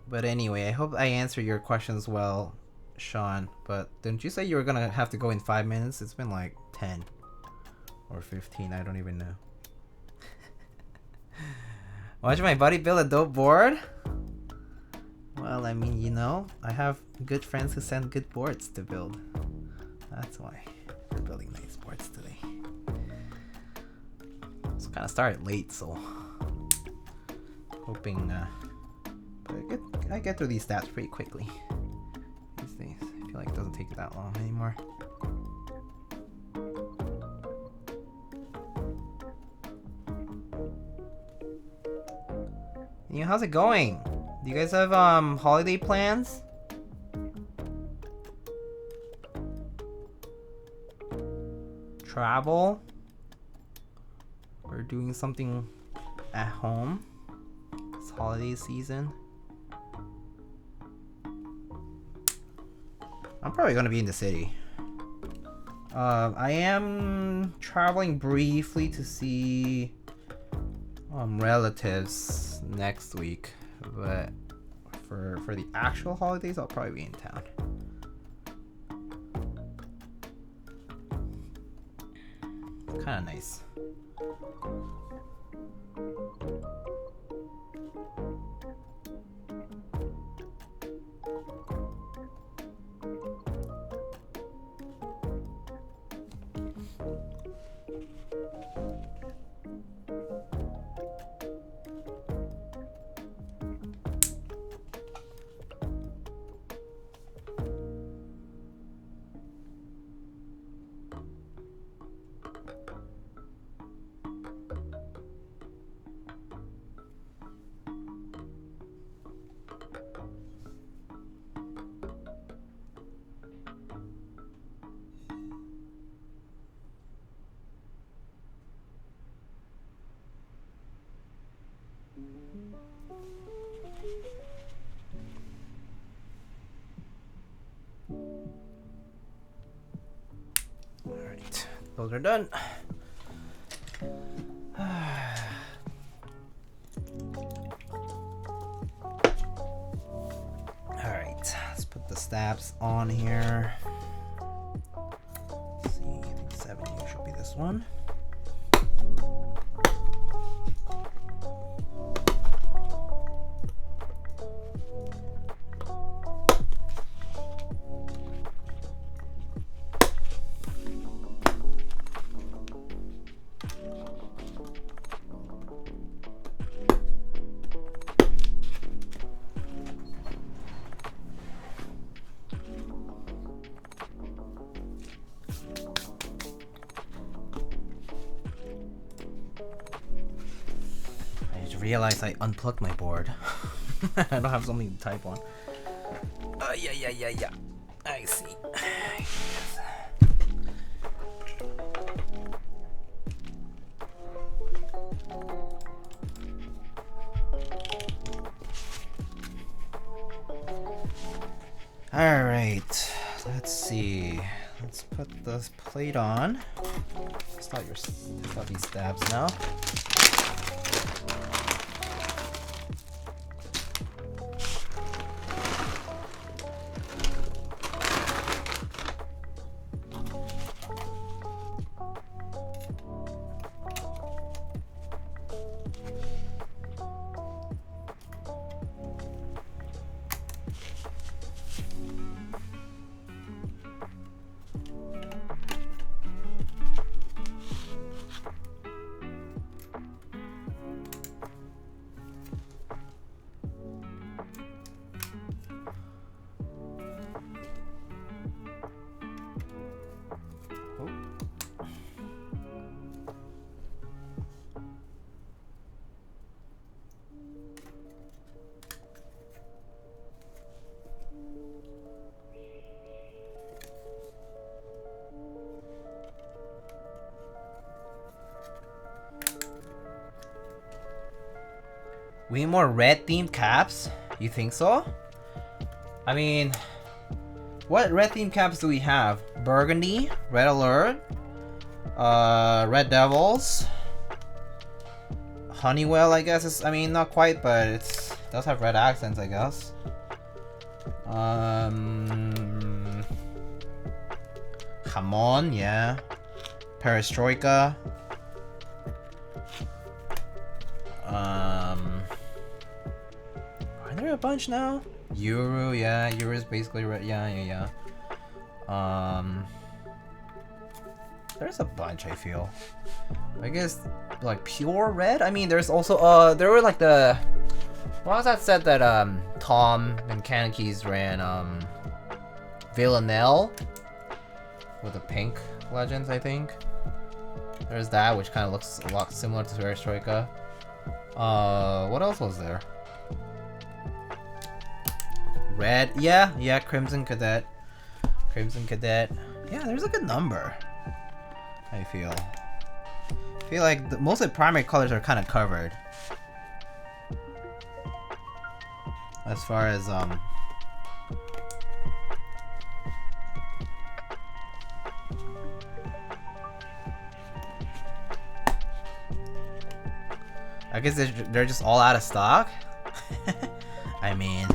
But anyway, I hope I answered your questions well, Sean. But didn't you say you were gonna have to go in 5 minutes? It's been like 10 or 15. I don't even know. Watch my buddy build a dope board? Well, I mean, you know, I have good friends who send good boards to build. That's why we're building nice boards today. So kind of started late, so hoping but I get through these stats pretty quickly these days. I feel like it doesn't take that long anymore. You know, how's it going? Do you guys have holiday plans? travel or doing something at home this holiday season. I'm probably gonna be in the city. I am traveling briefly to see relatives next week, but for the actual holidays, I'll probably be in town. Kind of nice. Alright, those are done. Alright, let's put the stabs on here. Let's see, I think 70 should be this one. Realize I unplugged my board. I don't have something to type on. Yeah. I see. All right. Let's see. Let's put this plate on. Start these stabs now. We need more red themed caps? You think so? I mean, what red themed caps do we have? Burgundy, Red Alert, Red Devils, Honeywell, I guess is, I mean, not quite, but it does have red accents, I guess. Hamon, yeah. Perestroika. Are there a bunch now? Euro, yeah, Euro is basically red, yeah. There's a bunch, I feel. I guess, like, pure red? I mean, there's also, there were like the... What was that set that, Tom and Kanekys ran, Villanelle? With the pink legends, I think. There's that, which kind of looks a lot similar to Perestroika. What else was there? Red, yeah, Crimson Cadet. Yeah, there's a good number. I feel like most of the primary colors are kind of covered. As far as I guess they're just all out of stock. I mean,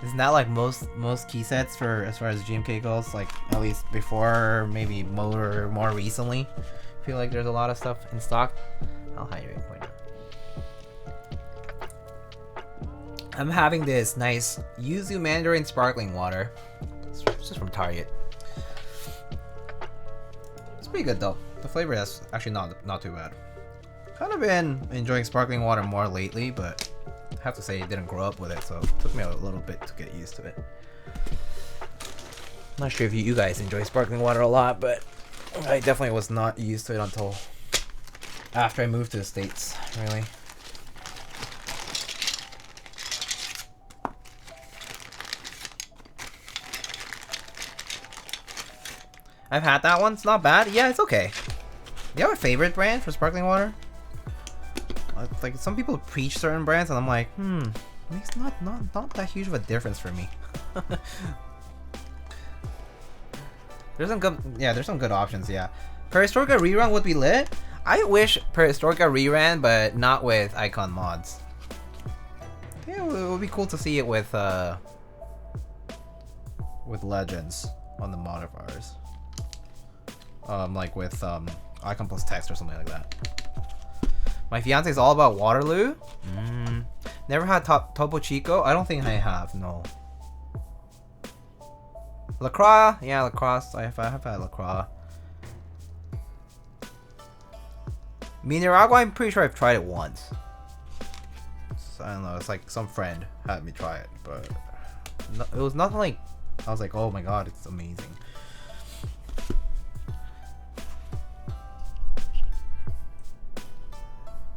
it's not like most key sets for as far as GMK goes. Like at least before, maybe more recently, I feel like there's a lot of stuff in stock. I'll hydrate point out. I'm having this nice Yuzu Mandarin sparkling water. It's just from Target. It's pretty good though. The flavor is actually not too bad. Kind of been enjoying sparkling water more lately, but I have to say I didn't grow up with it, so it took me a little bit to get used to it. Not sure if you guys enjoy sparkling water a lot, but I definitely was not used to it until after I moved to the States, really. I've had that one, it's not bad. Yeah, it's okay. Do you have a favorite brand for sparkling water? Like some people preach certain brands and I'm like, makes not that huge of a difference for me. There's some good options, yeah. Perestroika rerun would be lit. I wish Perestroika reran, but not with icon mods. Yeah, it would be cool to see it with legends on the modifiers. Like with icon plus text or something like that. My fiance is all about Waterloo. Never had Topo Chico. I don't think I have. No. LaCroix. Yeah, lacrosse. I have had LaCroix. Nicaragua. I'm pretty sure I've tried it once. So, I don't know. It's like some friend had me try it, but it was nothing like. I was like, oh my god, it's amazing.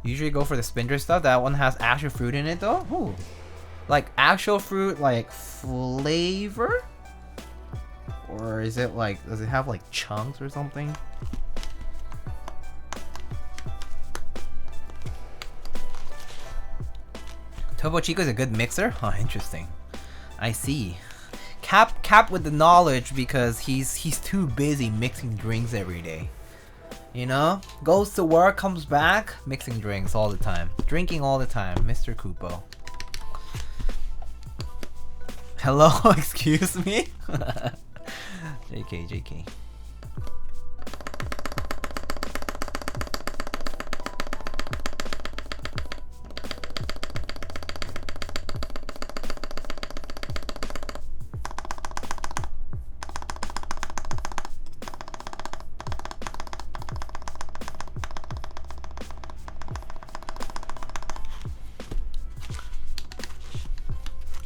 Usually go for the Spindrift stuff. That one has actual fruit in it though. Ooh. Like actual fruit, like flavor? Or is it like, does it have like chunks or something? Topo Chico is a good mixer? Oh, interesting. I see. Cap with the knowledge because he's too busy mixing drinks every day. You know, goes to work, comes back, mixing drinks all the time, drinking all the time, Mr. Kupo. Hello, excuse me? JK.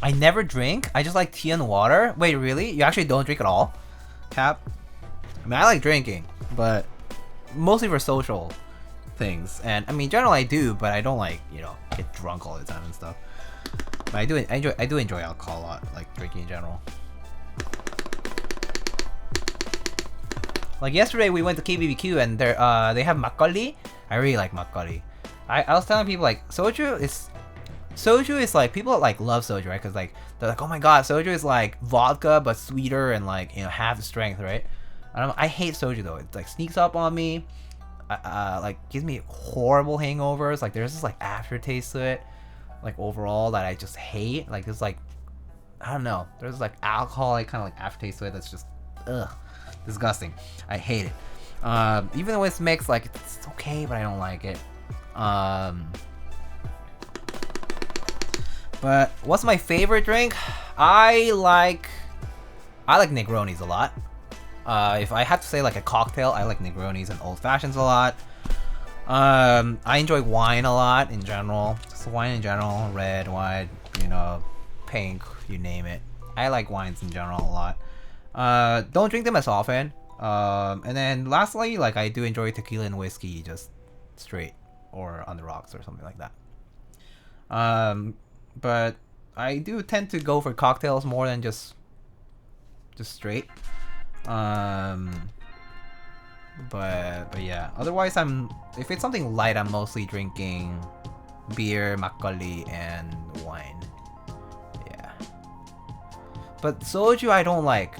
I never drink. I just like tea and water. Wait, really? You actually don't drink at all? Cap? I mean, I like drinking, but mostly for social things. And I mean, generally I do, but I don't like, you know, get drunk all the time and stuff. But I do enjoy alcohol a lot, like drinking in general. Like yesterday we went to KBBQ and they have makgeolli. I really like makgeolli. I was telling people like soju is like, people like love soju, right? Because like they're like, oh my god, soju is like vodka but sweeter and like, you know, half the strength, right? I hate soju though. It like sneaks up on me, like gives me horrible hangovers. Like there's this like aftertaste to it, like overall, that I just hate. Like it's like, I don't know, there's like alcoholic kind of like aftertaste to it that's just disgusting. I hate it. Even though it's mixed, like it's okay, but I don't like it. But what's my favorite drink? I like Negronis a lot. If I have to say like a cocktail, I like Negronis and old fashions a lot. I enjoy wine a lot in general. Just wine in general, red, white, you know, pink, you name it. I like wines in general a lot. Don't drink them as often. And then lastly, like I do enjoy tequila and whiskey just straight or on the rocks or something like that. But I do tend to go for cocktails more than just straight. But yeah, otherwise if it's something light, I'm mostly drinking beer, makgeolli, and wine. Yeah. But soju I don't like.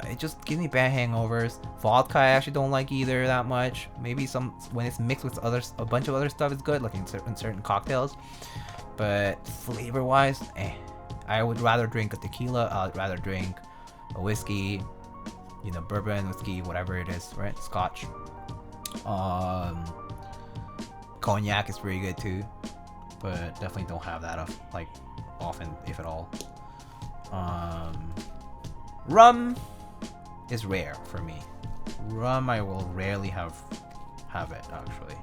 It just gives me bad hangovers. Vodka I actually don't like either that much. Maybe when it's mixed with a bunch of other stuff it's good, like in certain cocktails. But flavor wise, I would rather drink a tequila. I'd rather drink a whiskey, you know, bourbon, whiskey, whatever it is, right? Scotch. Cognac is pretty good too, but definitely don't have that like often, if at all. Rum is rare for me. Rum I will rarely have it actually.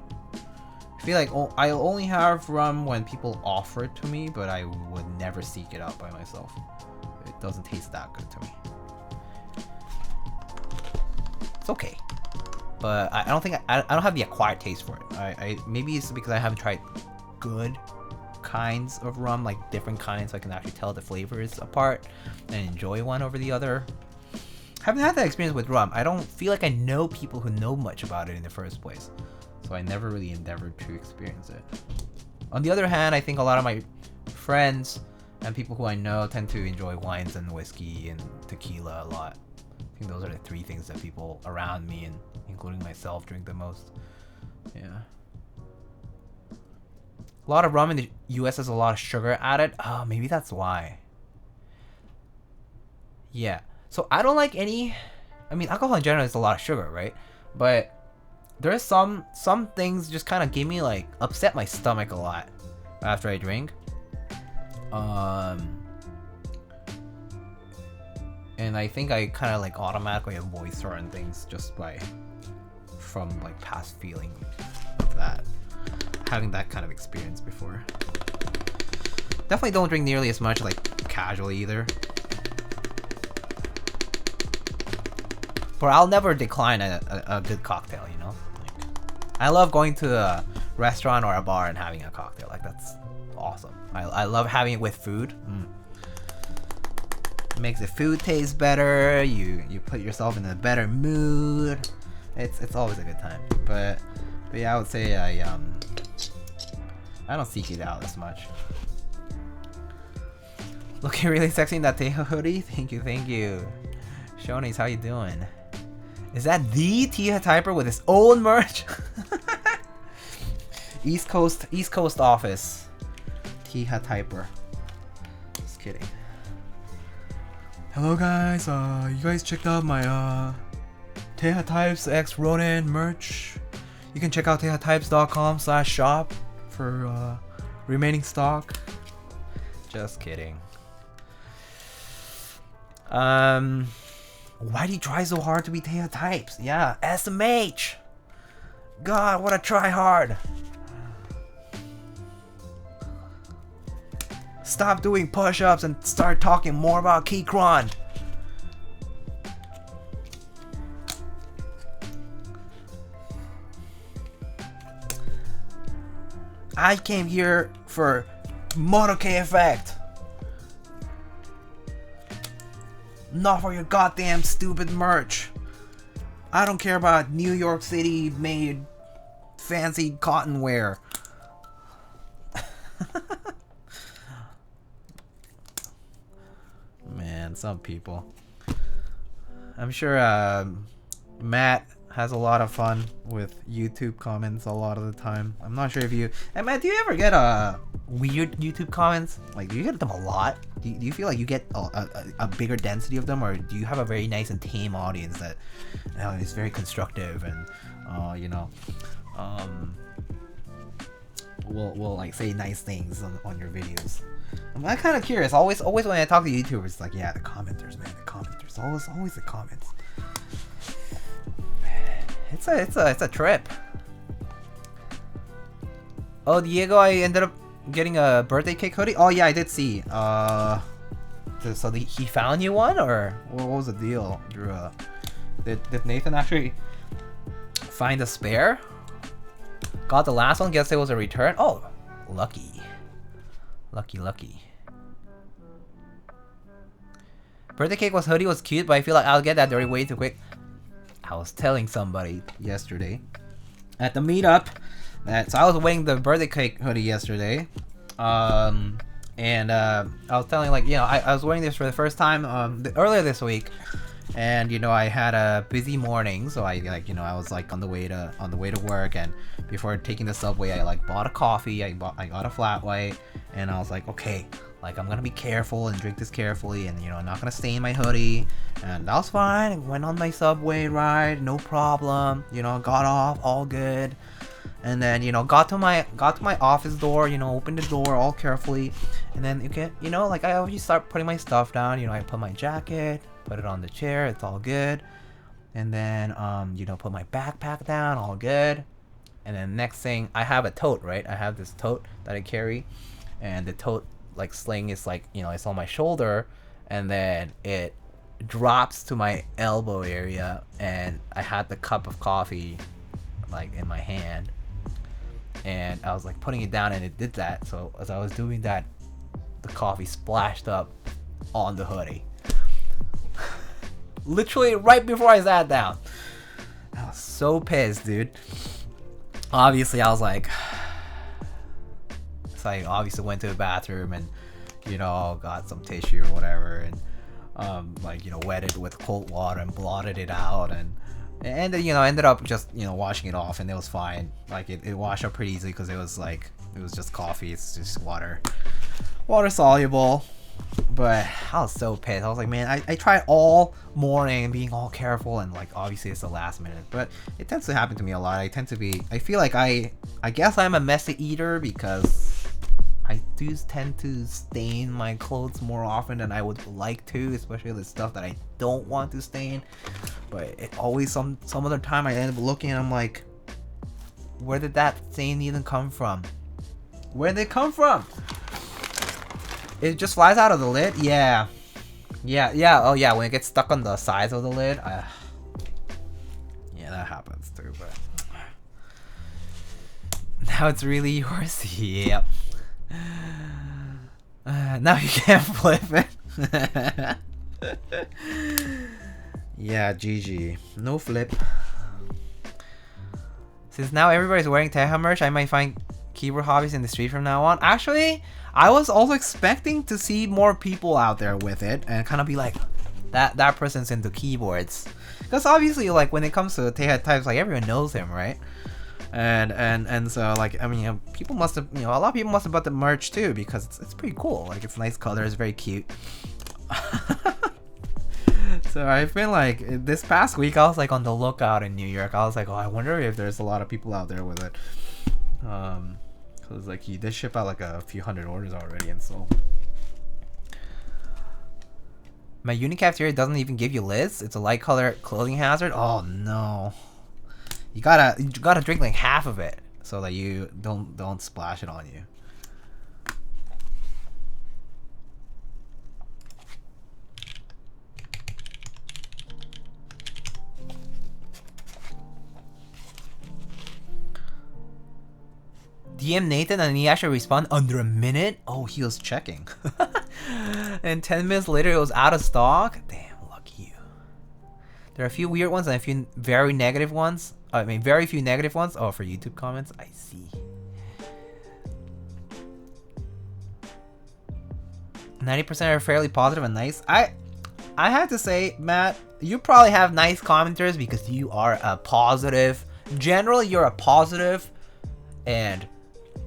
I feel like I'll only have rum when people offer it to me, but I would never seek it out by myself. It doesn't taste that good to me. It's okay, but I don't think I don't have the acquired taste for it. Maybe it's because I haven't tried good kinds of rum, like different kinds, so I can actually tell the flavors apart and enjoy one over the other. Haven't had that experience with rum. I don't feel like I know people who know much about it in the first place, so I never really endeavored to experience it. On the other hand, I think a lot of my friends and people who I know tend to enjoy wines and whiskey and tequila a lot. I think those are the three things that people around me, and including myself, drink the most. Yeah. A lot of rum in the US has a lot of sugar added. Oh, maybe that's why. Yeah. So I don't like any... I mean, alcohol in general is a lot of sugar, right? But there's some things just kind of give me, like, upset my stomach a lot after I drink. And I think I kind of like automatically avoid certain things just from like past feeling of that, having that kind of experience before. Definitely don't drink nearly as much like casually either. But I'll never decline a good cocktail, you know? Like, I love going to a restaurant or a bar and having a cocktail. Like, that's awesome. I love having it with food. Makes the food taste better. You put yourself in a better mood. It's always a good time. But yeah, I would say I don't seek it out as much. Looking really sexy in that Tejo hoodie. Thank you. Shonies, how you doing? Is that the Tia Typer with his own merch? East Coast office. Tia Typer. Just kidding. Hello guys, you guys checked out my Tia Types X RØDE NT merch. You can check out tehatypes.com/shop for remaining stock. Just kidding. Why do you try so hard to be Tia Types? Yeah, SMH. God, what a try hard. Stop doing push-ups and start talking more about Keycron. I came here for Moto K effect. Not for your goddamn stupid merch. I don't care about New York City made fancy cotton wear. Man, some people. I'm sure Matt has a lot of fun with YouTube comments a lot of the time. I'm not sure if you... And Matt, do you ever get weird YouTube comments? Like, do you get them a lot? Do you feel like you get a bigger density of them? Or do you have a very nice and tame audience that is very constructive and, you know, will like say nice things on your videos? I'm kind of curious. Always when I talk to YouTubers, it's like, yeah, the commenters, man, the commenters. Always the comments. It's a trip. Oh, Diego, I ended up getting a birthday cake hoodie. Oh yeah, I did see. So he found you one, or what was the deal, Drew? Did Nathan actually find a spare? Got the last one. Guess it was a return. Oh, lucky. Birthday cake hoodie was cute, but I feel like I'll get that dirty way too quick. I was telling somebody yesterday at the meetup that, so I was wearing the birthday cake hoodie yesterday, and I was telling, like, you know, I was wearing this for the first time earlier this week, and you know, I had a busy morning, so I, like, you know, I was like on the way to work, and before taking the subway, I like bought a coffee, I got a flat white, and I was like, okay, like, I'm gonna be careful and drink this carefully, and you know, I'm not gonna stain my hoodie. And that was fine. I went on my subway ride, no problem, you know, got off, all good. And then, you know, got to my office door, you know, opened the door all carefully, and then, okay, you know, like, I always start putting my stuff down, you know, I put my jacket, put it on the chair, it's all good. And then, you know, put my backpack down, all good. And then next thing, I have a tote, right? I have this tote that I carry, and the tote, like, sling is, like, you know, it's on my shoulder, and then it drops to my elbow area, and I had the cup of coffee, like, in my hand, and I was like putting it down, and it did that. So as I was doing that, the coffee splashed up on the hoodie. Literally right before I sat down. I was so pissed, dude. Obviously, I was like, so I obviously went to the bathroom and, you know, got some tissue or whatever, and like, you know, wet it with cold water and blotted it out, and you know, ended up just, you know, washing it off, and it was fine. Like, it washed up pretty easily because it was just coffee. It's just water soluble. But I was so pissed. I was like, man, I tried all morning being all careful, and like, obviously it's the last minute, but it tends to happen to me a lot. I feel like I guess I'm a messy eater, because I do tend to stain my clothes more often than I would like to, especially the stuff that I don't want to stain. But it always, some other time, I end up looking and I'm like, where did that stain even come from? Where did it come from? It just flies out of the lid? Yeah. Oh yeah, when it gets stuck on the sides of the lid. Yeah, that happens too, but now it's really yours. Yep. Now you can't flip it. Yeah, GG. No flip. Since now everybody's wearing Teha merch, I might find keyboard hobbies in the street from now on. Actually, I was also expecting to see more people out there with it and kind of be like, that person's into keyboards. Because obviously, like, when it comes to Teha types, like, everyone knows him, right? And so, like, I mean, you know, people must have, you know, a lot of people must have bought the merch too, because it's pretty cool. Like, it's nice color, it's very cute. So I've been like, this past week, I was like on the lookout in New York. I was like, oh, I wonder if there's a lot of people out there with it. Cause like, he did ship out like a few hundred orders already, and so. My Unicafeteria doesn't even give you lids. It's a light color clothing hazard. Oh no. You gotta drink like half of it so that you don't splash it on you. DM Nathan and he actually responded under a minute. Oh, he was checking. And 10 minutes later, it was out of stock. Damn, lucky you. There are a few weird ones and a few very negative ones. I mean, very few negative ones. Oh, for YouTube comments, I see. 90% are fairly positive and nice. I have to say, Matt, you probably have nice commenters because you are a positive. Generally, you're a positive and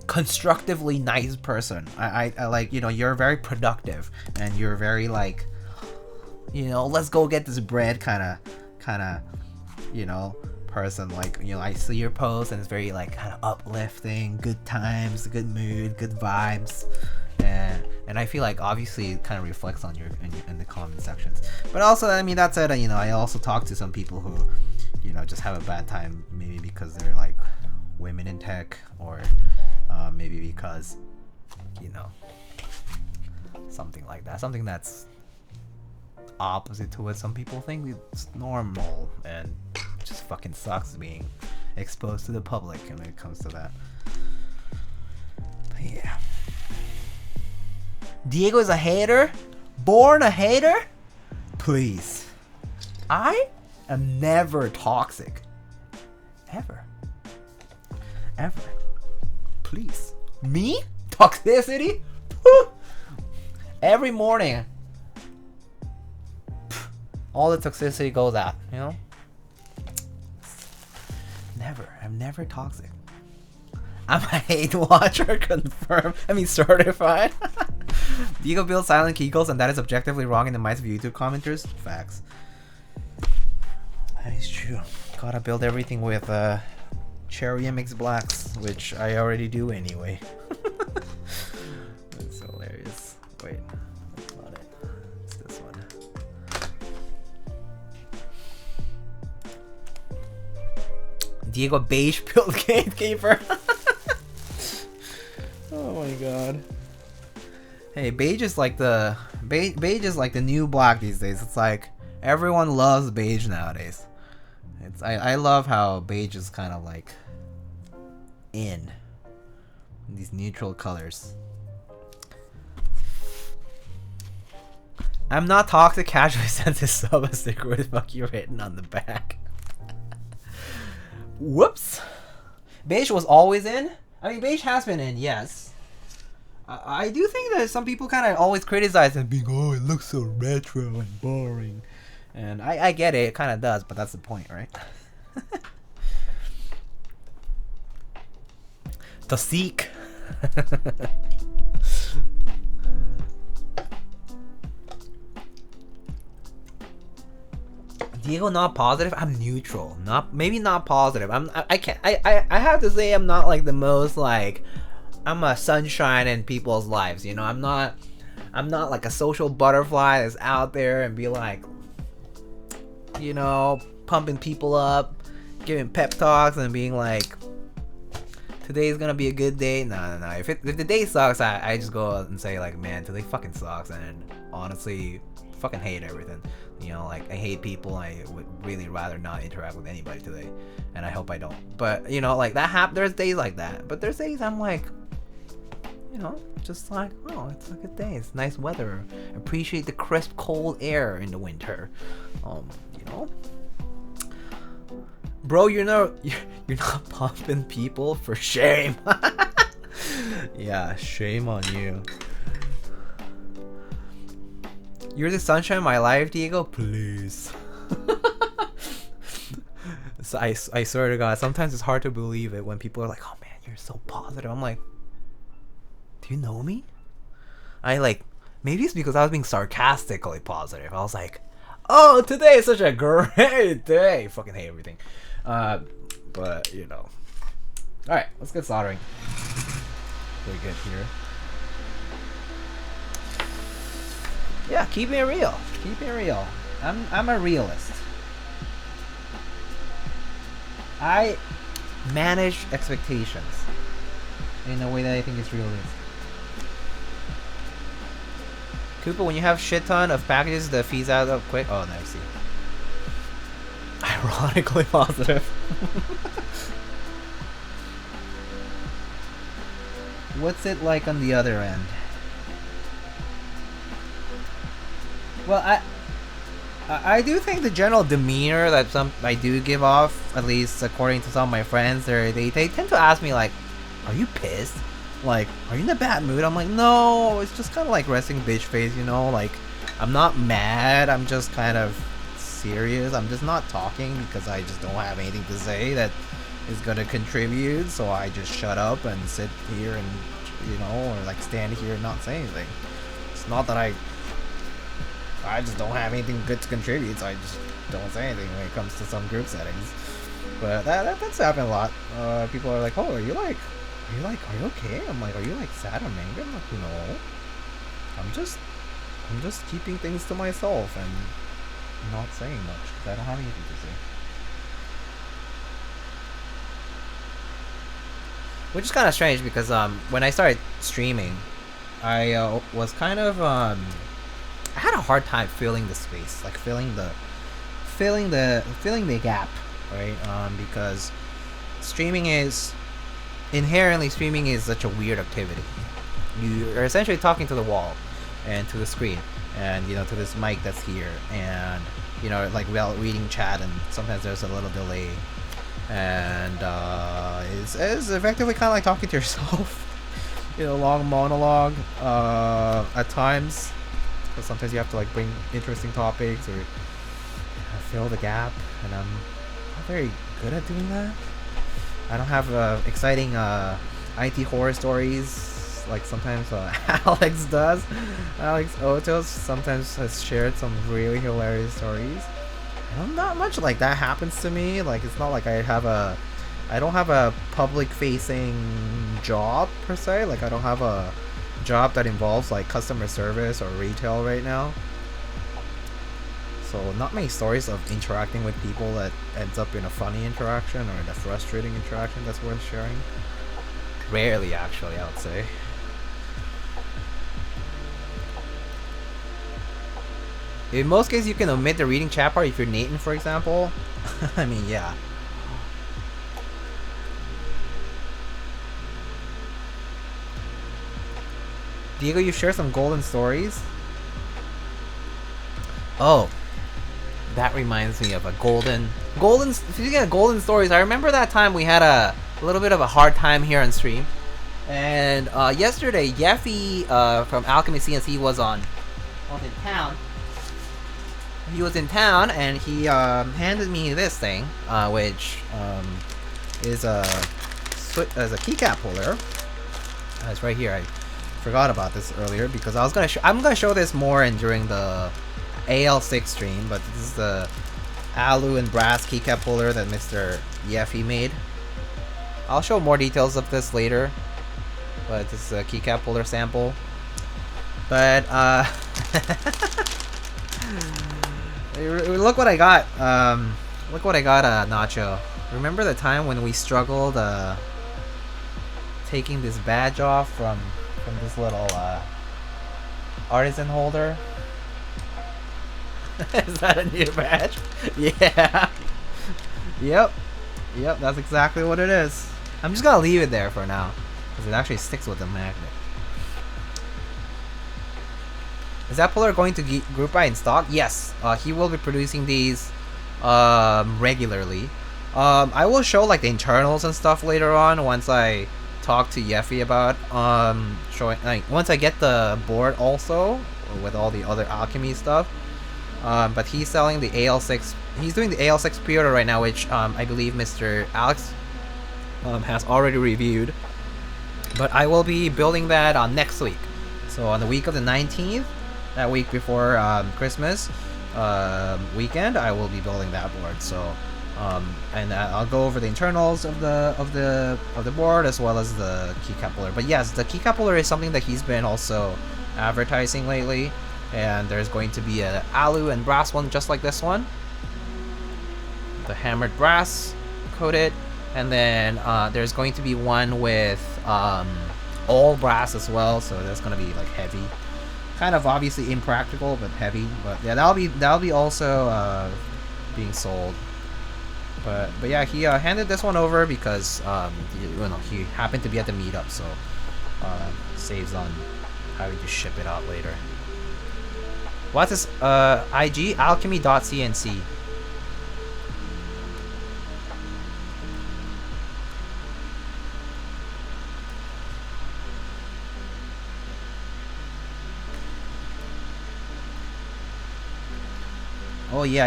constructively nice person. I like, you know, you're very productive and you're very like, you know, let's go get this bread kind of, you know, person. Like, you know, I see your posts and it's very like kind of uplifting, good times, good mood, good vibes, and I feel like obviously it kind of reflects on your in the comment sections. But also, I mean, that said, you know, I also talk to some people who, you know, just have a bad time, maybe because they're like women in tech, or maybe because, you know, something like that, something that's opposite to what some people think it's normal, and it just fucking sucks being exposed to the public when it comes to that. But yeah, Diego is a hater, born a hater. Please, I am never toxic. Ever. Ever. Please. Me? Toxicity? Every morning. All the toxicity goes out, you know? Never. I'm never toxic. I'm a hate watcher, confirmed. I mean, certified. Diego builds silent Kegels, and that is objectively wrong in the minds of YouTube commenters. Facts. That is true. Gotta build everything with Cherry MX Blacks, which I already do anyway. That's hilarious. Wait, that's not it. It's this one. Diego beige build gatekeeper. Oh my god. Hey, beige is like the beige is like the new black these days. It's like everyone loves beige nowadays. It's I love how beige is kind of like in these neutral colors. I'm not toxic. Casually sent this sub a sticker with "fuck you" written on the back. Whoops. Beige was always in. I mean, beige has been in, yes. I do think that some people kind of always criticize it, being, oh, it looks so retro and boring. And I get it kind of does, but that's the point, right? The Seek. Diego not positive. I'm neutral. Maybe not positive. I have to say I'm not like the most like I'm a sunshine in people's lives. You know, I'm not like a social butterfly that's out there and be like, you know, pumping people up, giving pep talks and being like, today's gonna be a good day. No. If the day sucks, I just go out and say like, man, today fucking sucks, and honestly, fucking hate everything. You know, like I hate people. I would really rather not interact with anybody today, and I hope I don't. But you know, like that there's days like that. But there's days I'm like, you know, just like, oh, it's a good day. It's nice weather. Appreciate the crisp, cold air in the winter. You know, bro, you're not pumping people for shame. Yeah, shame on you. You're the sunshine of my life, Diego. Please. So I swear to God, sometimes it's hard to believe it when people are like, "Oh man, you're so positive." I'm like, do you know me? Maybe it's because I was being sarcastically positive. I was like, "Oh, today is such a great day." Fucking hate everything. But you know. All right, let's get soldering. Pretty good here. Yeah, keeping it real. Keeping it real. I'm a realist. I manage expectations in a way that I think is realistic. Koopa, when you have shit ton of packages, the fees out up quick. Oh, no, I see. Ironically positive. What's it like on the other end? Well, I do think the general demeanor that I do give off, at least according to some of my friends, they tend to ask me like, "Are you pissed? Like, are you in a bad mood?" I'm like, "No, it's just kind of like resting bitch face, you know. Like, I'm not mad. I'm just kind of serious. I'm just not talking because I just don't have anything to say that is gonna contribute. So I just shut up and sit here and, you know, or like stand here and not say anything. It's not that I just don't have anything good to contribute, so I just don't say anything when it comes to some group settings. But that's happened a lot. People are like, "Oh, are you okay?" I'm like, "Are you like sad or angry?" I'm like, "No. I'm just keeping things to myself and not saying much because I don't have anything to say." Which is kind of strange because when I started streaming, I was kind of I had a hard time filling the space, like filling the gap, right? Because streaming is inherently such a weird activity. You are essentially talking to the wall and to the screen, and you know, to this mic that's here, and you know, like while reading chat, and sometimes there's a little delay, and it's effectively kind of like talking to yourself. You know, long monologue at times, because sometimes you have to like bring interesting topics or fill the gap, and I'm not very good at doing that. I don't have exciting IT horror stories like sometimes Alex does. Alex Otos sometimes has shared some really hilarious stories. And not much like that happens to me. Like, it's not like I don't have a public facing job per se. Like, I don't have a job that involves like customer service or retail right now. So not many stories of interacting with people that ends up in a funny interaction or in a frustrating interaction that's worth sharing. Rarely, actually, I would say. In most cases, you can omit the reading chat part if you're Nathan, for example. I mean, yeah. Diego, you share some golden stories? Oh. That reminds me of a golden speaking of golden stories, I remember that time we had a little bit of a hard time here on stream. And yesterday, Yeffy from Alchemy CNC was in town. He was in town and he handed me this thing, which is a keycap holder. It's right here. I forgot about this earlier because I was I'm gonna show this more during the AL6 stream, but this is the alu and brass keycap holder that Mr. Yeffy made. I'll show more details of this later, but this is a keycap holder sample. But look what I got. Look what I got, Nacho. Remember the time when we struggled taking this badge off from this little Artisan holder? Is that a new badge? Yeah. Yep, that's exactly what it is. I'm just gonna leave it there for now, because it actually sticks with the magnet. Is that puller going to group buy in stock? Yes, he will be producing these regularly. I will show like the internals and stuff later on once I talk to Yeffy about showing, like, once I get the board also with all the other alchemy stuff. But he's selling the AL6. He's doing the AL6 pre-order right now, which I believe Mr. Alex has already reviewed. But I will be building that on next week. So on the week of the 19th, that week before Christmas weekend, I will be building that board. So and I'll go over the internals of the board as well as the keycap holder. But yes, the keycap holder is something that he's been also advertising lately. And there's going to be an alu and brass one just like this one. The hammered brass coated. And then there's going to be one with all brass as well. So that's going to be like heavy. Kind of obviously impractical, but heavy. But yeah, that'll be also being sold. But yeah, he handed this one over because he happened to be at the meetup. So saves on having to ship it out later. What's this? IG alchemy.cnc. Oh yeah,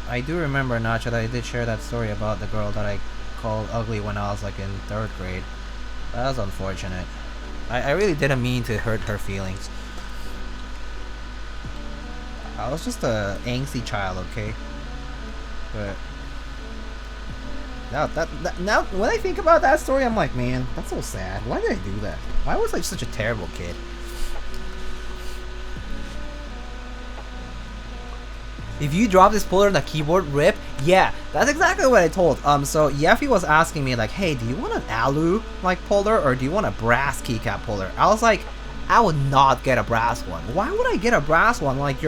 I do remember, Nacho, that I did share that story about the girl that I called ugly when I was like in 3rd grade. That was unfortunate. I really didn't mean to hurt her feelings. I was just a angsty child, okay? But now when I think about that story, I'm like, man, that's so sad. Why did I do that? Why was I such a terrible kid? If you drop this puller on the keyboard, rip. Yeah, that's exactly what I told. So Yeffy was asking me like, hey, do you want an alu like puller or do you want a brass keycap puller? I was like, I would not get a brass one. Why would I get a brass one? Like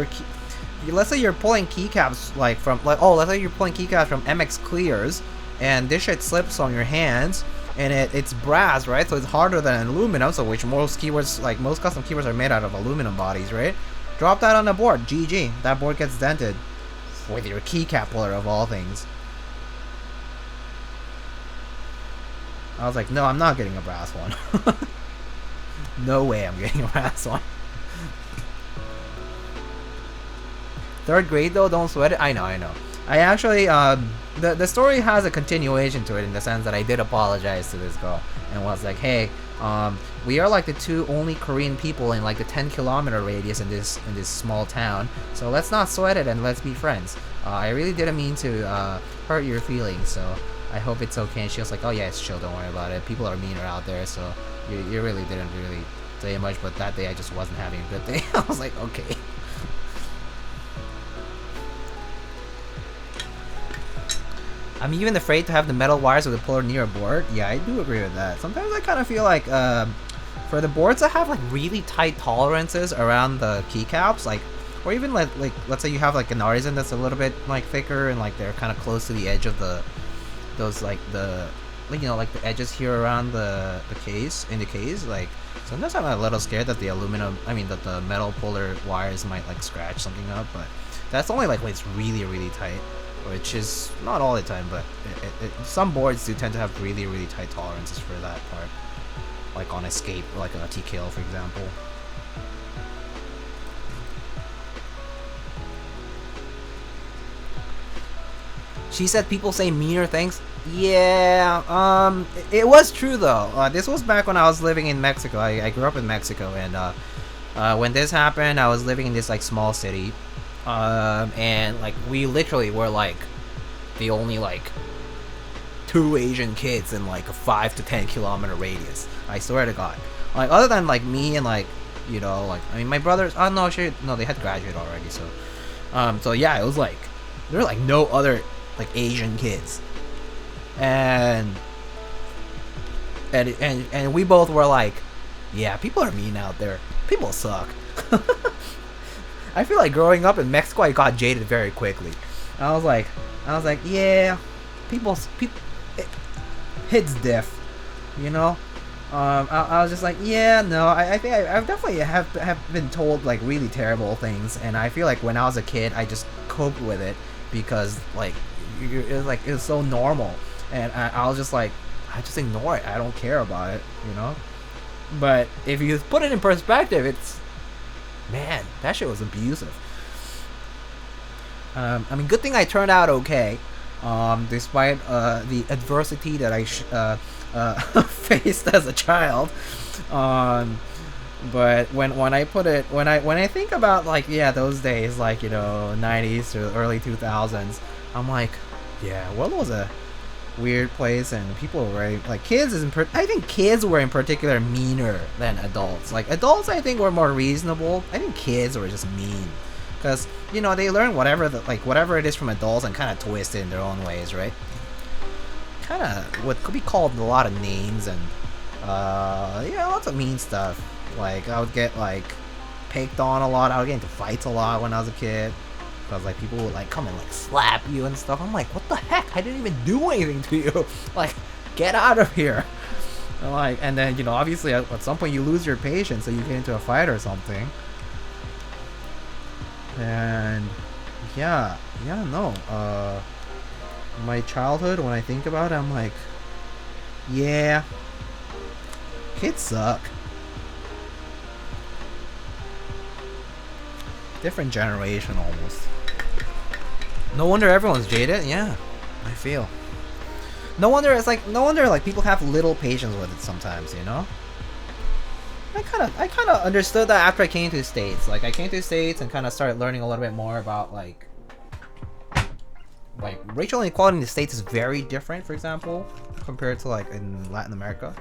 let's say you're pulling keycaps let's say you're pulling keycaps from MX Clears, and this shit slips on your hands, and it's brass, right? So it's harder than aluminum, so which most keyboards, like most custom keyboards, are made out of aluminum bodies, right? Drop that on the board, GG. That board gets dented. with your keycap puller of all things. I was like, no, I'm not getting a brass one. No way I'm getting a brass one. 3rd grade though, don't sweat it. I know. I actually, the story has a continuation to it in the sense that I did apologize to this girl and was like, hey, we are like the 2 only Korean people in like the 10-kilometer radius in this small town, so let's not sweat it and let's be friends. I really didn't mean to hurt your feelings, so I hope it's okay. And she was like, oh yeah, it's chill, don't worry about it. People are meaner out there, so you really didn't really say much, but that day I just wasn't having a good day. I was like, okay. I'm even afraid to have the metal wires with the puller near a board. Yeah, I do agree with that. Sometimes I kind of feel like for the boards that have like really tight tolerances around the keycaps, like, or even like let's say you have like an Artisan that's a little bit like thicker and like they're kind of close to the edge of those like the like the edges here around the case, in the case, like sometimes I'm a little scared that that the metal puller wires might like scratch something up, but that's only like when it's really, really tight, which is not all the time, but some boards do tend to have really, really tight tolerances for that part, like on Escape, or like a TKL for example. She said people say meaner things. Yeah, it was true though. This was back when I was living in Mexico. I grew up in Mexico, and when this happened, I was living in this like small city, and like we literally were like the only like 2 Asian kids in like a 5 to 10 kilometer radius. I swear to God. Like other than like me and like like I mean my brothers. Oh no, they had graduated already. So yeah, it was like there were like no other like Asian kids, and we both were like, yeah, people are mean out there. People suck. I feel like growing up in Mexico, I got jaded very quickly. I was like, yeah, people, it's diff, I was just like, yeah, no, I think I definitely have been told like really terrible things, and I feel like when I was a kid, I just coped with it because like it was so normal, and I was just like, I just ignore it. I don't care about it, But if you put it in perspective, it's, man, that shit was abusive. I mean, good thing I turned out okay, despite the adversity that I faced as a child. But when I think about like, yeah, those days, like 90s or early 2000s, I'm like, yeah, world was a weird place, and people were very, like, I think kids were in particular meaner than adults. Like adults, I think, were more reasonable. I think kids were just mean, because they learn whatever it is from adults and kind of twist it in their own ways, right? Kind of what could be called a lot of names, and lots of mean stuff. Like I would get like picked on a lot. I would get into fights a lot when I was a kid. Because like people would like come and like slap you and stuff. I'm like, what the heck? I didn't even do anything to you. Like, get out of here. And then obviously at some point you lose your patience, so you get into a fight or something. And my childhood, when I think about it, I'm like, yeah, kids suck. Different generation almost. No wonder everyone's jaded. Yeah, I feel. No wonder like people have little patience with it sometimes. I kind of understood that after I came to the States. Like I came to the States and kind of started learning a little bit more about like racial inequality in the States is very different, for example, compared to like in Latin America.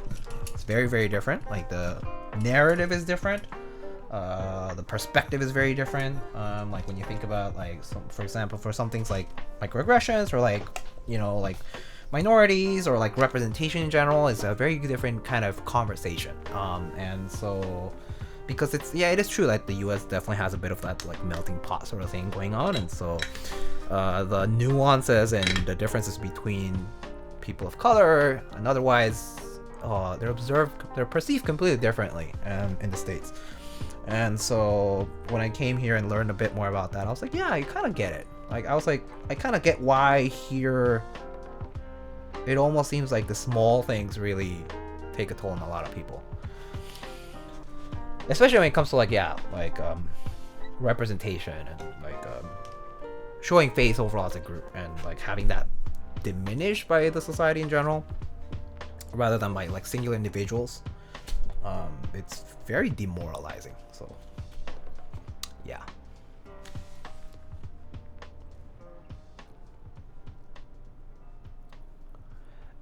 It's very, very different. Like the narrative is different. The perspective is very different. Like when you think about like, for example, for some things like microaggressions or like like minorities or like representation in general, is a very different kind of conversation. And so because it is true that the US definitely has a bit of that like melting pot sort of thing going on, and so the nuances and the differences between people of color and otherwise, they're perceived completely differently in the States. And so when I came here and learned a bit more about that, I was like, yeah, I kind of get it. Like, I was like, I kind of get why here it almost seems like the small things really take a toll on a lot of people. Especially when it comes to like, yeah, like representation and like showing face overall as a group, and like having that diminished by the society in general rather than by like singular individuals. It's very demoralizing. So yeah.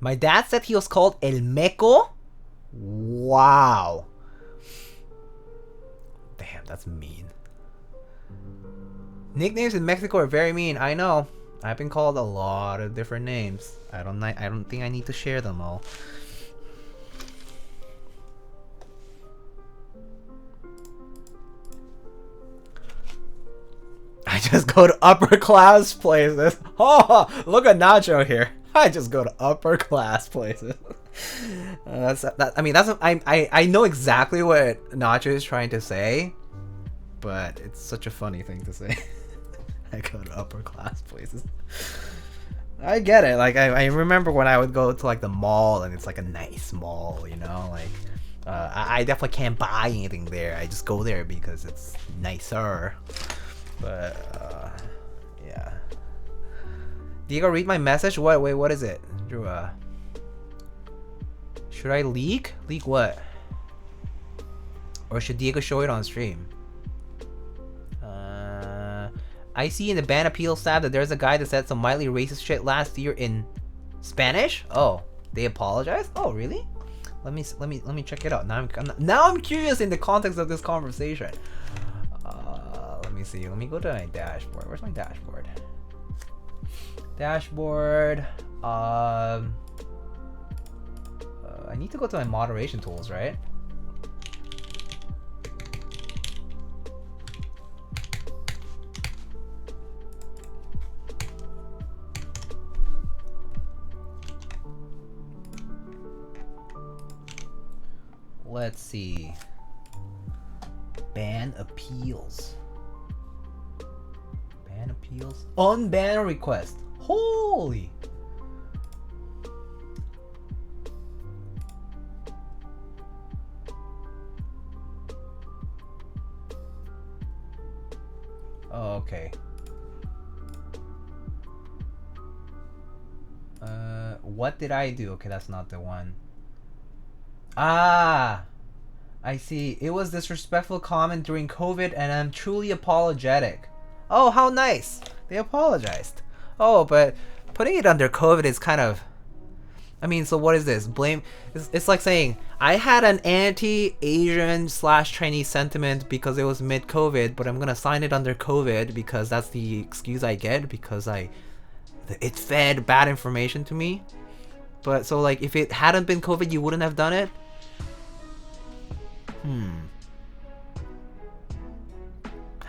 My dad said he was called El Meco. Wow. Damn, that's mean. Nicknames in Mexico are very mean. I know. I've been called a lot of different names. I don't think I need to share them all. I just go to upper class places. Oh, look at Nacho here. I just go to upper class places. I know exactly what Nacho is trying to say, but it's such a funny thing to say. I go to upper class places. I get it. Like I remember when I would go to like the mall, and it's like a nice mall, you know, like I definitely can't buy anything there. I just go there because it's nicer. But yeah. Diego, read my message. What? Wait, what is it? Drew, should I leak? Leak what? Or should Diego show it on stream? I see in the ban appeal tab that there's a guy that said some mildly racist shit last year in Spanish. Oh, they apologized? Oh, really? Let me check it out. Now I'm curious in the context of this conversation. Let me see. Let me go to my dashboard. Where's my dashboard? Dashboard. I need to go to my moderation tools, right? Let's see. Ban appeals. Ban appeals. Unban request. Holy. Oh, okay. What did I do? Okay, that's not the one. Ah, I see. It was disrespectful comment during COVID, and I'm truly apologetic. Oh, how nice. They apologized. Oh, but putting it under COVID is kind of... I mean, so what is this? Blame... It's like saying, I had an anti-Asian / Chinese sentiment because it was mid-COVID, but I'm gonna sign it under COVID because that's the excuse I get because it fed bad information to me. But so like, if it hadn't been COVID, you wouldn't have done it? I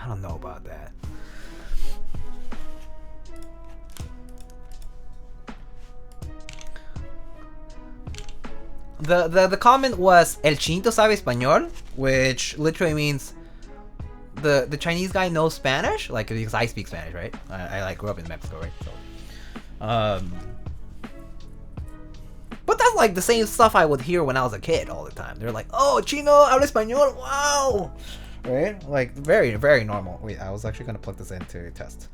don't know about that. The comment was El Chinito sabe español, which literally means the Chinese guy knows Spanish, like because I speak Spanish, right? I like grew up in Mexico, right? So, but that's like the same stuff I would hear when I was a kid all the time. They're like, "Oh, Chino habla español, wow!" Right? Like very, very normal. Wait, I was actually gonna plug this into a test.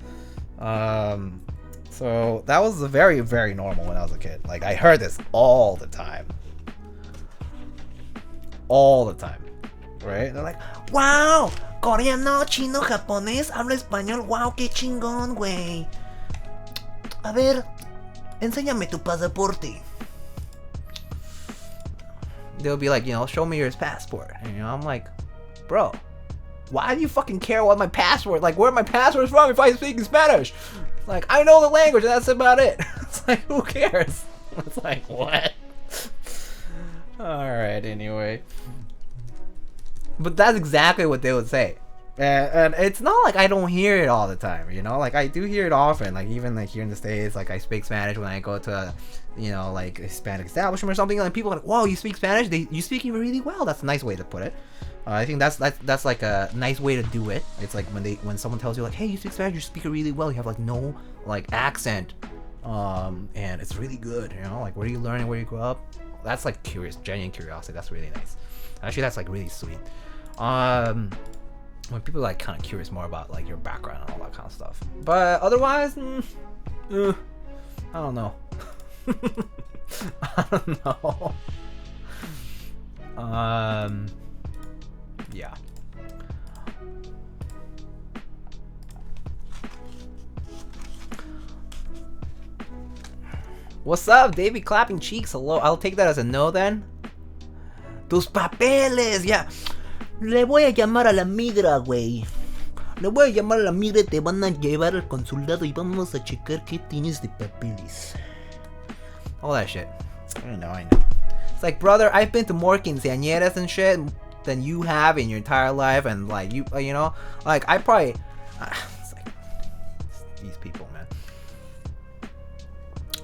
So that was very, very normal when I was a kid. Like I heard this all the time. All the time, right? They're like, wow, coreano, chino, japonés, habla español, wow, qué chingón, güey. A ver, enséñame tu pasaporte. They'll be like, you know, show me your passport. And, you know, I'm like, bro, why do you fucking care what my passport, like where my passport is from if I speak in Spanish? It's like, I know the language and that's about it. It's like, who cares? It's like, what? Alright, anyway. But that's exactly what they would say. And it's not like I don't hear it all the time, you know? Like, I do hear it often. Like, even like here in the States, like I speak Spanish when I go to, you know, like a Hispanic establishment or something. Like, people are like, whoa, you speak Spanish? You speak it really well. That's a nice way to put it. I think that's like a nice way to do it. It's like when someone tells you like, hey, you speak Spanish, you speak it really well, you have like no like accent, and it's really good, you know, like where are you learning, where you grew up. That's like genuine curiosity. That's really nice. Actually, that's like really sweet. When people are like kind of curious more about like your background and all that kind of stuff. But otherwise, I don't know. I don't know. Yeah. What's up, Davey? Clapping cheeks. Hello. I'll take that as a no then. Tus papeles, yeah. Le voy a llamar a la migra, güey. Le voy a llamar a la migra y te van a llevar al consulado y vamos a checar qué tienes de papeles. All that shit. I know. It's like, brother, I've been to more quinceañeras and shit than you have in your entire life, and like you know, like I probably. It's like these people, man.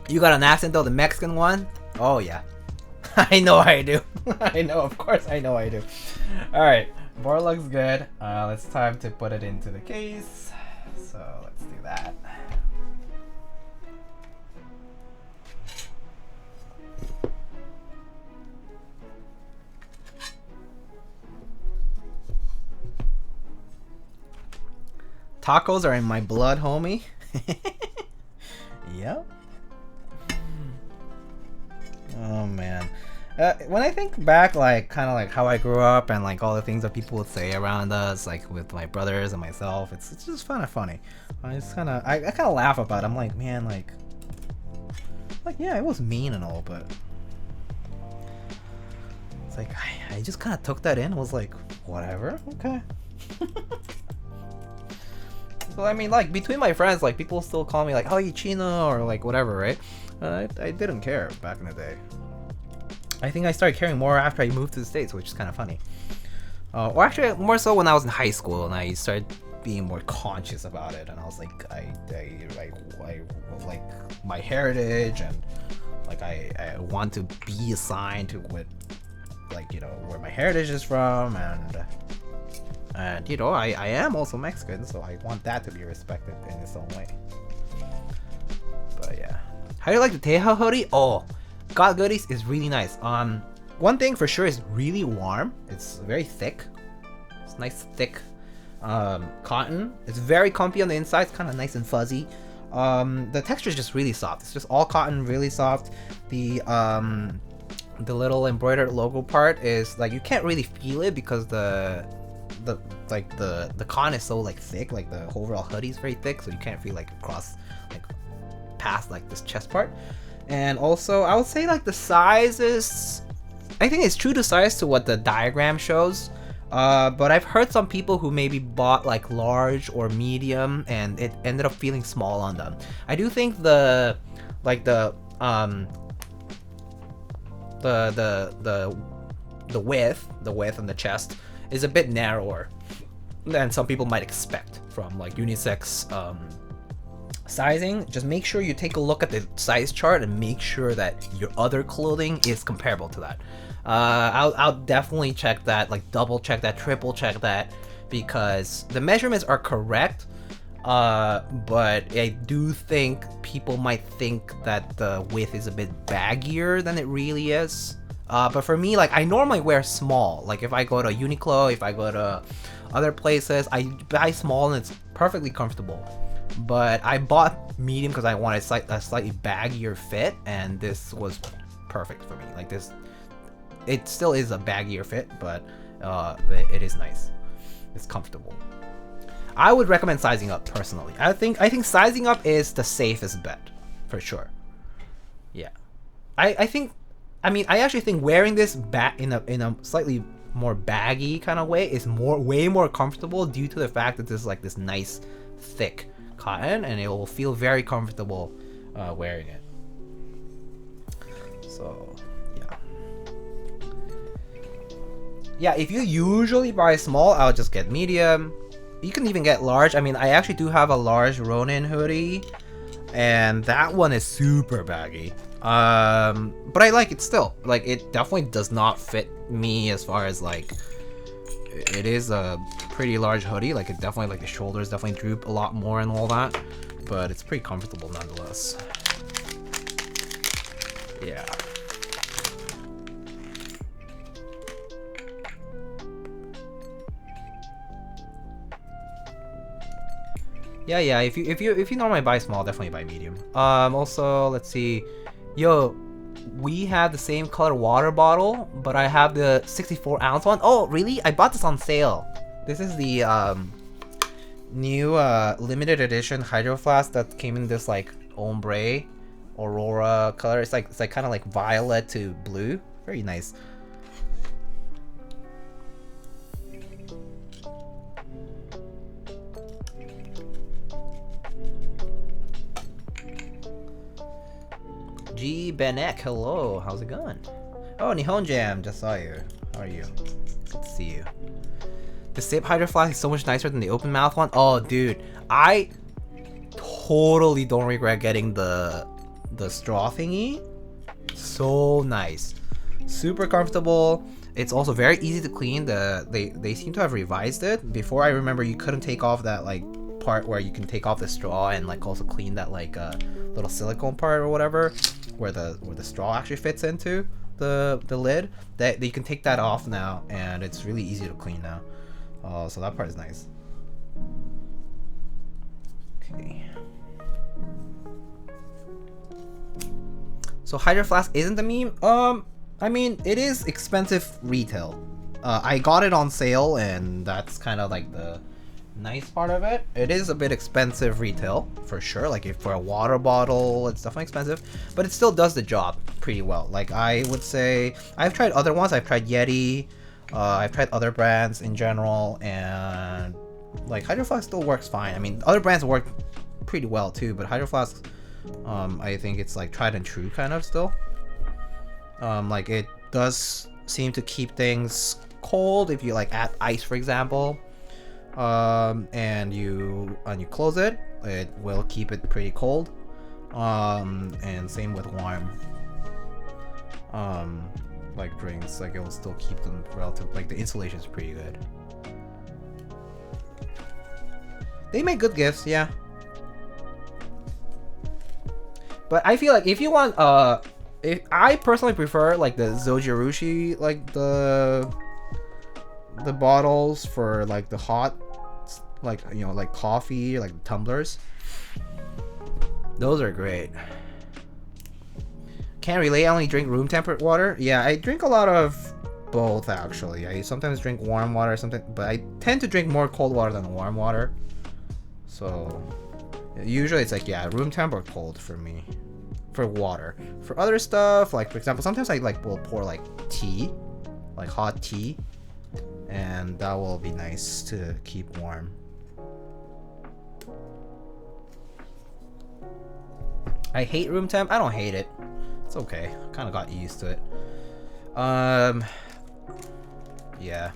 You got an accent though, the Mexican one? Oh yeah. I know I do. I know, of course I know I do. Alright, board looks good. It's time to put it into the case. So let's do that. Tacos are in my blood, homie. Yep. Oh man. When I think back, like kind of like how I grew up and like all the things that people would say around us, like with my brothers and myself, it's just kind of funny. I kind of laugh about it. I'm like, man, like yeah, it was mean and all, but it's like I just kind of took that in and was like, whatever, okay. So I mean, like between my friends, like people still call me like, oh, you Chino or like whatever, right? I didn't care back in the day. I think I started caring more after I moved to the States, which is kind of funny. Or actually, more so when I was in high school and I started being more conscious about it. And I was like, I like my heritage, and like I want to be assigned to what, like, you know, where my heritage is from, and you know, I am also Mexican, so I want that to be respected in its own way. But yeah. How do you like the Teja hoodie? Oh, God Goodies is really nice. One thing for sure is really warm. It's very thick. It's nice thick cotton. It's very comfy on the inside. It's kind of nice and fuzzy. The texture is just really soft. It's just all cotton, really soft. The little embroidered logo part is like you can't really feel it because the cotton is so like thick. Like the overall hoodie is very thick, so you can't feel like across like past like this chest part. And also I would say like the size is, I think it's true to size to what the diagram shows, but I've heard some people who maybe bought like large or medium and it ended up feeling small on them. I do think the width on the chest is a bit narrower than some people might expect from like unisex sizing. Just make sure you take a look at the size chart and make sure that your other clothing is comparable to that. I'll definitely check that, like double check that, triple check that, because the measurements are correct, but I do think people might think that the width is a bit baggier than it really is. But for me, like I normally wear small. Like if I go to Uniqlo, if I go to other places, I buy small and it's perfectly comfortable. But I bought medium because I wanted a slightly baggier fit, and this was perfect for me. Like this, it still is a baggier fit, but it is nice. It's comfortable. I would recommend sizing up personally. I think sizing up is the safest bet for sure. Yeah, I actually think wearing this in a slightly more baggy kind of way is way more comfortable due to the fact that this is like this nice thick cotton, and it will feel very comfortable wearing it. So yeah, if you usually buy small, I'll just get medium. You can even get large. I mean, I actually do have a large Ronin hoodie, and that one is super baggy. But I like it still. Like, it definitely does not fit me as far as like it is a pretty large hoodie. Like it definitely, like the shoulders definitely droop a lot more and all that, but it's pretty comfortable nonetheless. Yeah. Yeah. If you normally buy small, definitely buy medium. Also, let's see. Yo, we have the same color water bottle, but I have the 64-ounce one. Oh, really? I bought this on sale. This is the new limited edition hydro flask that came in this like ombre aurora color. It's like kind of like violet to blue. Very nice. G Benek, hello, how's it going? Oh, Nihon Jam, just saw you. How are you? Good to see you. The sip hydro flask is so much nicer than the open mouth one. Oh, dude, I totally don't regret getting the straw thingy. So nice, super comfortable. It's also very easy to clean. They seem to have revised it. Before, I remember you couldn't take off that like part where you can take off the straw and like also clean that like little silicone part or whatever, where the straw actually fits into the lid. That you can take that off now, and it's really easy to clean now. So that part is nice. Okay. So Hydro Flask isn't the meme. I mean, it is expensive retail. I got it on sale, and that's kind of like the nice part of it. It is a bit expensive retail for sure. Like if for a water bottle, it's definitely expensive, but it still does the job pretty well. Like I would say, I've tried other ones. I've tried Yeti. I've tried other brands in general, and like Hydro Flask still works fine. I mean, other brands work pretty well too, but Hydro Flask, I think it's like tried and true kind of still. Like it does seem to keep things cold if you like add ice, for example. And you close it, it will keep it pretty cold. And same with warm. Like drinks, like it will still keep them relative. Like the insulation is pretty good. They make good gifts, yeah. But I feel like if you want, if I personally prefer like the Zojirushi, like the bottles for like the hot, like, you know, like coffee, like tumblers. Those are great. Can't relate, I only drink room temperate water. Yeah, I drink a lot of both actually. I sometimes drink warm water or something, but I tend to drink more cold water than warm water. So usually it's like, yeah, room temp or cold for me, for water. For other stuff, like for example, sometimes I like will pour like tea, like hot tea, and that will be nice to keep warm. I hate room temp. I don't hate it. It's okay. Kind of got used to it. Yeah.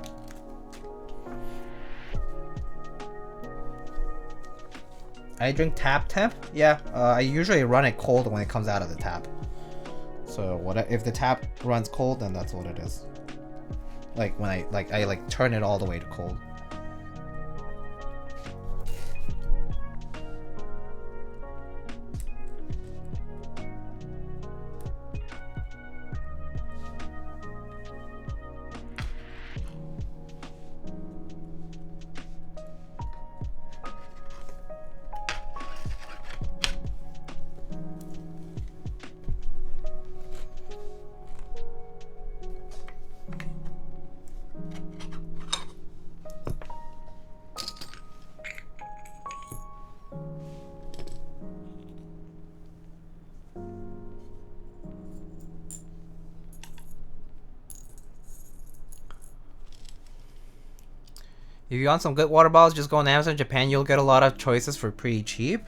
I drink tap temp. Yeah. I usually run it cold when it comes out of the tap. So what if the tap runs cold, then that's what it is. Like when I turn it all the way to cold. If you want some good water bottles, just go on Amazon Japan. You'll get a lot of choices for pretty cheap.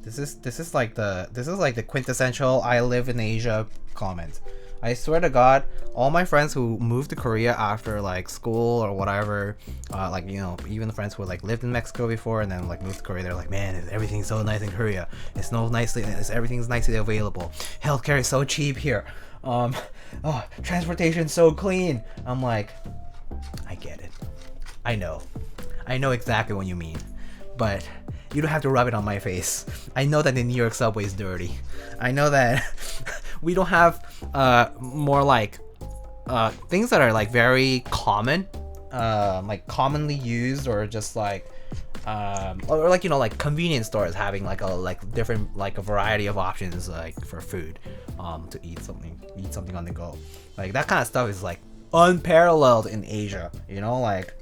This is like the quintessential I live in Asia comment. I swear to God, all my friends who moved to Korea after like school or whatever, like, you know, even the friends who like lived in Mexico before and then like moved to Korea, they're like, man, everything's so nice in Korea. It's so nicely, everything's nicely available. Healthcare is so cheap here. Oh, transportation's so clean. I'm like, I get it. I know exactly what you mean, but you don't have to rub it on my face. I know that the New York subway is dirty. I know that we don't have more like things that are like very common, like commonly used, or just like or like, you know, like convenience stores having like a different, like a variety of options like for food, to eat something on the go. Like that kind of stuff is like unparalleled in Asia, you know, like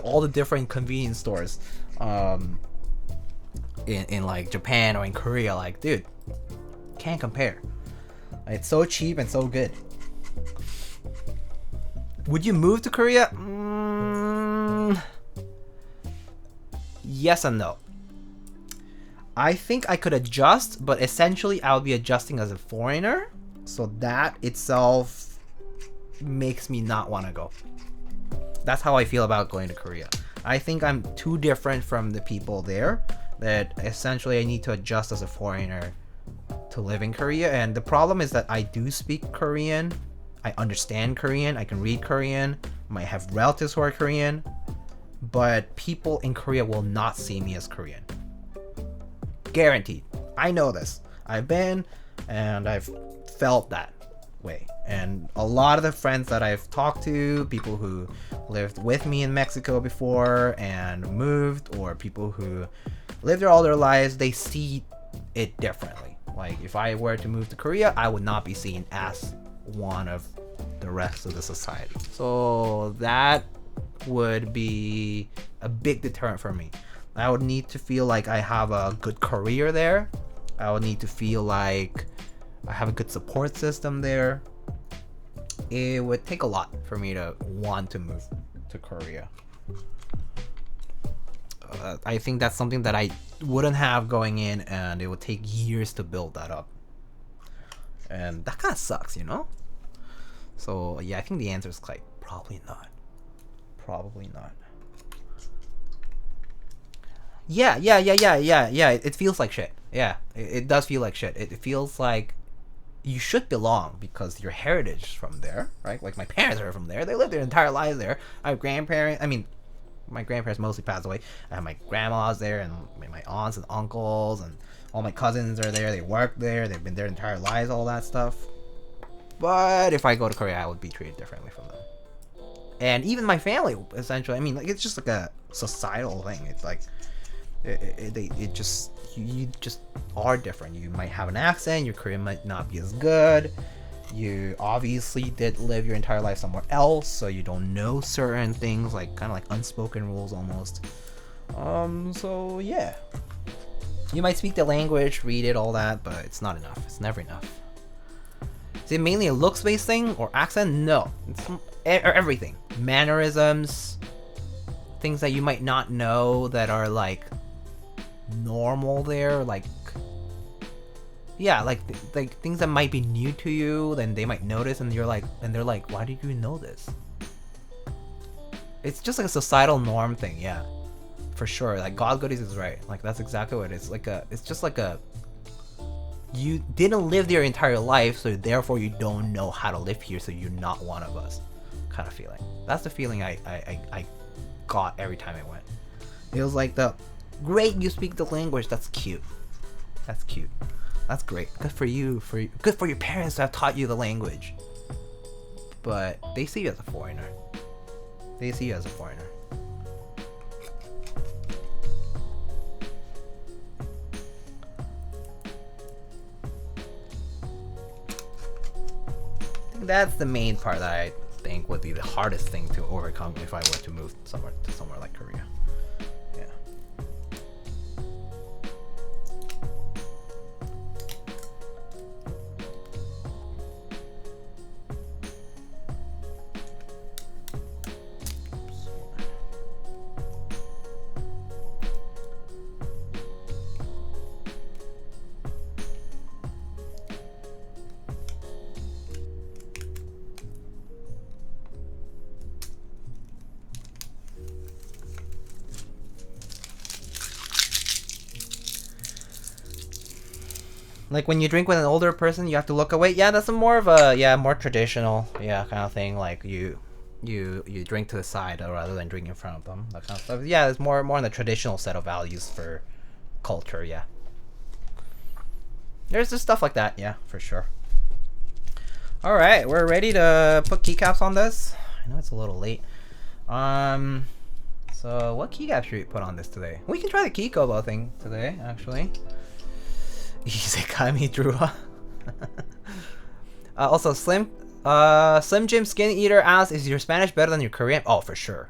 all the different convenience stores in like Japan or in Korea. Like, dude, can't compare. It's so cheap and so good. Would you move to Korea? Yes and no. I think I could adjust, but essentially I would be adjusting as a foreigner, so that itself makes me not want to go. That's how I feel about going to Korea. I think I'm too different from the people there, that essentially I need to adjust as a foreigner to live in Korea. And the problem is that I do speak Korean, I understand Korean, I can read Korean, I might have relatives who are Korean, but people in Korea will not see me as Korean. Guaranteed. I know this. I've been and I've felt that way. And a lot of the friends that I've talked to, people who lived with me in Mexico before and moved, or people who lived there all their lives, they see it differently. Like if I were to move to Korea, I would not be seen as one of the rest of the society. So that would be a big deterrent for me. I would need to feel like I have a good career there. I would need to feel like I have a good support system there. It would take a lot for me to want to move to Korea. I think that's something that I wouldn't have going in, and it would take years to build that up. And that kind of sucks, you know? So yeah, I think the answer is like probably not. Probably not. Yeah. It feels like shit. Yeah, it does feel like shit. It feels like you should belong because your heritage is from there, right? Like my parents are from there. They lived their entire lives there. I have grandparents. I mean, my grandparents mostly passed away. I have my grandmas there, and my aunts and uncles, and all my cousins are there. They work there. They've been there their entire lives, all that stuff. But if I go to Korea, I would be treated differently from them. And even my family, essentially. I mean, like, it's just like a societal thing. It's like you just are different. You might have an accent. Your Korean might not be as good. You obviously did live your entire life somewhere else, so you don't know certain things, like kind of like unspoken rules almost. So yeah, you might speak the language, read it, all that, but it's not enough. It's never enough. Is it mainly a looks-based thing or accent? No, it's everything. Mannerisms, things that you might not know that are like normal there, like yeah, like things that might be new to you, then they might notice, and they're like, why did you know this? It's just like a societal norm thing, yeah, for sure. Like God Goodies is right. Like that's exactly what it is. It's just like you didn't live there your entire life, so therefore you don't know how to live here, so you're not one of us, kind of feeling. That's the feeling I got every time I went. It was like great, you speak the language. That's cute. That's cute. That's great. Good for you. Good for your parents to have taught you the language. But they see you as a foreigner. They see you as a foreigner. I think that's the main part that I think would be the hardest thing to overcome if I were to move somewhere like Korea. Yeah. Like when you drink with an older person, you have to look away. Yeah, that's more of a more traditional, kind of thing. Like you you drink to the side rather than drink in front of them, that kind of stuff. Yeah, it's more on the traditional set of values for culture. Yeah, there's just stuff like that. Yeah, for sure. All right, we're ready to put keycaps on this. I know it's a little late. So what keycap should we put on this today? We can try the Kikobo thing today, actually. Isekami Drua. Also, Slim Jim Skin Eater asks, is your Spanish better than your Korean? Oh, for sure.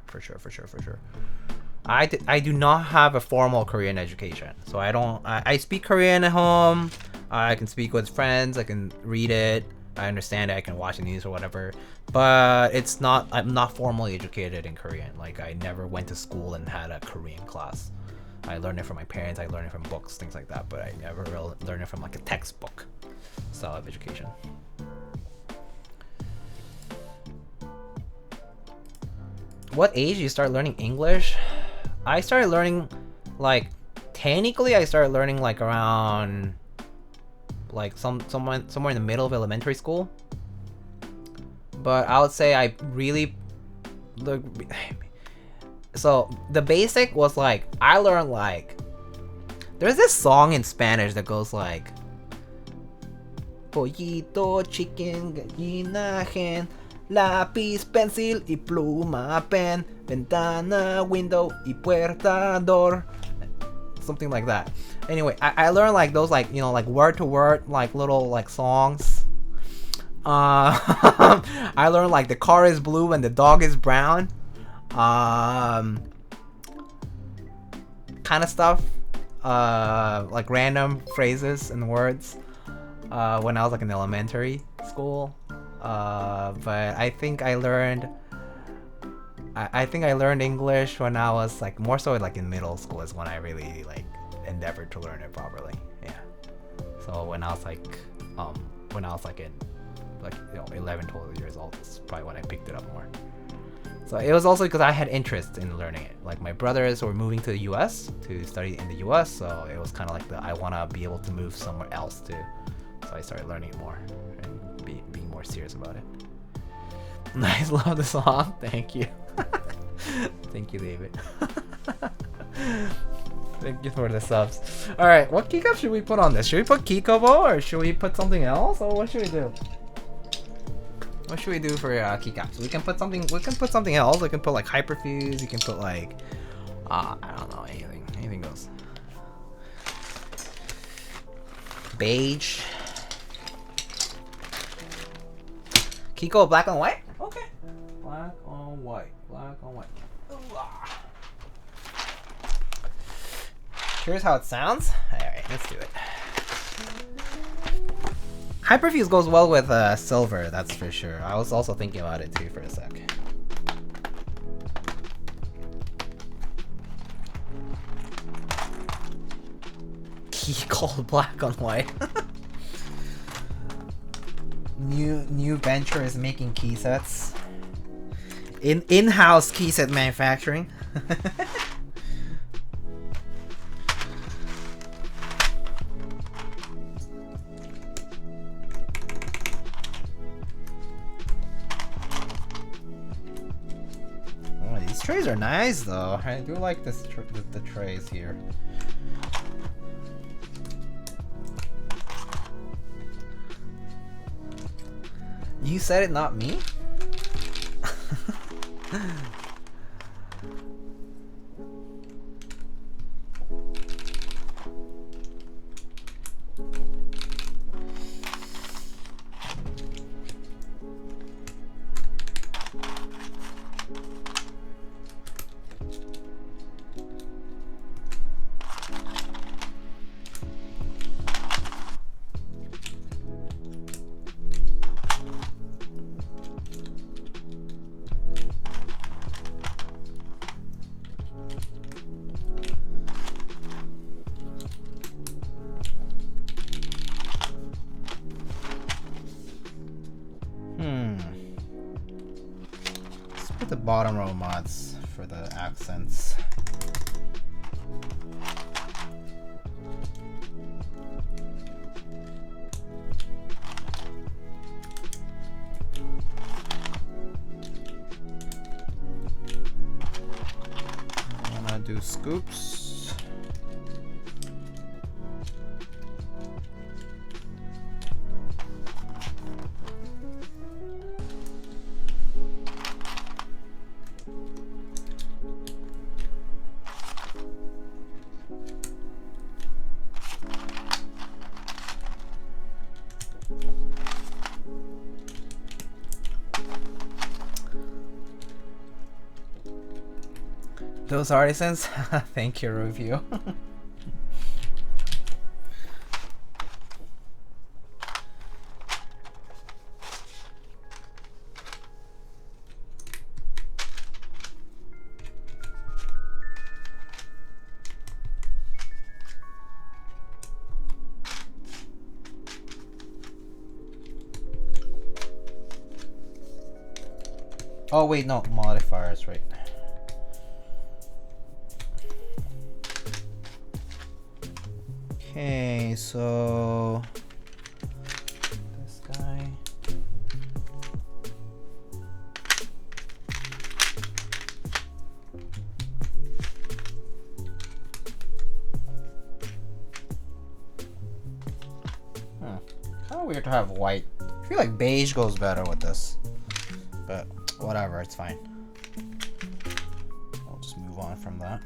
I do not have a formal Korean education, so I speak Korean at home. I can speak with friends. I can read it. I understand it. I can watch the news or whatever. But I'm not formally educated in Korean. Like, I never went to school and had a Korean class. I learned it from my parents. I learned it from books, things like that. But I never really learned it from like a textbook style of education. What age do you start learning English? I started learning, like, technically I started learning like around like somewhere in the middle of elementary school. But I would say I really so the basic was like I learned like there's this song in Spanish that goes like pollito, chicken, gallina, hen, lápiz, pencil y pluma, pen, ventana, window y puerta, door, something like that. Anyway, I learned like those, like, you know, like word to word, like little like songs. I learned like the car is blue and the dog is brown, kind of stuff, like random phrases and words, when I was like in elementary school. But I think I learned English when I was like more so like in middle school is when I really like endeavored to learn it properly. Yeah. So when I was like in like, you know, 11, 12 years old, it's probably when I picked it up more. So it was also because I had interest in learning it. Like my brothers were moving to the US to study in the US, so it was kind of like I want to be able to move somewhere else too. So I started learning it more and being more serious about it. Nice, love the song. Thank you. Thank you, David. Thank you for the subs. Alright, what keycap should we put on this? Should we put Kikobo or should we put something else? Or what should we do? What should we do for keycaps? We can put something else. We can put like hyperfuse, you can put like I don't know, anything goes. Beige. Kiko black on white? Okay. Black on white. Here's how it sounds. Alright, let's do it. Hyperfuse goes well with silver, that's for sure. I was also thinking about it too for a sec. Kiko black on white. New venture is making key sets. In-house key set manufacturing. Oh, these trays are nice though. I do like the trays here. You said it, not me? The bottom row mods for the accents. do scoops. Those artisans, thank you, review. Oh wait, no, modifiers, right? Okay, so this guy. Kind of weird to have white. I feel like beige goes better with this, but whatever, it's fine. I'll just move on from that.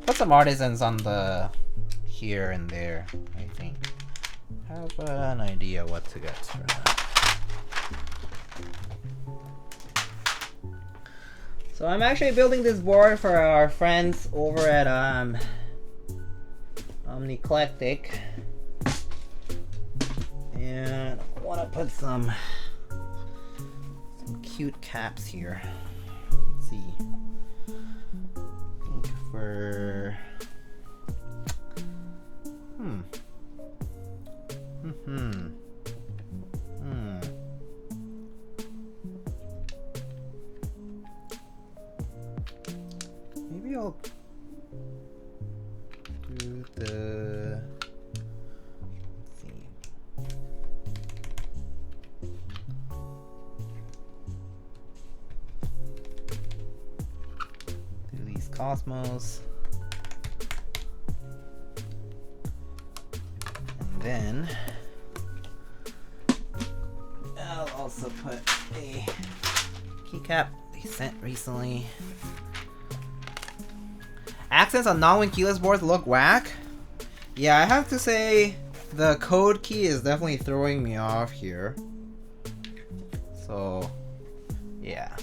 Put some artisans on the here and there, I think. Have an idea what to get for that. So I'm actually building this board for our friends over at Omniclectic. And I want to put some cute caps here. Let's see. For maybe I'll do the Cosmos, and then I'll also put a keycap they sent recently. Accents on non-win keyless boards look whack. Yeah, I have to say the code key is definitely throwing me off here. So yeah.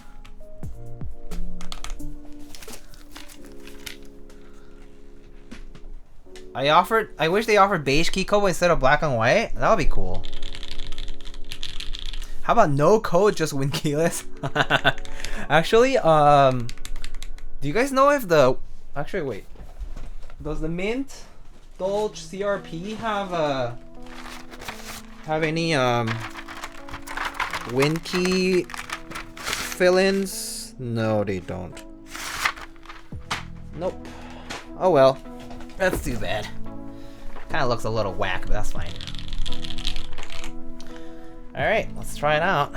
I wish they offered beige Kikobo instead of black and white. That would be cool. How about no code, just win keyless? Actually, do you guys know if the actually wait, does the Mint Dolge CRP have any win key fill-ins? No, they don't. Nope. Oh well. That's too bad. Kind of looks a little whack, but that's fine. Alright, let's try it out.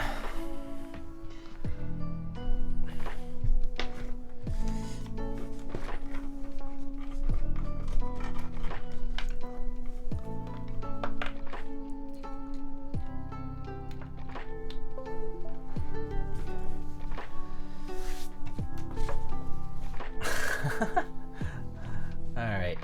Alright.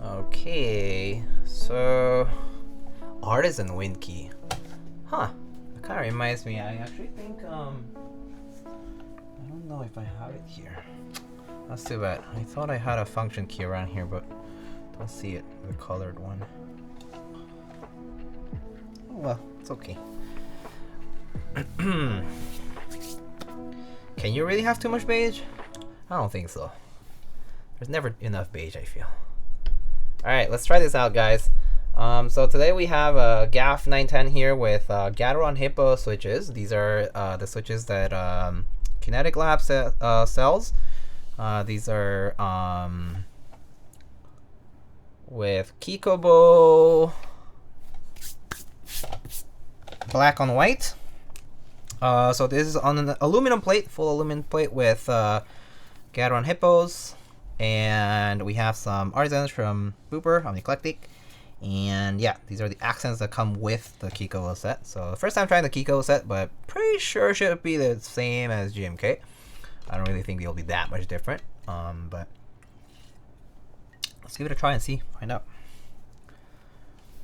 Okay, so Artisan win key. Huh. That kind of reminds me, I actually think, I don't know if I have it here. That's too bad. I thought I had a function key around here, but don't see it, the colored one. Oh well, it's okay. Can you really have too much beige? I don't think so. There's never enough beige, I feel. Alright, let's try this out, guys. So today we have a GAF 910 here with Gateron Hippo switches. These are the switches that Kinetic Lab sells. These are with Kikobo black on white. So this is on an aluminum plate, full aluminum plate with Gateron Hippos. And we have some Artisans from Booper on the Eclectic. And yeah, these are the accents that come with the Kikobo set. So the first time trying the Kikobo set, but pretty sure should be the same as GMK. I don't really think they'll be that much different. But let's give it a try and see, find out.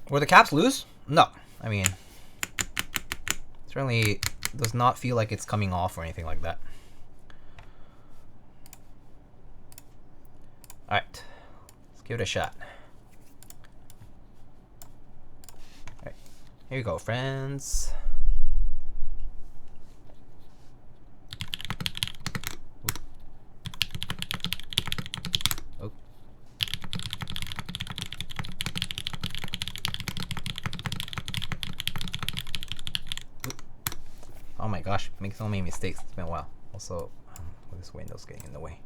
Were the caps loose? No. I mean, certainly does not feel like it's coming off or anything like that. Alright, let's give it a shot. Alright, here you go, friends. Oh. Oh my gosh, making so many mistakes. It's been a while. Also, this window's getting in the way.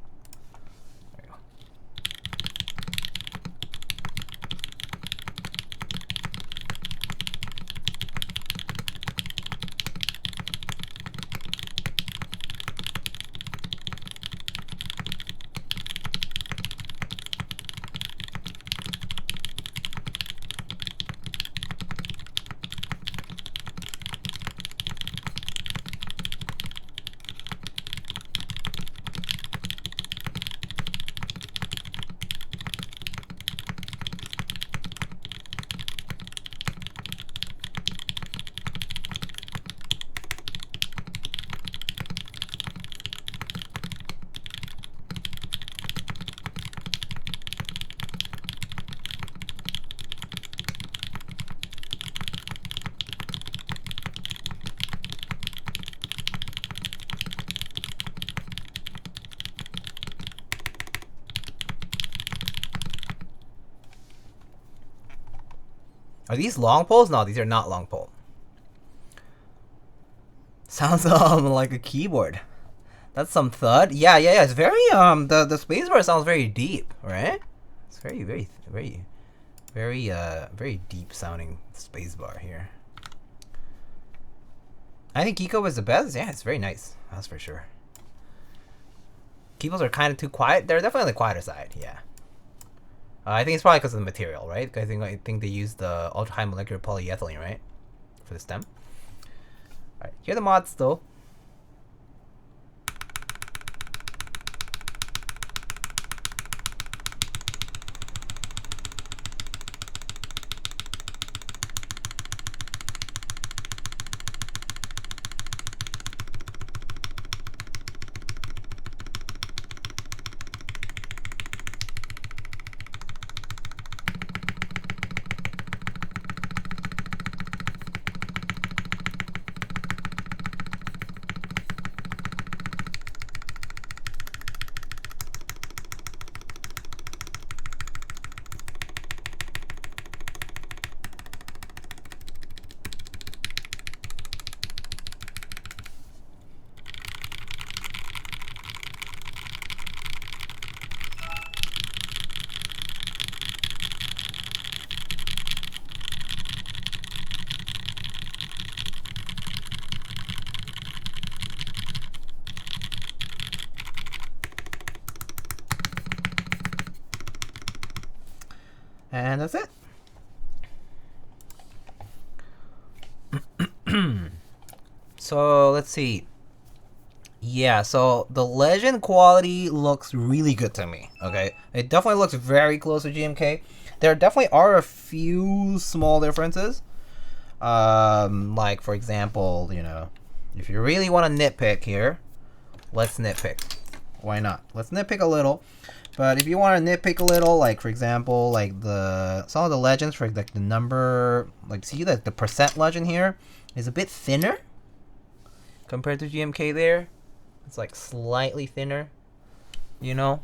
Are these long poles? No, these are not long pole. Sounds like a keyboard. That's some thud. Yeah. It's very the spacebar sounds very deep, right? It's very deep sounding spacebar here. I think Keykobo is the best. Yeah, it's very nice. That's for sure. Keyboards are kind of too quiet. They're definitely on the quieter side. Yeah. I think it's probably because of the material, right? I think they use the ultra high molecular polyethylene, right, for the stem. All right, here are the mods though. And that's it. So let's see. Yeah, so the legend quality looks really good to me. Okay, it definitely looks very close to GMK. There definitely are a few small differences. Like for example, you know, if you really want to nitpick here, let's nitpick. Why not? Let's nitpick a little. But if you want to nitpick a little, like for example, like some of the legends for like the number, like see that the percent legend here is a bit thinner. compared to GMK there. It's like slightly thinner, you know.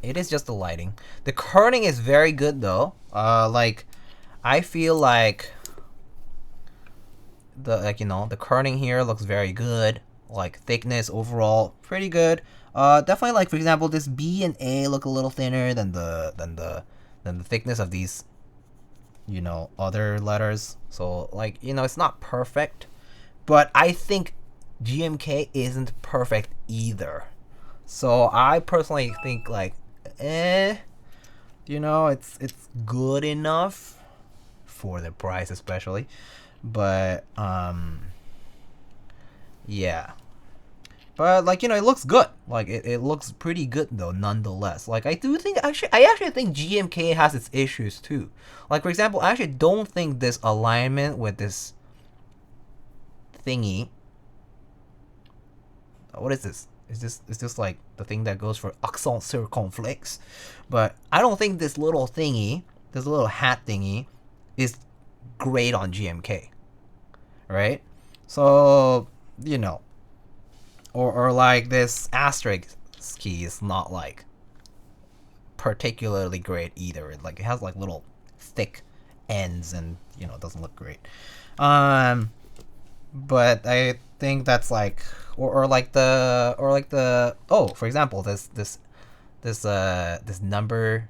It is just the lighting. The kerning is very good though. Like I feel like the the kerning here looks very good. Like thickness overall pretty good. Definitely like for example this B and A look a little thinner than the thickness of these other letters. So like it's not perfect, but I think GMK isn't perfect either. So I personally think like it's good enough for the price especially. But yeah. But like it looks good. Like it looks pretty good though nonetheless. Like I actually think GMK has its issues too. Like for example, I actually don't think this alignment with this thingy. What is this? Is this like the thing that goes for accent circumflex? But I don't think this little thingy, this little hat thingy, is great on GMK. Right? So or like this asterisk key is not like particularly great either. Like it has like little thick ends and it doesn't look great. But I think that's like or like the for example this number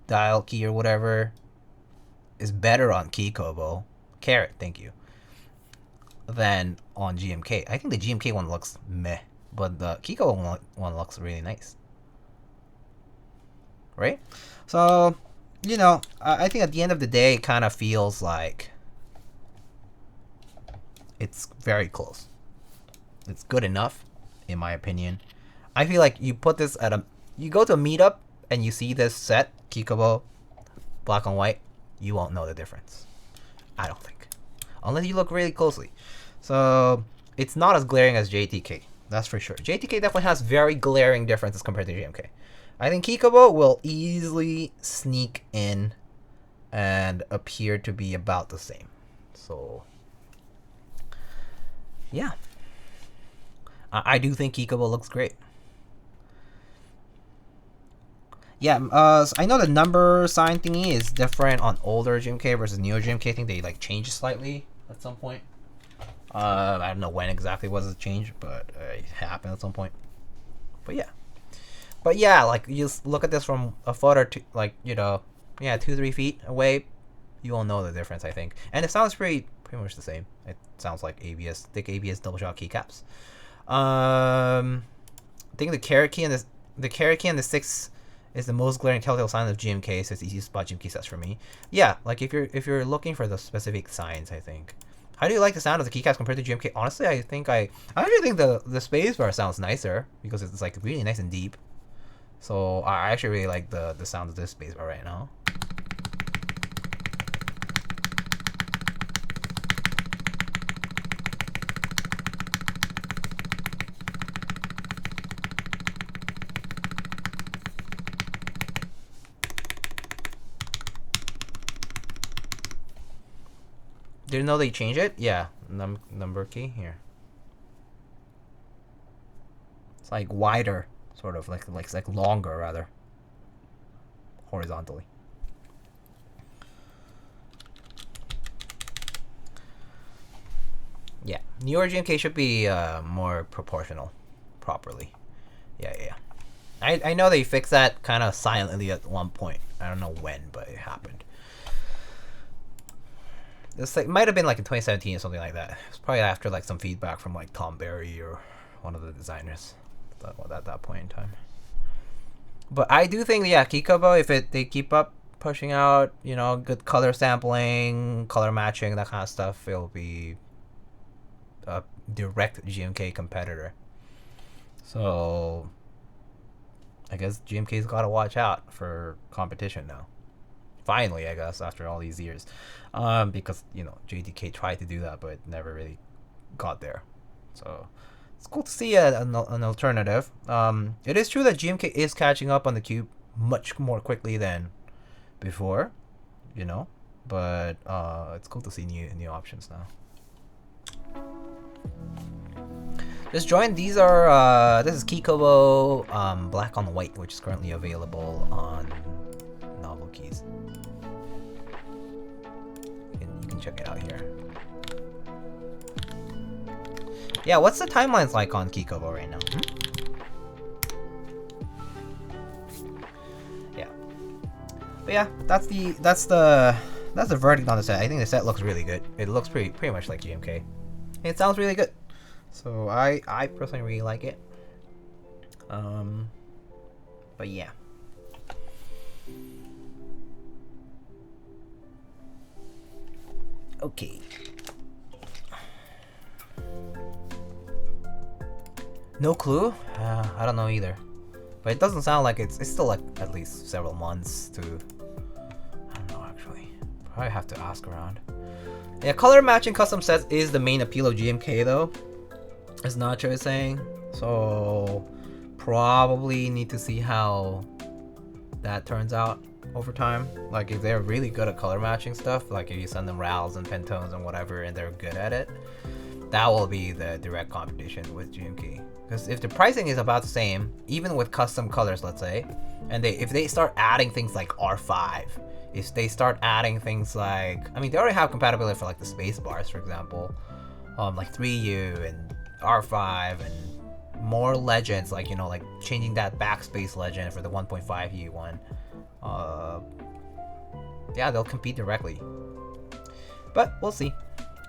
dial key or whatever is better on Keykobo Carrot, thank you, than on GMK. I think the GMK one looks meh, but the Kikobo one looks really nice. Right? So, I think at the end of the day, it kind of feels like it's very close. It's good enough, in my opinion. I feel like you put this you go to a meetup and you see this set, Kikobo, black and white, you won't know the difference. I don't think. Unless you look really closely. So, it's not as glaring as JTK. That's for sure. JTK definitely has very glaring differences compared to GMK. I think Kikobo will easily sneak in and appear to be about the same. So, yeah. I do think Kikobo looks great. Yeah, I know the number sign thingy is different on older GMK versus newer GMK. I think they like changed slightly at some point. I don't know when exactly was it changed, but it happened at some point. But yeah, like you just look at this from a foot or two, like 2-3 feet away, you won't know the difference. I think, and it sounds pretty much the same. It sounds like ABS, thick ABS double shot keycaps. I think the carrot key and the 6 is the most glaring telltale sign of GMK, so it's easy to spot GMK sets for me. Yeah, like if you're looking for the specific signs, I think. How do you like the sound of the keycaps compared to GMK? Honestly, I actually think the Spacebar sounds nicer because it's like really nice and deep. So I actually really like the sound of this Spacebar right now. Didn't know they changed it? Yeah, number key here. It's like wider, sort of like longer rather, horizontally. Yeah, newer GMK should be more proportional, properly. Yeah. I know they fixed that kind of silently at one point. I don't know when, but it happened. This like might have been like in 2017 or something like that. It's probably after like some feedback from like Tom Berry or one of the designers at that point in time. But I do think Kikobo, if they keep up pushing out good color sampling, color matching, that kind of stuff, it'll be a direct GMK competitor. So I guess GMK's got to watch out for competition now. Finally, I guess, after all these years. Because, JDK tried to do that, but never really got there. So, it's cool to see an alternative. It is true that GMK is catching up on the cube much more quickly than before, but it's cool to see new options now. just join. These are this is Keykobo black on white, which is currently available on Novel Keys. You can check it out here. Yeah, what's the timelines like on Kikobo right now? Yeah. But yeah, that's the verdict on the set. I think the set looks really good. It looks pretty much like GMK. It sounds really good. So I personally really like it. But yeah. Okay. No clue? I don't know either. But it doesn't sound like it's still like at least several months to... I don't know actually. Probably have to ask around. Yeah, color matching custom sets is the main appeal of GMK though, as Nacho is saying. So probably need to see how that turns out over time. Like if they're really good at color matching stuff, like if you send them RALs and Pentones and whatever and they're good at it, that will be the direct competition with GMK. Because if the pricing is about the same, even with custom colors, let's say, and if they start adding things like R5, if they start adding things like, I mean, they already have compatibility for like the Spacebars, for example, like 3U and R5 and more legends, like, you know, like changing that Backspace legend for the 1.5U one. Yeah, they'll compete directly. But we'll see.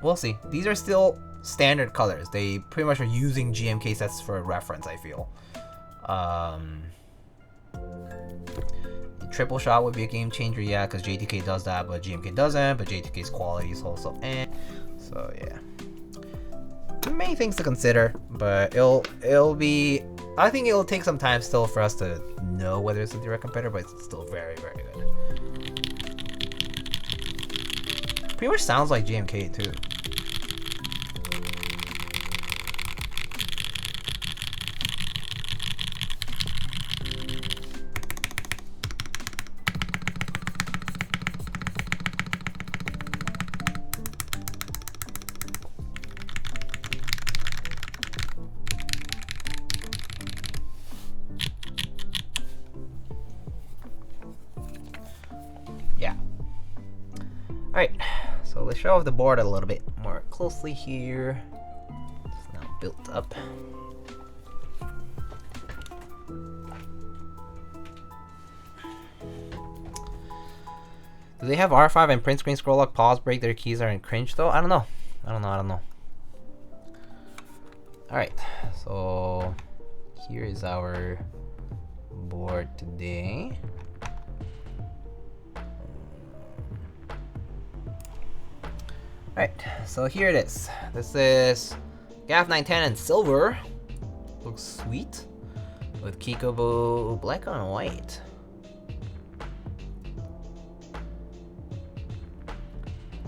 We'll see. These are still standard colors. They pretty much are using GMK sets for a reference, I feel. Triple shot would be a game changer, yeah, because JTK does that, but GMK doesn't, but JTK's quality is also so yeah. Many things to consider, but it'll be, I think it'll take some time still for us to know whether it's a direct competitor, but it's still very, very good. Pretty much sounds like GMK too. Alright, so let's show off the board a little bit more closely here. It's now built up. Do they have R5 and print screen scroll lock pause break their keys are in cringe though? I don't know. I don't know. Alright, so here is our board today. Alright, so here it is. This is GAF 910 in silver. Looks sweet. With Kikobo black on white.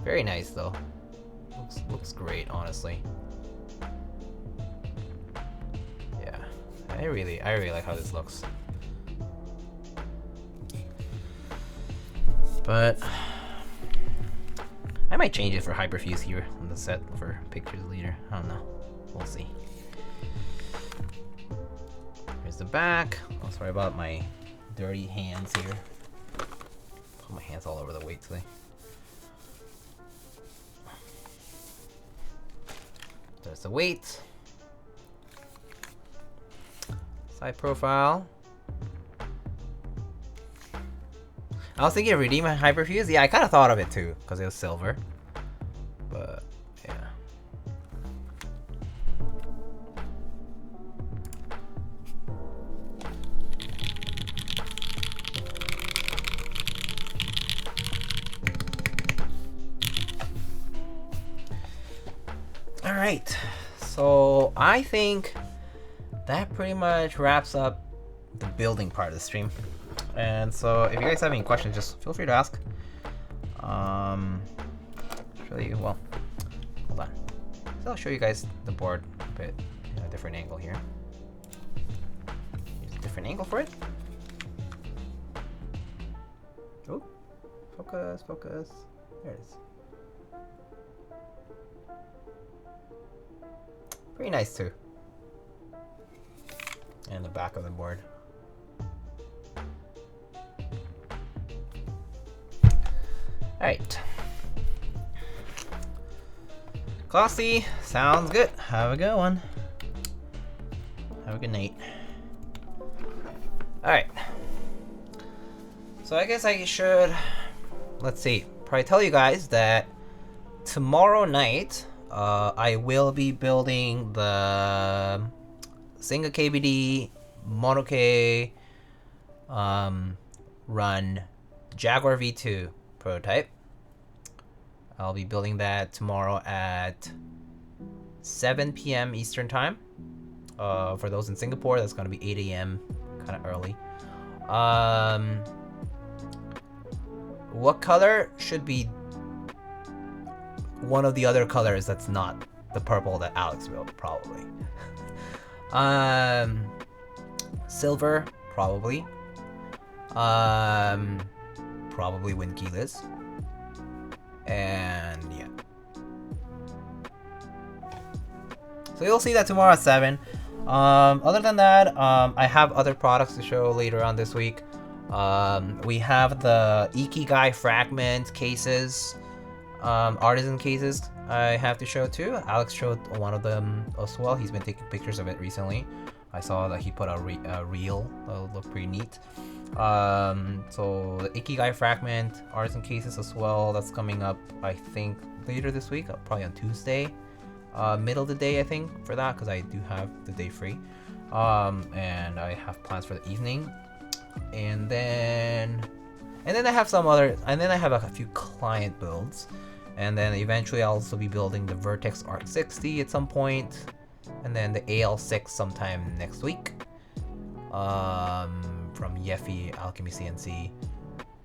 Very nice though. Looks great, honestly. Yeah, I really like how this looks. But I might change it for Hyperfuse here on the set for pictures later. I don't know. We'll see. Here's the back. Oh, sorry about my dirty hands here. Put my hands all over the weight today. There's the weight. Side profile. I was thinking of redeeming Hyperfuse. Yeah, I kind of thought of it too, because it was silver. But, yeah. Alright, so I think that pretty much wraps up the building part of the stream. And so if you guys have any questions, just feel free to ask. Show you, well, hold on. So I'll show you guys the board a bit in a different angle here. Here's a different angle for it. Oh, focus. There it is. Pretty nice too. and the back of the board. Alright. Classy, sounds good. Have a good one. Have a good night. Alright. So I guess I should, let's see, probably tell you guys that tomorrow night, I will be building the single KBD Mono K run Jaguar V2 prototype. I'll be building that tomorrow at 7 p.m. Eastern time. For those in Singapore, that's going to be 8 a.m. kind of early. What color should be one of the other colors that's not the purple that Alex built, probably. Silver, probably. Probably wind keyless. And yeah. So you'll see that tomorrow at 7. Other than that, I have other products to show later on this week. We have the Ikigai fragment cases, Artisan cases I have to show too. Alex showed one of them as well. He's been taking pictures of it recently. I saw that he put a reel that looked pretty neat. So the Ikigai fragment, Artisan cases as well. That's coming up, I think, later this week, probably on Tuesday. Middle of the day, I think, for that, because I do have the day free. And I have plans for the evening. And then I have some other, and then I have a few client builds. And then eventually I'll also be building the Vertex Art 60 at some point. And then the AL6 sometime next week. From Yeffi Alchemy CNC.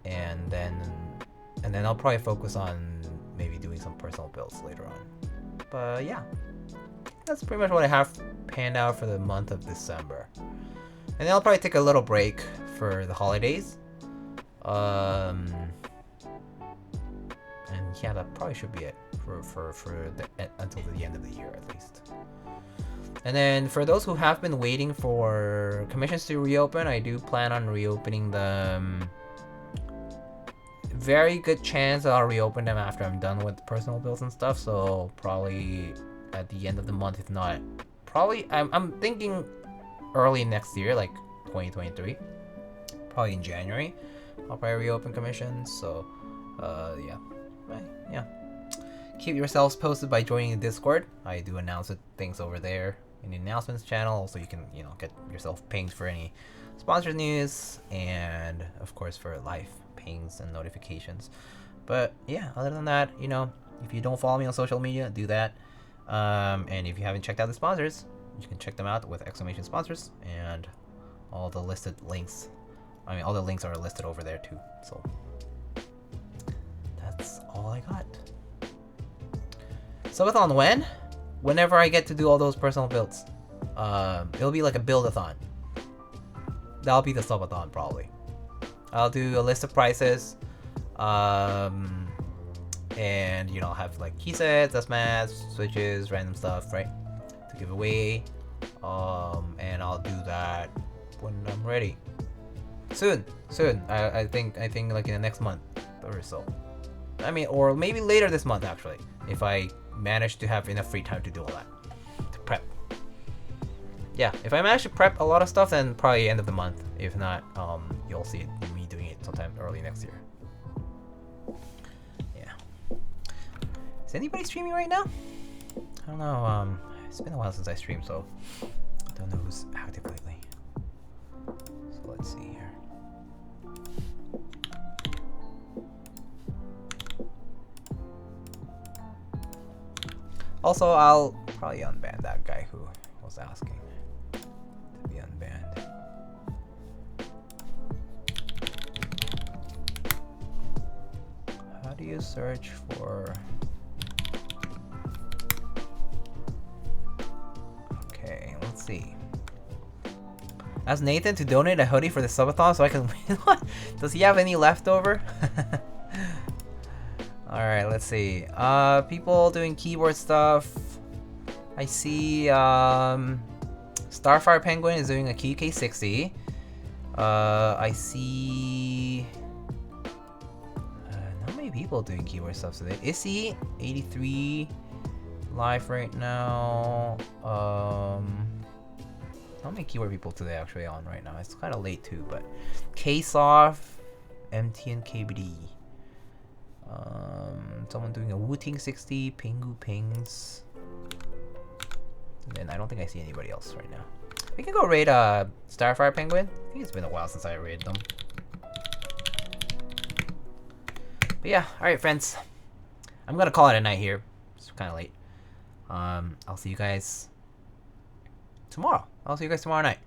And then I'll probably focus on maybe doing some personal builds later on. But yeah, that's pretty much what I have panned out for the month of December. And then I'll probably take a little break for the holidays. And yeah, that probably should be it until the end of the year at least. And then for those who have been waiting for commissions to reopen, I do plan on reopening them. Very good chance I'll reopen them after I'm done with personal builds and stuff. So probably at the end of the month, if not, probably I'm thinking early next year, like 2023. Probably in January, I'll probably reopen commissions. So yeah. Right, yeah. Keep yourselves posted by joining the Discord. I do announce things over there in the announcements channel, so you can, you know, get yourself pinged for any sponsor news and of course for live pings and notifications. But yeah, other than that, you know, if you don't follow me on social media, do that. And if you haven't checked out the sponsors, you can check them out with exclamation sponsors, and all the listed links. I mean, all the links are listed over there too. So that's all I got. Subathon when? Whenever I get to do all those personal builds. It'll be like a build-a-thon. That'll be the subathon probably. I'll do a list of prices. And you know, I'll have like key sets, S-mats, switches, random stuff, right? To give away. And I'll do that when I'm ready. Soon. I think like in the next month or so. I mean, or maybe later this month actually, if I manage to have enough free time to do all that, to prep. Yeah, if I manage to prep a lot of stuff, then probably end of the month. If not, you'll see me doing it sometime early next year. Yeah. Is anybody streaming right now? I don't know. It's been a while since I streamed, so I don't know who's active lately. So let's see here. Also, I'll probably unban that guy who was asking to be unbanned. How do you search for... Okay, let's see. Ask Nathan to donate a hoodie for the subathon so I can win one. Does he have any leftover? Alright, let's see. People doing keyboard stuff. I see Starfire Penguin is doing a QK60. I see not many people doing keyword stuff today. Issy 83 live right now. Not many keyword people today actually on right now. It's kind of late too, but Ksoft, MT and KBD. Someone doing a Wooting 60, Pingu Pings. And then I don't think I see anybody else right now. We can go raid Starfire Penguin. I think it's been a while since I raided them. But yeah, alright friends. I'm gonna call it a night here. It's kind of late. I'll see you guys tomorrow. I'll see you guys tomorrow night.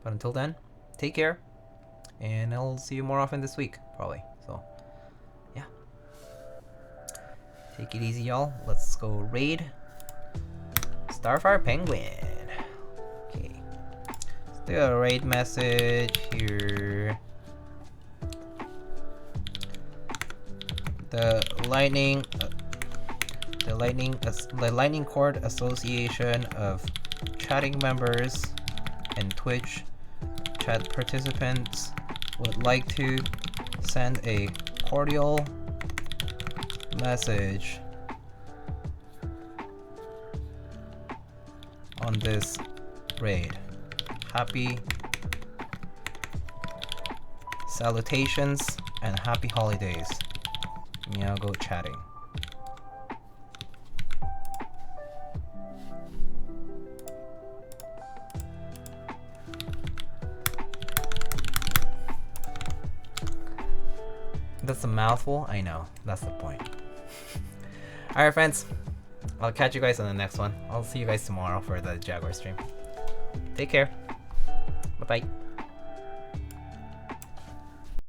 But until then, take care. And I'll see you more often this week, probably. So, yeah. Take it easy, y'all. Let's go raid Starfire Penguin. Okay. Let's do a raid message here. The Lightning Cord Association of chatting members and Twitch chat participants would like to send a cordial message on this raid. Happy salutations and happy holidays. Meow go chatting. That's a mouthful? I know. That's the point. Alright friends. I'll catch you guys on the next one. I'll see you guys tomorrow for the Jaguar stream. Take care. Bye bye.